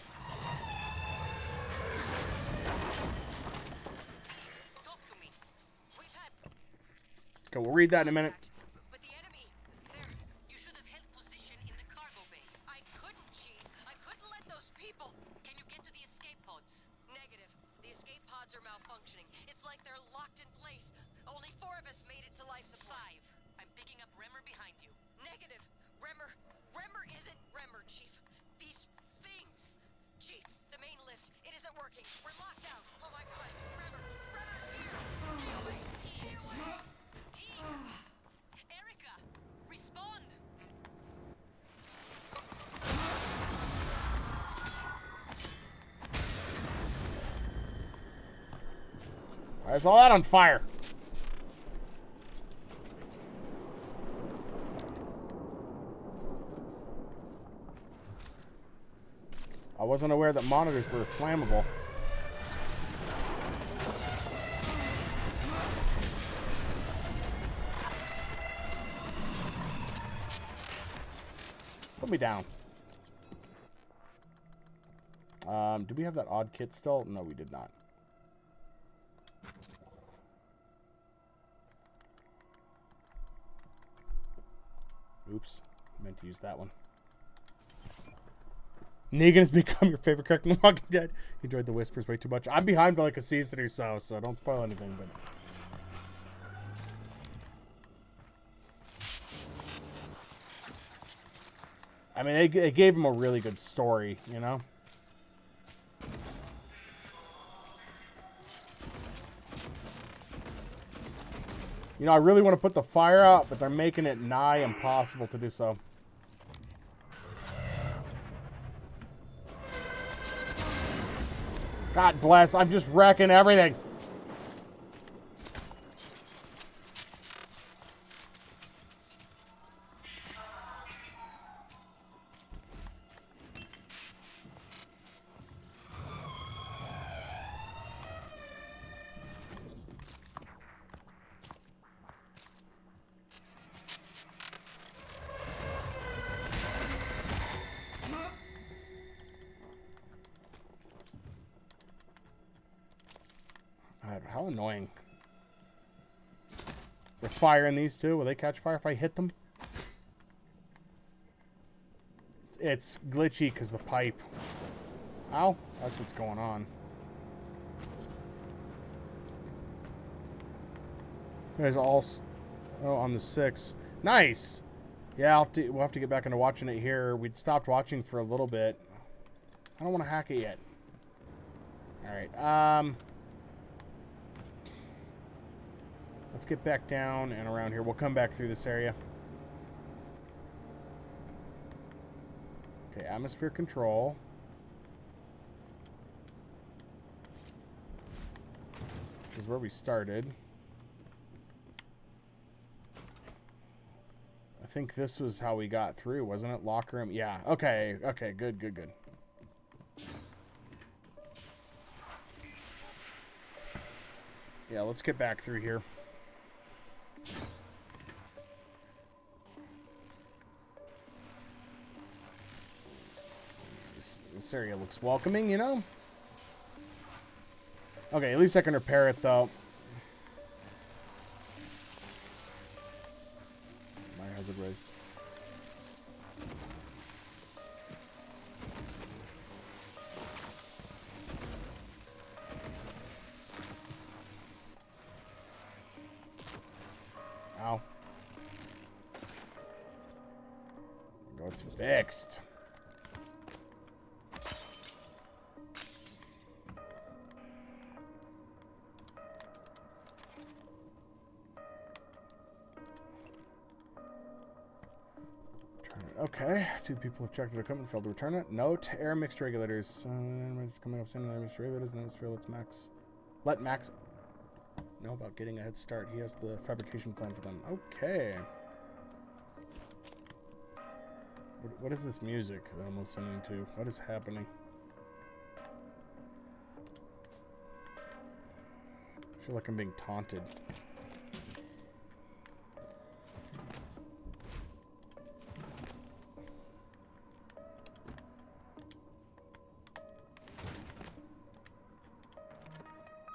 Talk to me. We've had... Okay, we'll read that in a minute. But the enemy, you should have held position in the cargo bay. I couldn't, Chief. I couldn't let those people... Can you get to the escape pods? Negative. The escape pods are malfunctioning. It's like they're locked in place. Only 4 of us made it to life support. 5. I'm picking up Remmer behind you. Negative. Remmer isn't Remmer, Chief. These things. working. We're locked out. Oh my god. Bremer's here. Stay away. Stay away. Team. Erica, respond. Why is all that on fire? I wasn't aware that monitors were flammable. Put me down. Do we have that odd kit still? No, we did not. Oops. Meant to use that one. Negan has become your favorite character in The Walking Dead. You enjoyed the whispers way too much. I'm behind by like a season or so don't spoil anything, but... I mean, they gave him a really good story, you know? You know, I really want to put the fire out, but they're making it nigh impossible to do so. God bless, I'm just wrecking everything. God, how annoying. Is there fire in these two? Will they catch fire if I hit them? It's glitchy because the pipe. Ow, that's what's going on. You guys all... Oh, on the 6. Nice! Yeah, we'll have to get back into watching it here. We'd stopped watching for a little bit. I don't want to hack it yet. Alright, let's get back down and around here. We'll come back through this area. Okay, atmosphere control. Which is where we started. I think this was how we got through, wasn't it? Locker room? Yeah, okay, okay, good, good, good. Yeah, let's get back through here. This area looks welcoming, you know? Okay, at least I can repair it, though. My hazard raised. Ow. Go, it's fixed. Okay, 2 people have checked their equipment, failed to return it. Note, air mixed regulators. It's coming up soon. Air mixed regulators, and atmosphere. Let Max know about getting a head start. He has the fabrication plan for them. Okay. What is this music that I'm listening to? What is happening? I feel like I'm being taunted.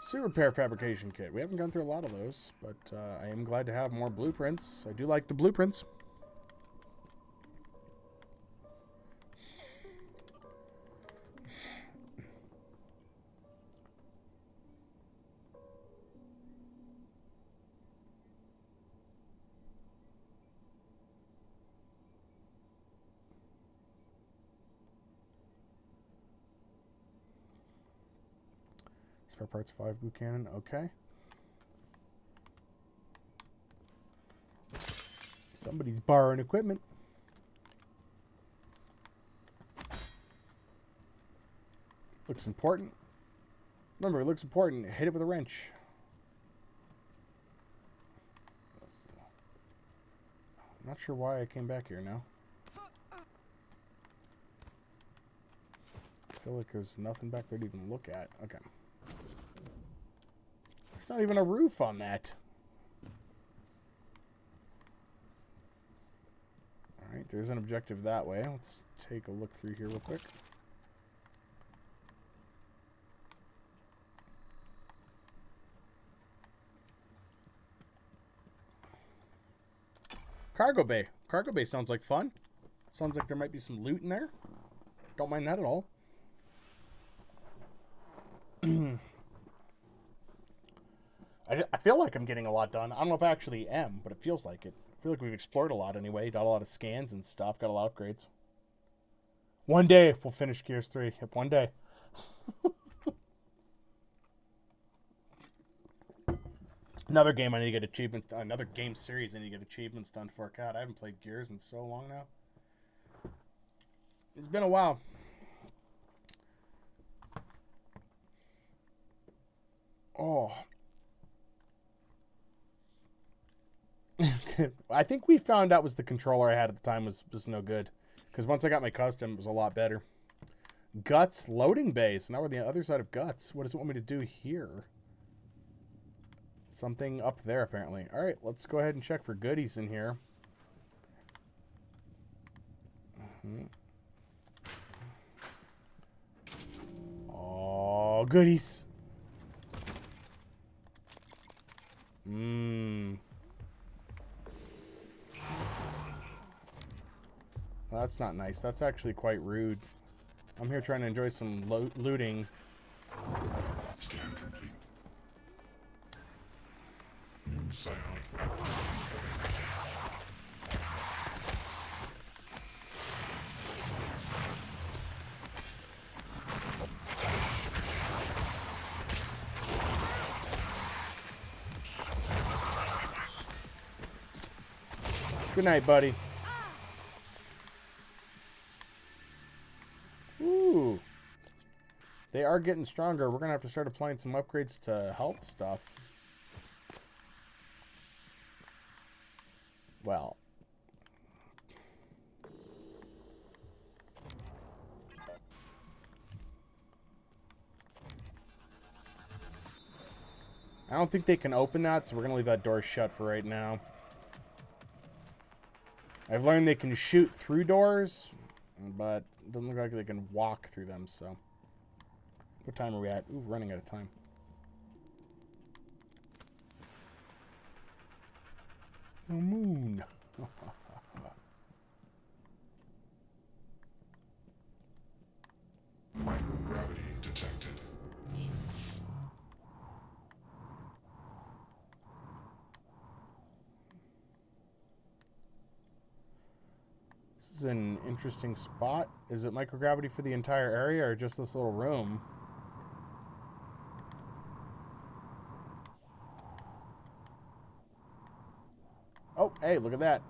Suit repair fabrication kit. We haven't gone through a lot of those, but I am glad to have more blueprints. I do like the blueprints. Spare parts 5 Buchanan. Okay. Somebody's borrowing equipment. Looks important. Remember, it looks important. Hit it with a wrench. I'm not sure why I came back here now. I feel like there's nothing back there to even look at. Okay. There's not even a roof on that. Alright, there's an objective that way. Let's take a look through here real quick. Cargo bay. Cargo bay sounds like fun. Sounds like there might be some loot in there. Don't mind that at all. I feel like I'm getting a lot done. I don't know if I actually am, but it feels like it. I feel like we've explored a lot anyway. Got a lot of scans and stuff. Got a lot of upgrades. One day we'll finish Gears 3. Yep, one day. Another game I need to get achievements done. Another game series I need to get achievements done for. God, I haven't played Gears in so long now. It's been a while. Oh. I think we found out was the controller I had at the time was no good. Because once I got my custom, it was a lot better. Guts loading bay. So now we're on the other side of Guts. What does it want me to do here? Something up there, apparently. All right, let's go ahead and check for goodies in here. Oh, goodies. That's not nice. That's actually quite rude. I'm here trying to enjoy some looting. Scan complete. New sound active. Good night, buddy. Ooh. They are getting stronger. We're going to have to start applying some upgrades to health stuff. Well. I don't think they can open that, so we're going to leave that door shut for right now. I've learned they can shoot through doors, but it doesn't look like they can walk through them, so. What time are we at? Ooh, running out of time. The moon. Microgravity detected. This is an interesting spot. Is it microgravity for the entire area or just this little room? Oh, hey, look at that.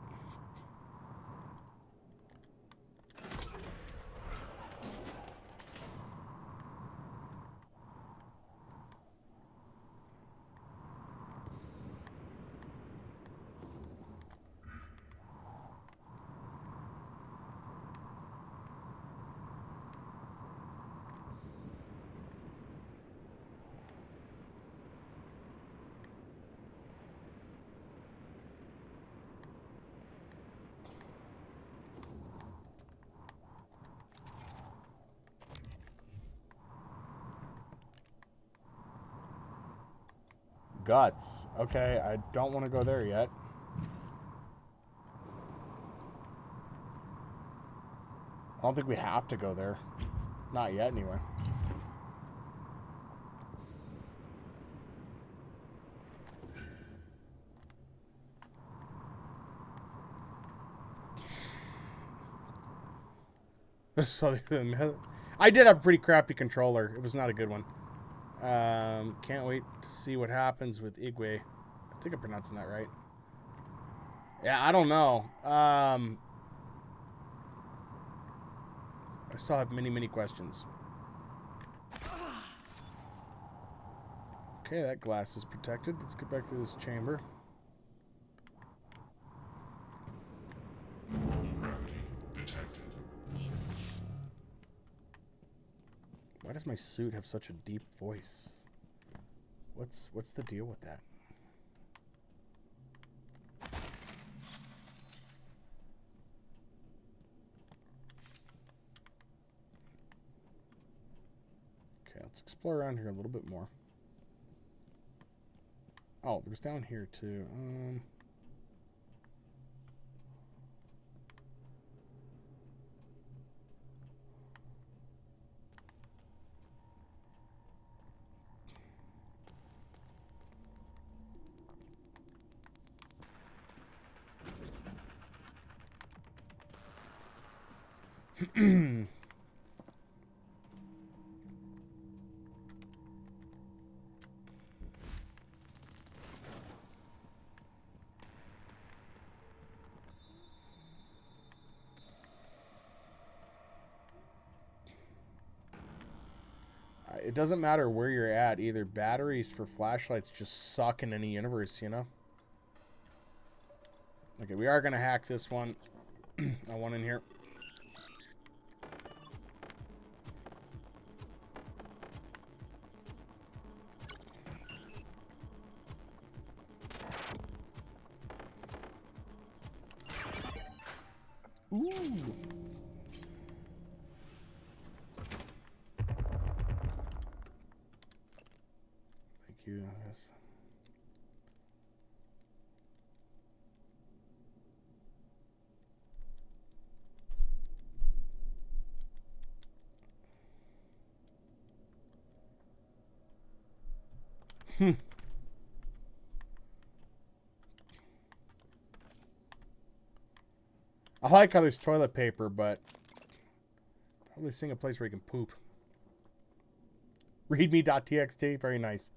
Guts. Okay, I don't want to go there yet. I don't think we have to go there. Not yet, anyway. So I did have a pretty crappy controller. It was not a good one. Can't wait to see what happens with Igwe. I think I'm pronouncing that right. Yeah, I don't know. I still have many, many questions. Okay, that glass is protected. Let's get back to this chamber. Low gravity detected. Why does my suit have such a deep voice? What's the deal with that? Okay, let's explore around here a little bit more. Oh, there's down here too. It doesn't matter where you're at either. Batteries for flashlights just suck in any universe, you know? Okay, we are going to hack this one. I want in here. Ooh. Thank you. Yes. I like how there's toilet paper, but probably seeing a place where you can poop. Readme.txt, very nice.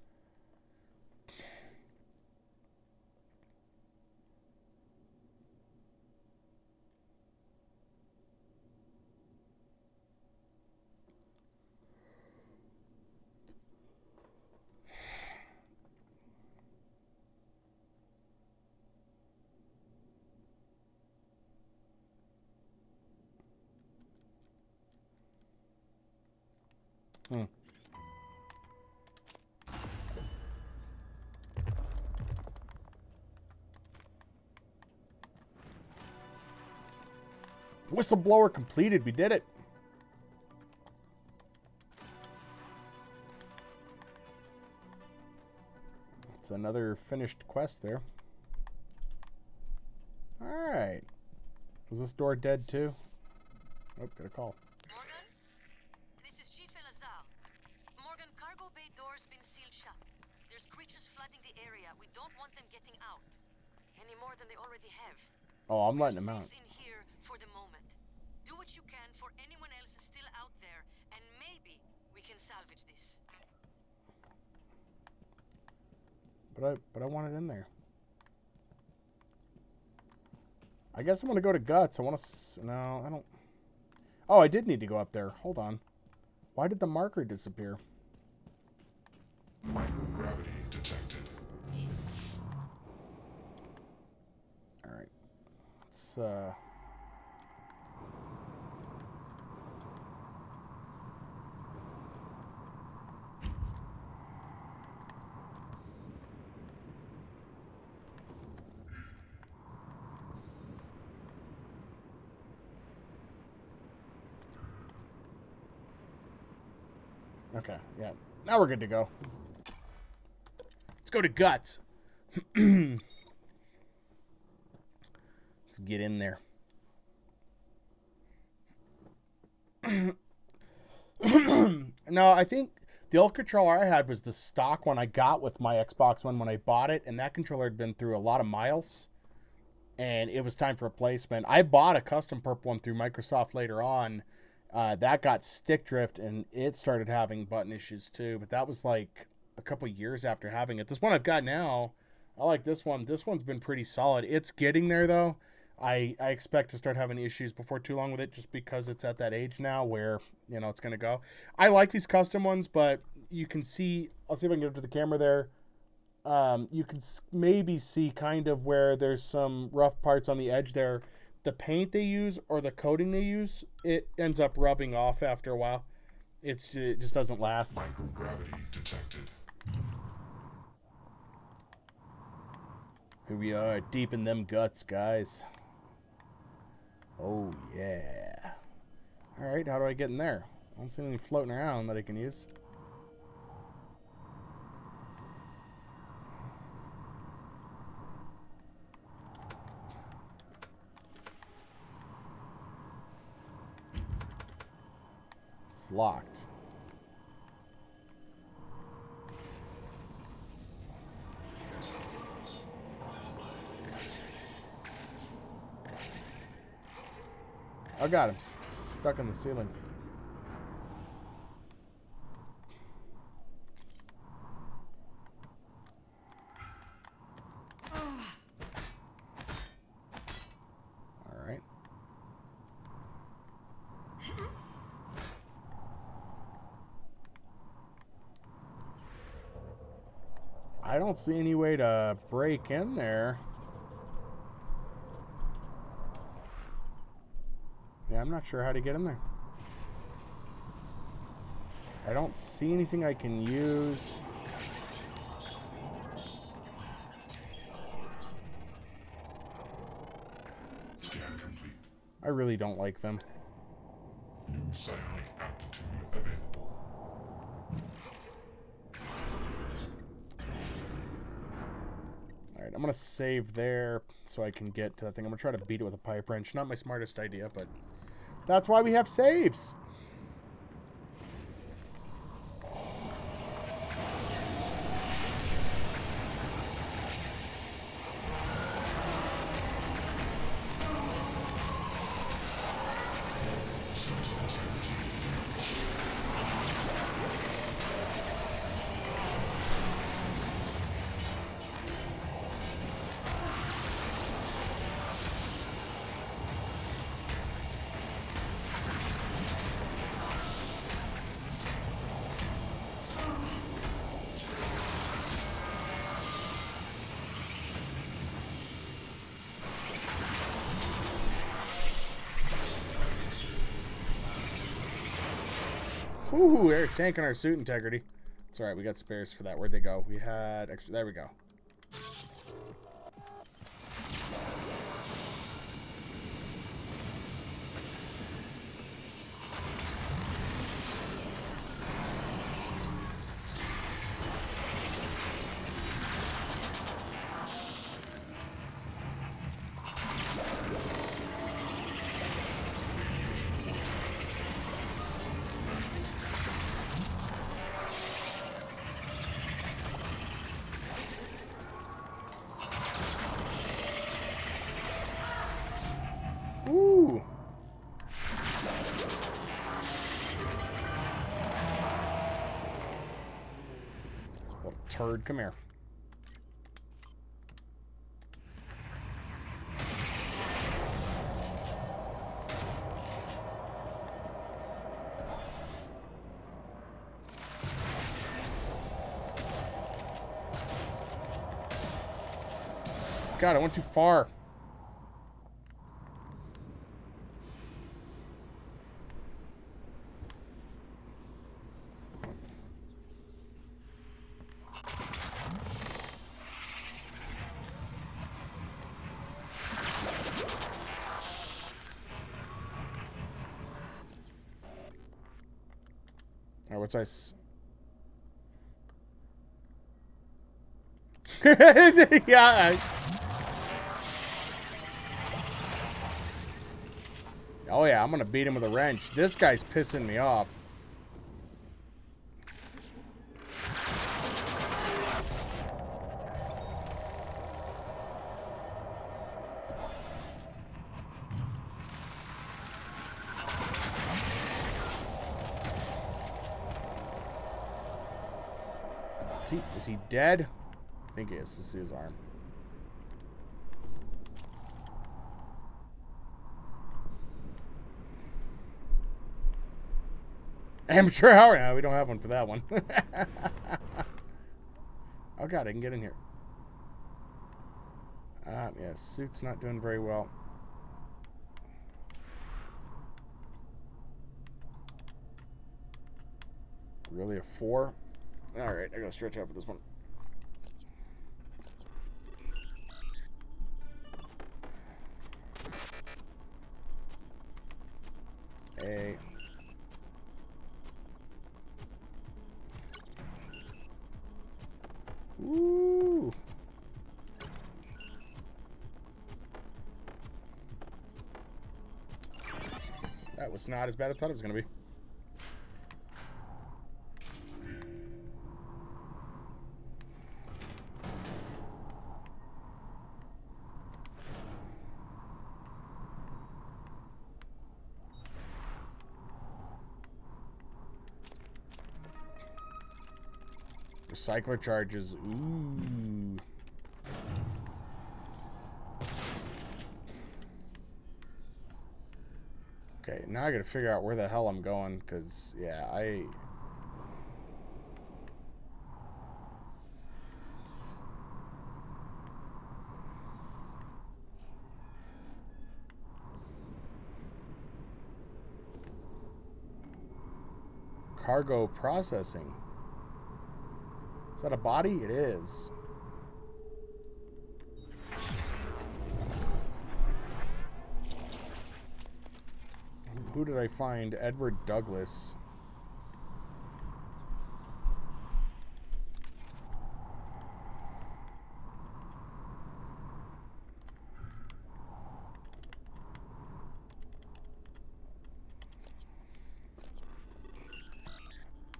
Whistleblower completed. We did it. It's another finished quest there. Alright. Is this door dead too? Oh, got a call. Morgan? This is Chief Elazar. Morgan, cargo bay doors been sealed shut. There's creatures flooding the area. We don't want them getting out. Any more than they already have. Oh, I'm letting them We're out. safe in here for the moment. Do what you can for anyone else is still out there, and maybe we can salvage this. But I want it in there. I guess I'm gonna go to Guts. I want to. No, I don't. Oh, I did need to go up there. Hold on. Why did the marker disappear? Microgravity detected. All right. Let's Okay, yeah. Now we're good to go. Let's go to Guts. Let's get in there. No, I think the old controller I had was the stock one I got with my Xbox One when I bought it, and that controller had been through a lot of miles, and it was time for replacement. I bought a custom purple one through Microsoft later on, That got stick drift, and it started having button issues too. But that was like a couple years after having it. This one I've got now, I like this one. This one's been pretty solid. It's getting there, though. I expect to start having issues before too long with it, just because it's at that age now where, you know, it's going to go. I like these custom ones, but you can see, I'll see if I can get it to the camera there. You can maybe see kind of where there's some rough parts on the edge there. The paint they use or the coating they use, it ends up rubbing off after a while. It just doesn't last. Microgravity detected. Here we are, deep in them guts, guys. Oh, yeah. All right, how do I get in there? I don't see anything floating around that I can use. It's locked. Oh god, I'm stuck in the ceiling. Alright. I don't see any way to break in there. Yeah, I'm not sure how to get in there. I don't see anything I can use. Scan complete. I really don't like them. New psionic aptitude available. Alright, I'm going to save there so I can get to that thing. I'm going to try to beat it with a pipe wrench. Not my smartest idea, but that's why we have saves. Ooh, we're tanking our suit integrity. It's alright, we got spares for that. Where'd they go? We had extra. There we go. Ooh. Little turd, come here. God, I went too far. Alright, what's ice? Yeah. Oh yeah, I'm gonna beat him with a wrench. This guy's pissing me off. Is he dead? I think he is. This is his arm. Amateur hour? No, we don't have one for that one. Oh god, I can get in here. Yeah, suit's not doing very well. Really a 4? Alright, I gotta stretch out for this one. A. Woo! That was not as bad as I thought it was going to be. Recycler charges. Ooh. Okay, now I gotta figure out where the hell I'm going, because, yeah, Cargo processing. Is that a body? It is. Who did I find? Edward Douglas.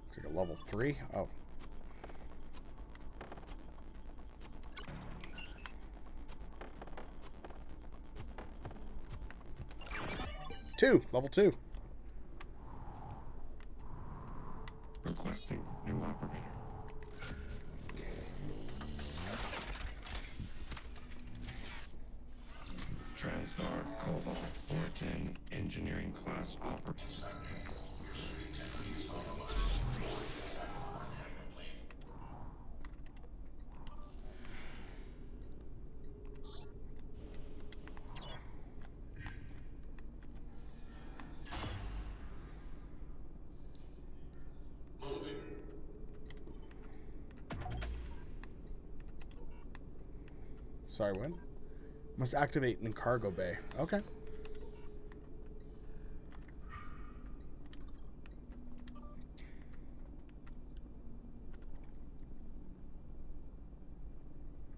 Looks like a level 3. Oh. Level 2. Requesting new operator. TransGuard Cobalt 410 Engineering Class Operator. Your suit integrity is compromised. Fix that permanently. Sorry, what? Must activate in cargo bay. Okay.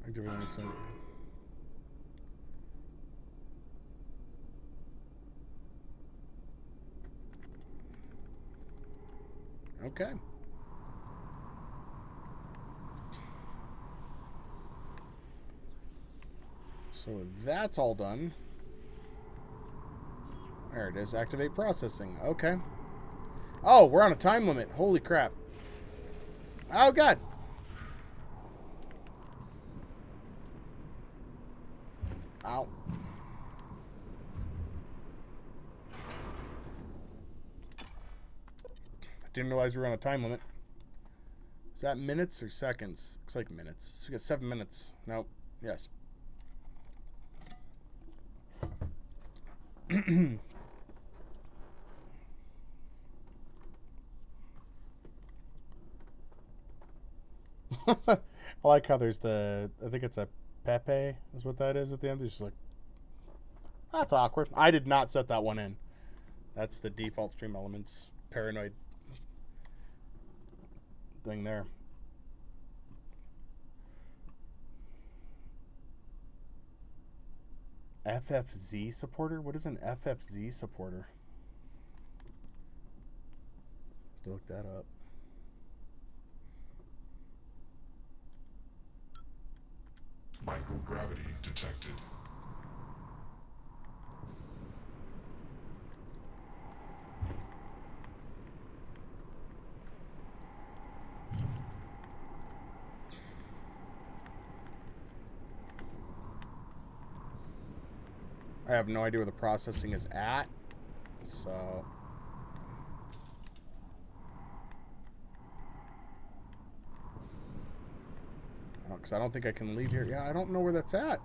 Activating the same. Okay. So that's all done. There it is. Activate processing. Okay. Oh, we're on a time limit. Holy crap. Oh, God. Ow. I didn't realize we were on a time limit. Is that minutes or seconds? Looks like minutes. So we got 7 minutes. Nope. Yes. I like how there's the, I think it's a Pepe is what that is at the end. It's just like, that's awkward. I did not set that one in. That's the default Stream Elements paranoid thing there. FFZ supporter? What is an FFZ supporter? Have to look that up. Microgravity detected. I have no idea where the processing is at. So... because I don't think I can leave here. Yeah, I don't know where that's at.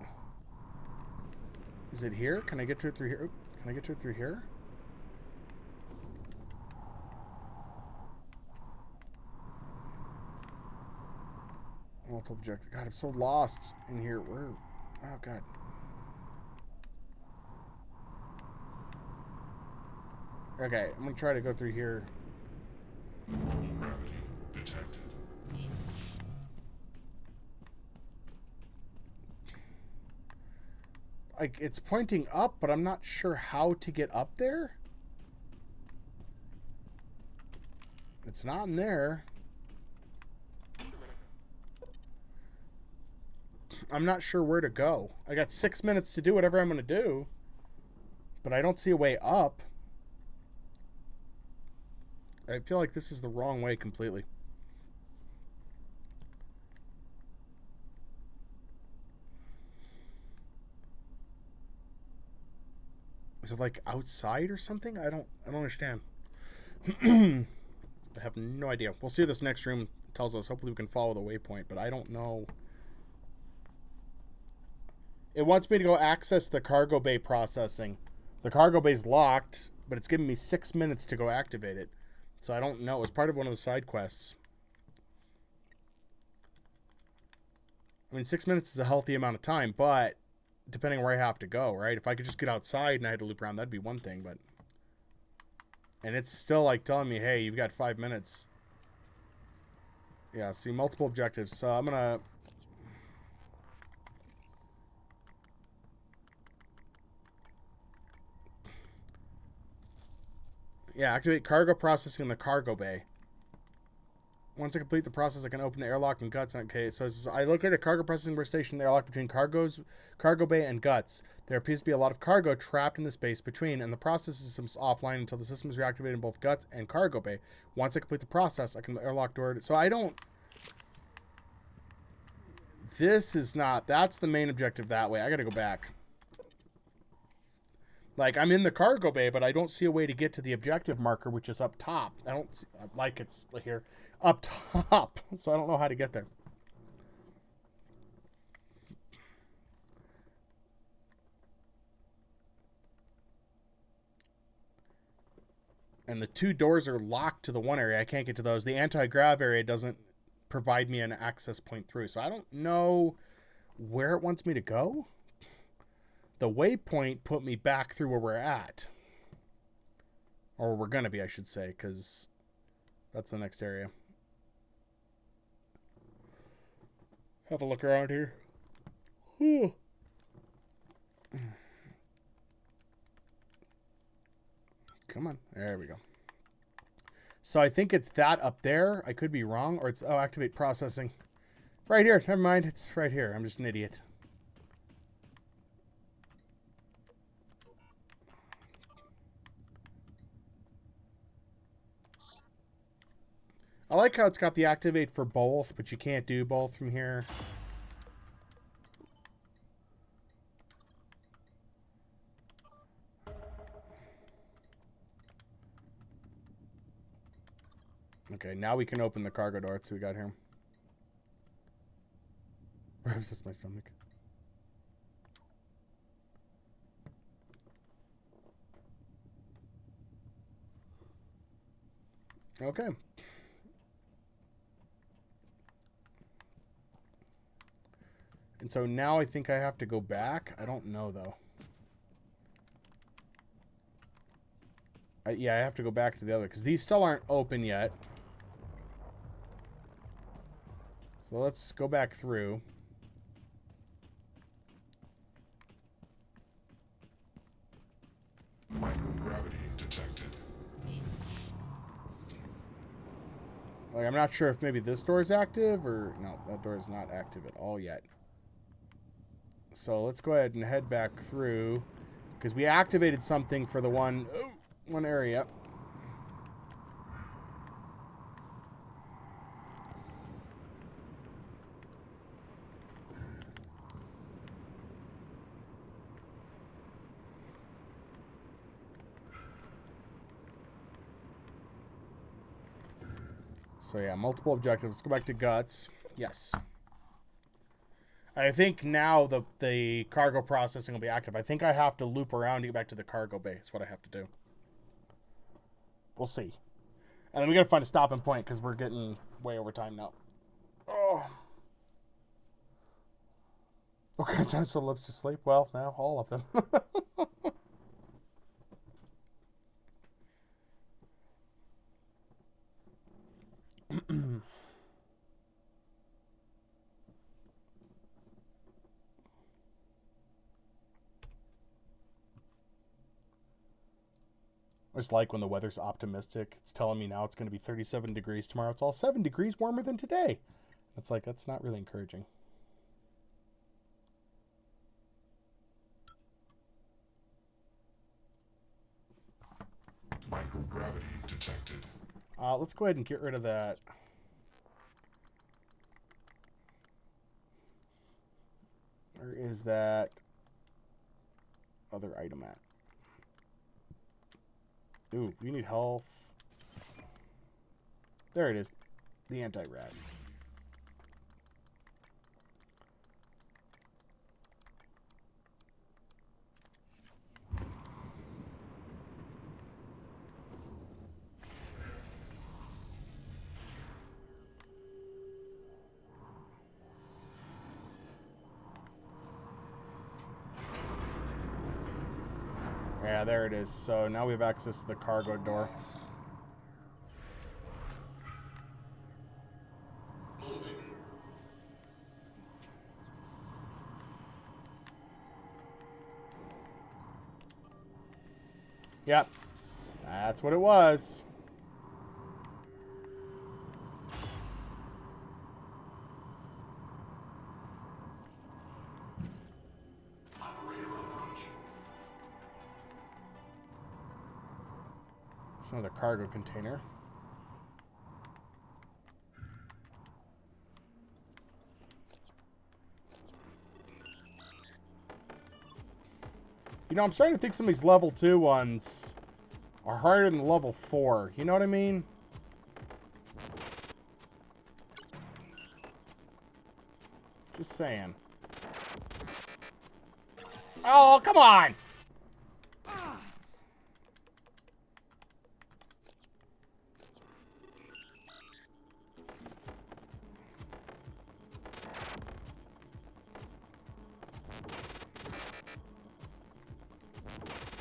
Is it here? Can I get to it through here? Can I get to it through here? Multiple objective. God, I'm so lost in here. Where? Oh, God. Okay, I'm going to try to go through here. Normal gravity detected. Like, it's pointing up, but I'm not sure how to get up there. It's not in there. I'm not sure where to go. I got 6 minutes to do whatever I'm going to do, but I don't see a way up. I feel like this is the wrong way completely. Is it like outside or something? I don't understand. I have no idea. We'll see what this next room tells us. Hopefully we can follow the waypoint, but I don't know. It wants me to go access the cargo bay processing. The cargo bay's locked, but it's giving me 6 minutes to go activate it. So I don't know. It's part of one of the side quests. I mean, 6 minutes is a healthy amount of time, but depending on where I have to go, right? If I could just get outside and I had to loop around, that'd be one thing, but... And it's still, like, telling me, hey, you've got 5 minutes. Yeah, see, multiple objectives. So I'm gonna... Yeah, activate cargo processing in the cargo bay. Once I complete the process, I can open the airlock and guts. Okay, it says, I located a cargo processing station in the airlock between cargo bay and guts. There appears to be a lot of cargo trapped in the space between, and the process system's offline until the system is reactivated in both guts and cargo bay. Once I complete the process, I can airlock door. So I don't... This is not... That's the main objective that way. I gotta go back. Like, I'm in the cargo bay, but I don't see a way to get to the objective marker, which is up top. I don't see... Like, it's here. Up top. So I don't know how to get there. And the 2 doors are locked to the one area. I can't get to those. The anti-grav area doesn't provide me an access point through. So I don't know where it wants me to go. The waypoint put me back through where we're at. Or where we're going to be, I should say, because that's the next area. Have a look around here. Whew. Come on. There we go. So I think it's that up there. I could be wrong. Or it's, oh, activate processing. Right here. Never mind. It's right here. I'm just an idiot. I like how it's got the activate for both, but you can't do both from here. Okay, now we can open the cargo door. That's what we got here. Revs, that's my stomach. Okay. And so now I think I have to go back. I don't know, though. Yeah, I have to go back to the other, because these still aren't open yet. So let's go back through. Microgravity detected. Like, I'm not sure if maybe this door is active, or... No, that door is not active at all yet. So let's go ahead and head back through, because we activated something for the one area. So yeah, multiple objectives. Let's go back to guts. Yes. I think now the cargo processing will be active. I think I have to loop around to get back to the cargo bay. That's what I have to do. We'll see. And then we gotta find a stopping point because we're getting way over time now. Oh. What kind of dinosaur loves to sleep? Well, now all of them. I just like when the weather's optimistic. It's telling me now it's going to be 37 degrees tomorrow. It's all 7 degrees warmer than today. It's like, that's not really encouraging. Microgravity detected. Let's go ahead and get rid of that. Where is that other item at? Ooh, we need health. There it is. The anti-rad. Yeah, there it is. So now we have access to the cargo door. Yep. That's what it was. It's another cargo container. You know, I'm starting to think some of these level 2 ones are harder than level 4. You know what I mean? Just saying. Oh, come on!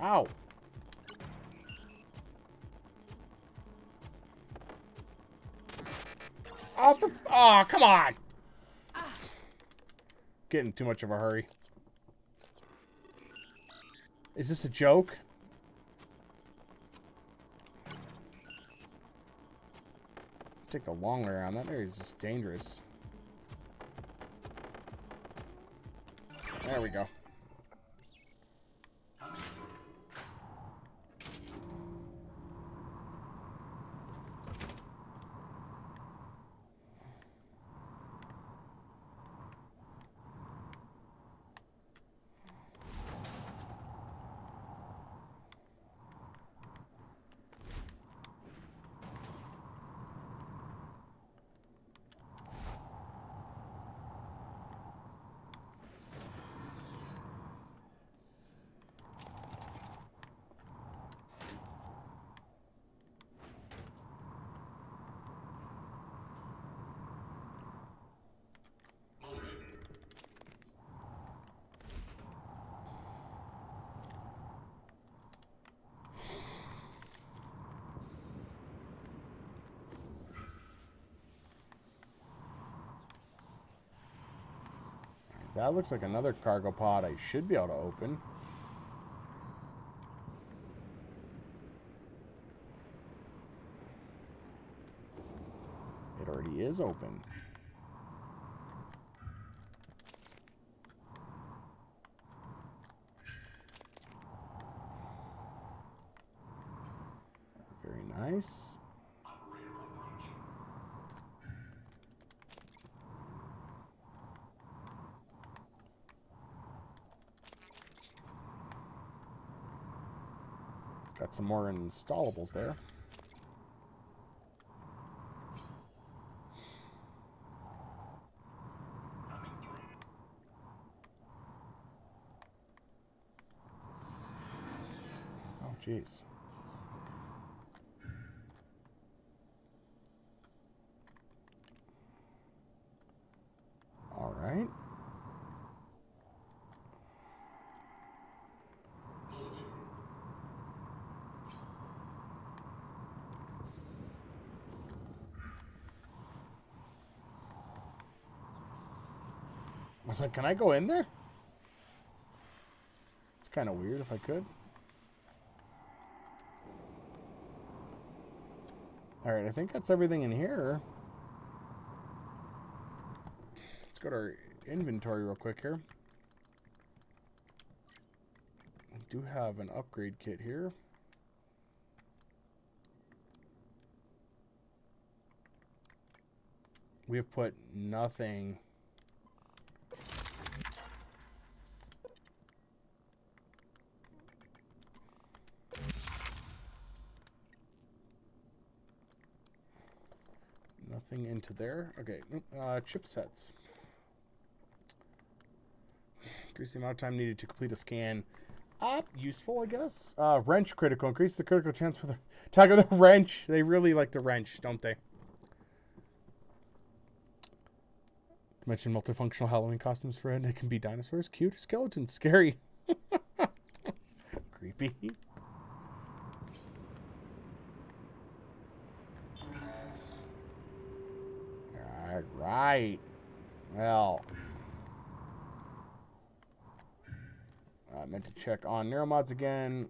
Ow. Oh, come on! Getting too much of a hurry. Is this a joke? Take the long way around. That area is just dangerous. There we go. That looks like another cargo pod I should be able to open. It already is open. Very nice. Got some more installables there. Jeez. All right. I was like, can I go in there? It's kind of weird if I could. Alright, I think that's everything in here. Let's go to our inventory real quick here. We do have an upgrade kit here. We have put nothing... Nothing into there. Okay, chipsets. Increase the amount of time needed to complete a scan. Useful, I guess. Wrench critical. Increase the critical chance for the attack with a wrench. They really like the wrench, don't they? Mention multifunctional Halloween costumes for it. They can be dinosaurs, cute, skeletons, scary. Creepy. Right. Well, I meant to check on neuromods again.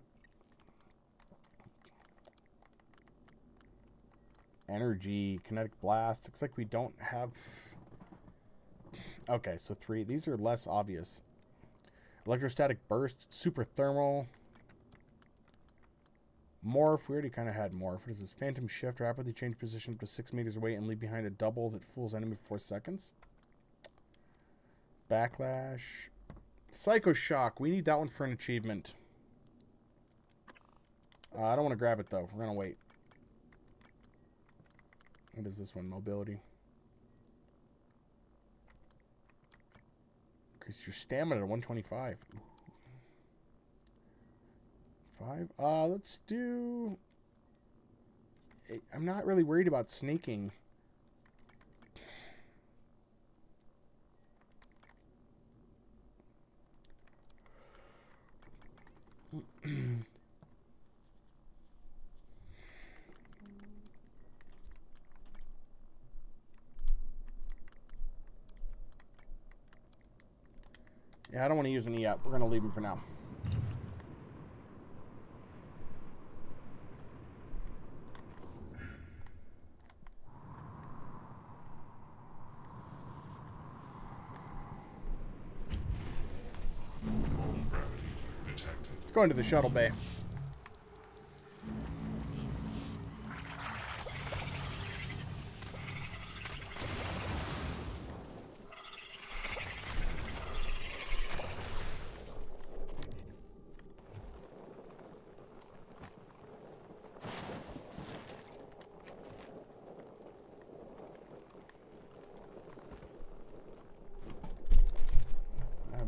Energy, kinetic blast. Looks like we don't have... Okay, so 3. These are less obvious. Electrostatic burst, super thermal. Morph, we already kind of had morph. What is this? Phantom shift, rapidly change position up to 6 meters away and leave behind a double that fools enemy for 4 seconds. Backlash. Psycho shock, we need that one for an achievement. I don't want to grab it though, we're going to wait. What is this one? Mobility. Increase your stamina to 125. Ooh. 5. Let's do... I'm not really worried about sneaking. Yeah, I don't want to use an E-up. We're going to leave him for now. Let's go into the shuttle bay.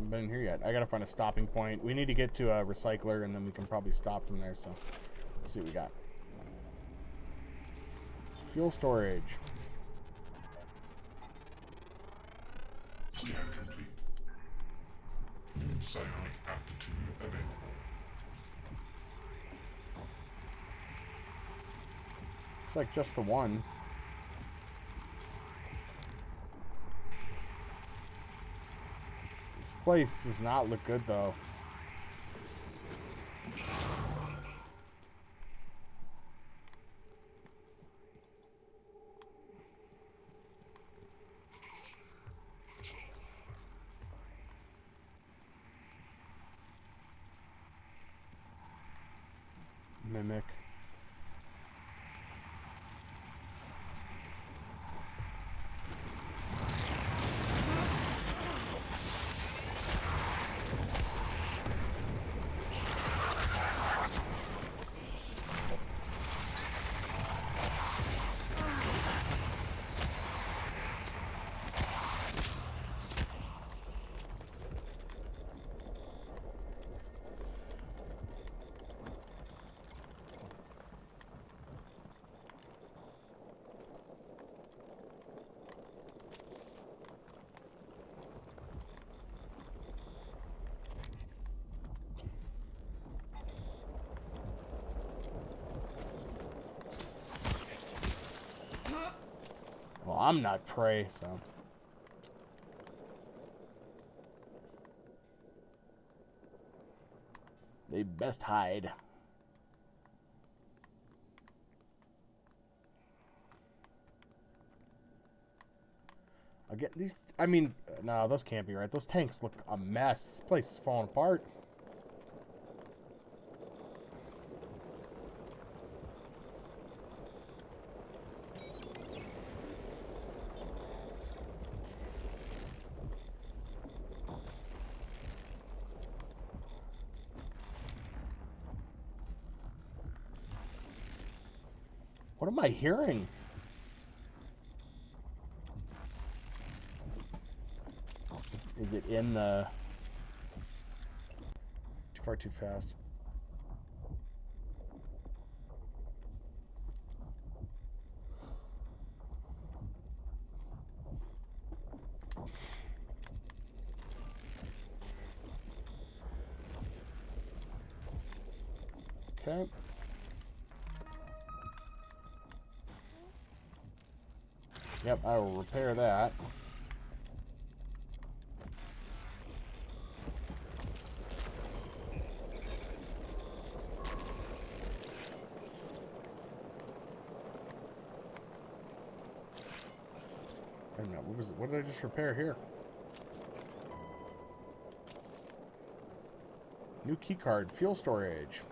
Been in here yet. I gotta find a stopping point. We need to get to a recycler and then we can probably stop from there, so let's see what we got. Fuel storage. Scan complete. New psionic aptitude available. Looks like just the one. This place does not look good, though. Mimic. I'm not prey, so. They best hide. Again, these, I mean, no, those can't be right. Those tanks look a mess. This place is falling apart. What am I hearing? Is it in the... Too far, too fast. Okay. Yep, I will repair that. Wait a minute, what was it? What did I just repair here? New key card, fuel storage.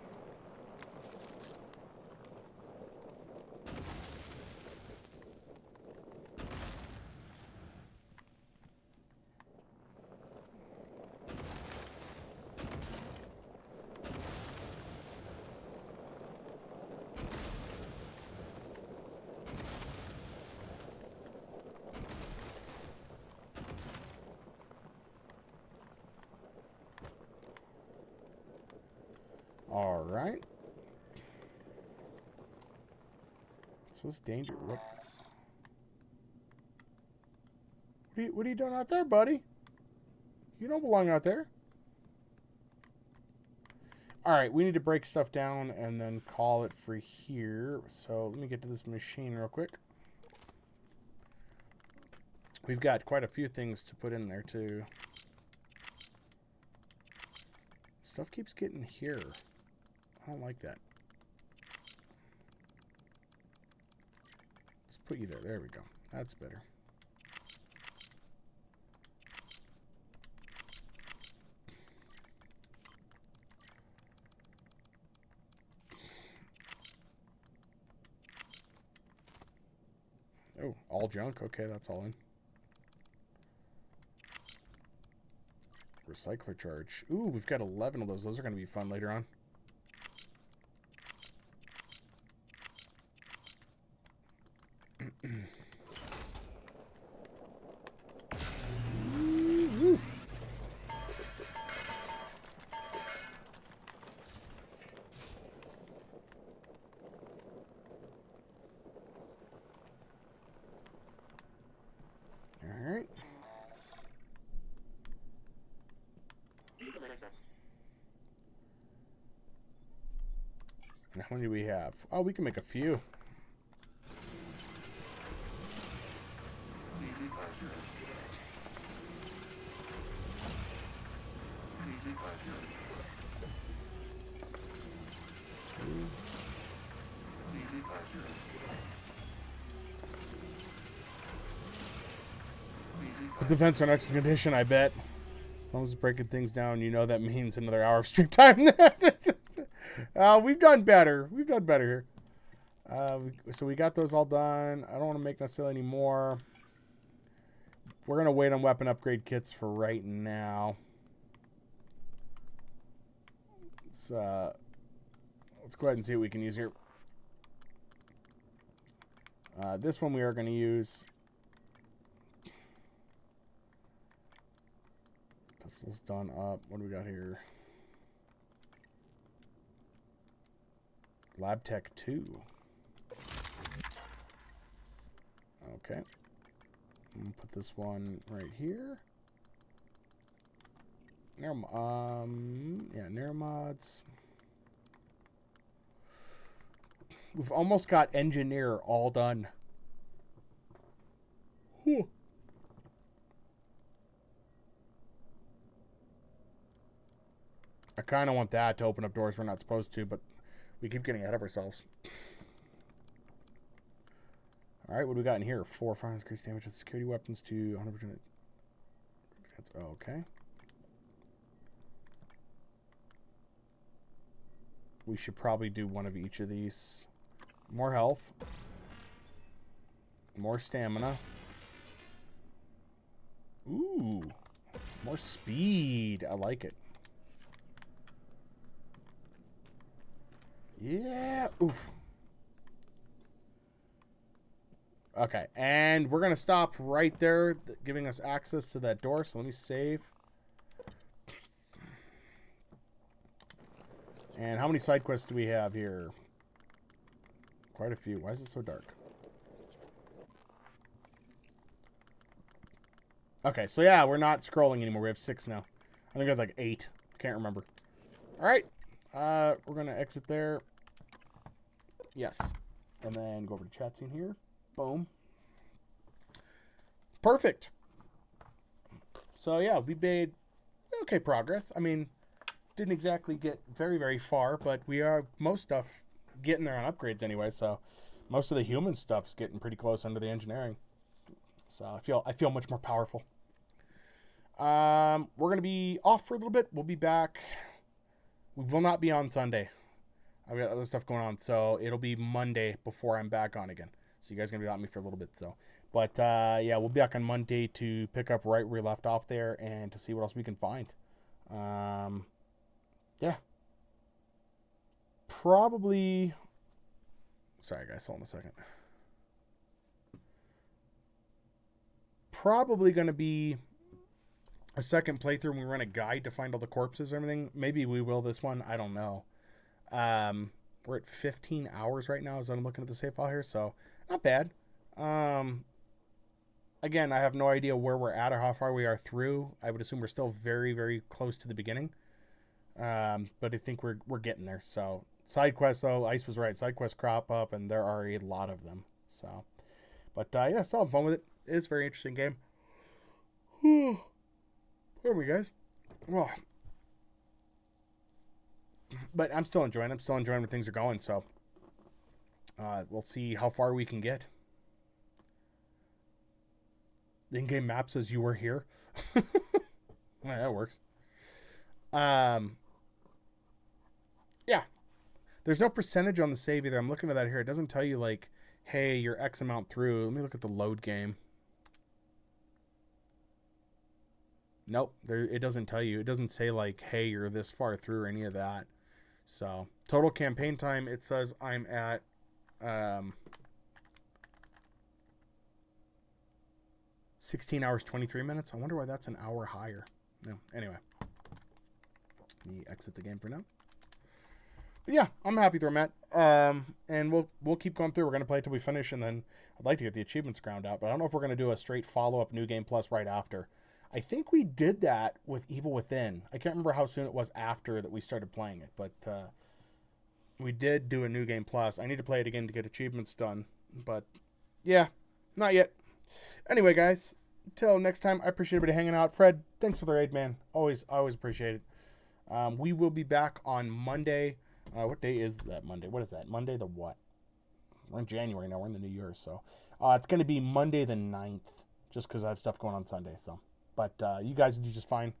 All right. So it's danger. What are you doing out there, buddy? You don't belong out there. All right, we need to break stuff down and then call it for here. So let me get to this machine real quick. We've got quite a few things to put in there too. Stuff keeps getting here. I don't like that. Let's put you there. There we go. That's better. Oh, all junk. Okay, that's all in. Recycler charge. Ooh, we've got 11 of those. Those are going to be fun later on. Alright. And how many do we have? Oh, we can make a few. Put the vents on excellent condition, I bet. As long as it's breaking things down, you know that means another hour of stream time. We've done better. We've done better here. So we got those all done. I don't want to make necessarily any more. We're going to wait on weapon upgrade kits for right now. Let's go ahead and see what we can use here. This one we are going to use. Pistol's done up. What do we got here? Lab Tech 2. Okay. I'm gonna put this one right here. Yeah, Neuromods. We've almost got Engineer all done. Whew. I kind of want that to open up doors we're not supposed to, but we keep getting ahead of ourselves. All right, what do we got in here? 4 firearms increase damage with security weapons to 100%. Okay. We should probably do one of each of these. More health. More stamina. Ooh. More speed. I like it. Yeah. Oof. Okay. And we're going to stop right there, giving us access to that door. So let me save. And how many side quests do we have here? Quite a few. Why is it so dark? Okay, so yeah, we're not scrolling anymore. We have 6 now. I think we have like 8. Can't remember. All right. We're going to exit there. Yes. And then go over to chat scene here. Boom. Perfect. So yeah, we made okay progress. I mean, didn't exactly get very, very far, but we are most stuff getting there on upgrades anyway. So most of the human stuff's getting pretty close under the engineering. So I feel much more powerful. We're gonna be off for a little bit. We'll be back. We will not be on Sunday. I've got other stuff going on, so it'll be Monday before I'm back on again. So you guys are gonna be without me for a little bit. So, but yeah, we'll be back on Monday to pick up right where we left off there and to see what else we can find. Yeah. Probably. Sorry, guys. Hold on a second. Probably going to be a second playthrough when we run a guide to find all the corpses and everything. Maybe we will this one. I don't know. We're at 15 hours right now as I'm looking at the save file here, so not bad. Again, I have no idea where we're at or how far we are through. I would assume we're still very, very close to the beginning. But I think we're getting there. So side quests, though, Ice was right. Side quests crop up, and there are a lot of them. So, but yeah, still having fun with it. It's a very interesting game. Pardon me, guys. Well, but I'm still enjoying it. I'm still enjoying where things are going. So we'll see how far we can get. The in-game map says you were here. Yeah, that works. Yeah. There's no percentage on the save either. I'm looking at that here. It doesn't tell you, like, hey, you're X amount through. Let me look at the load game. Nope. It doesn't tell you. It doesn't say, like, hey, you're this far through or any of that. So, total campaign time, it says I'm at... 16 hours, 23 minutes. I wonder why that's an hour higher. No, anyway. Let me exit the game for now. But yeah, I'm happy where I'm at. And we'll keep going through. We're going to play till we finish, and then I'd like to get the achievements ground out, but I don't know if we're going to do a straight follow-up New Game Plus right after. I think we did that with Evil Within. I can't remember how soon it was after that we started playing it, but we did do a New Game Plus. I need to play it again to get achievements done, but yeah, not yet. Anyway, guys, until next time, I appreciate everybody hanging out. Fred, thanks for the raid, man. Always appreciate it. We will be back on Monday. What day is that Monday? What is that? Monday the what? We're in January now. We're in the new year, so it's going to be Monday the 9th, just because I have stuff going on Sunday. So, but you guys will do just fine,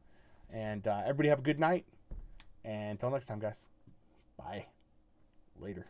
and everybody have a good night. And until next time, guys. Bye. Later.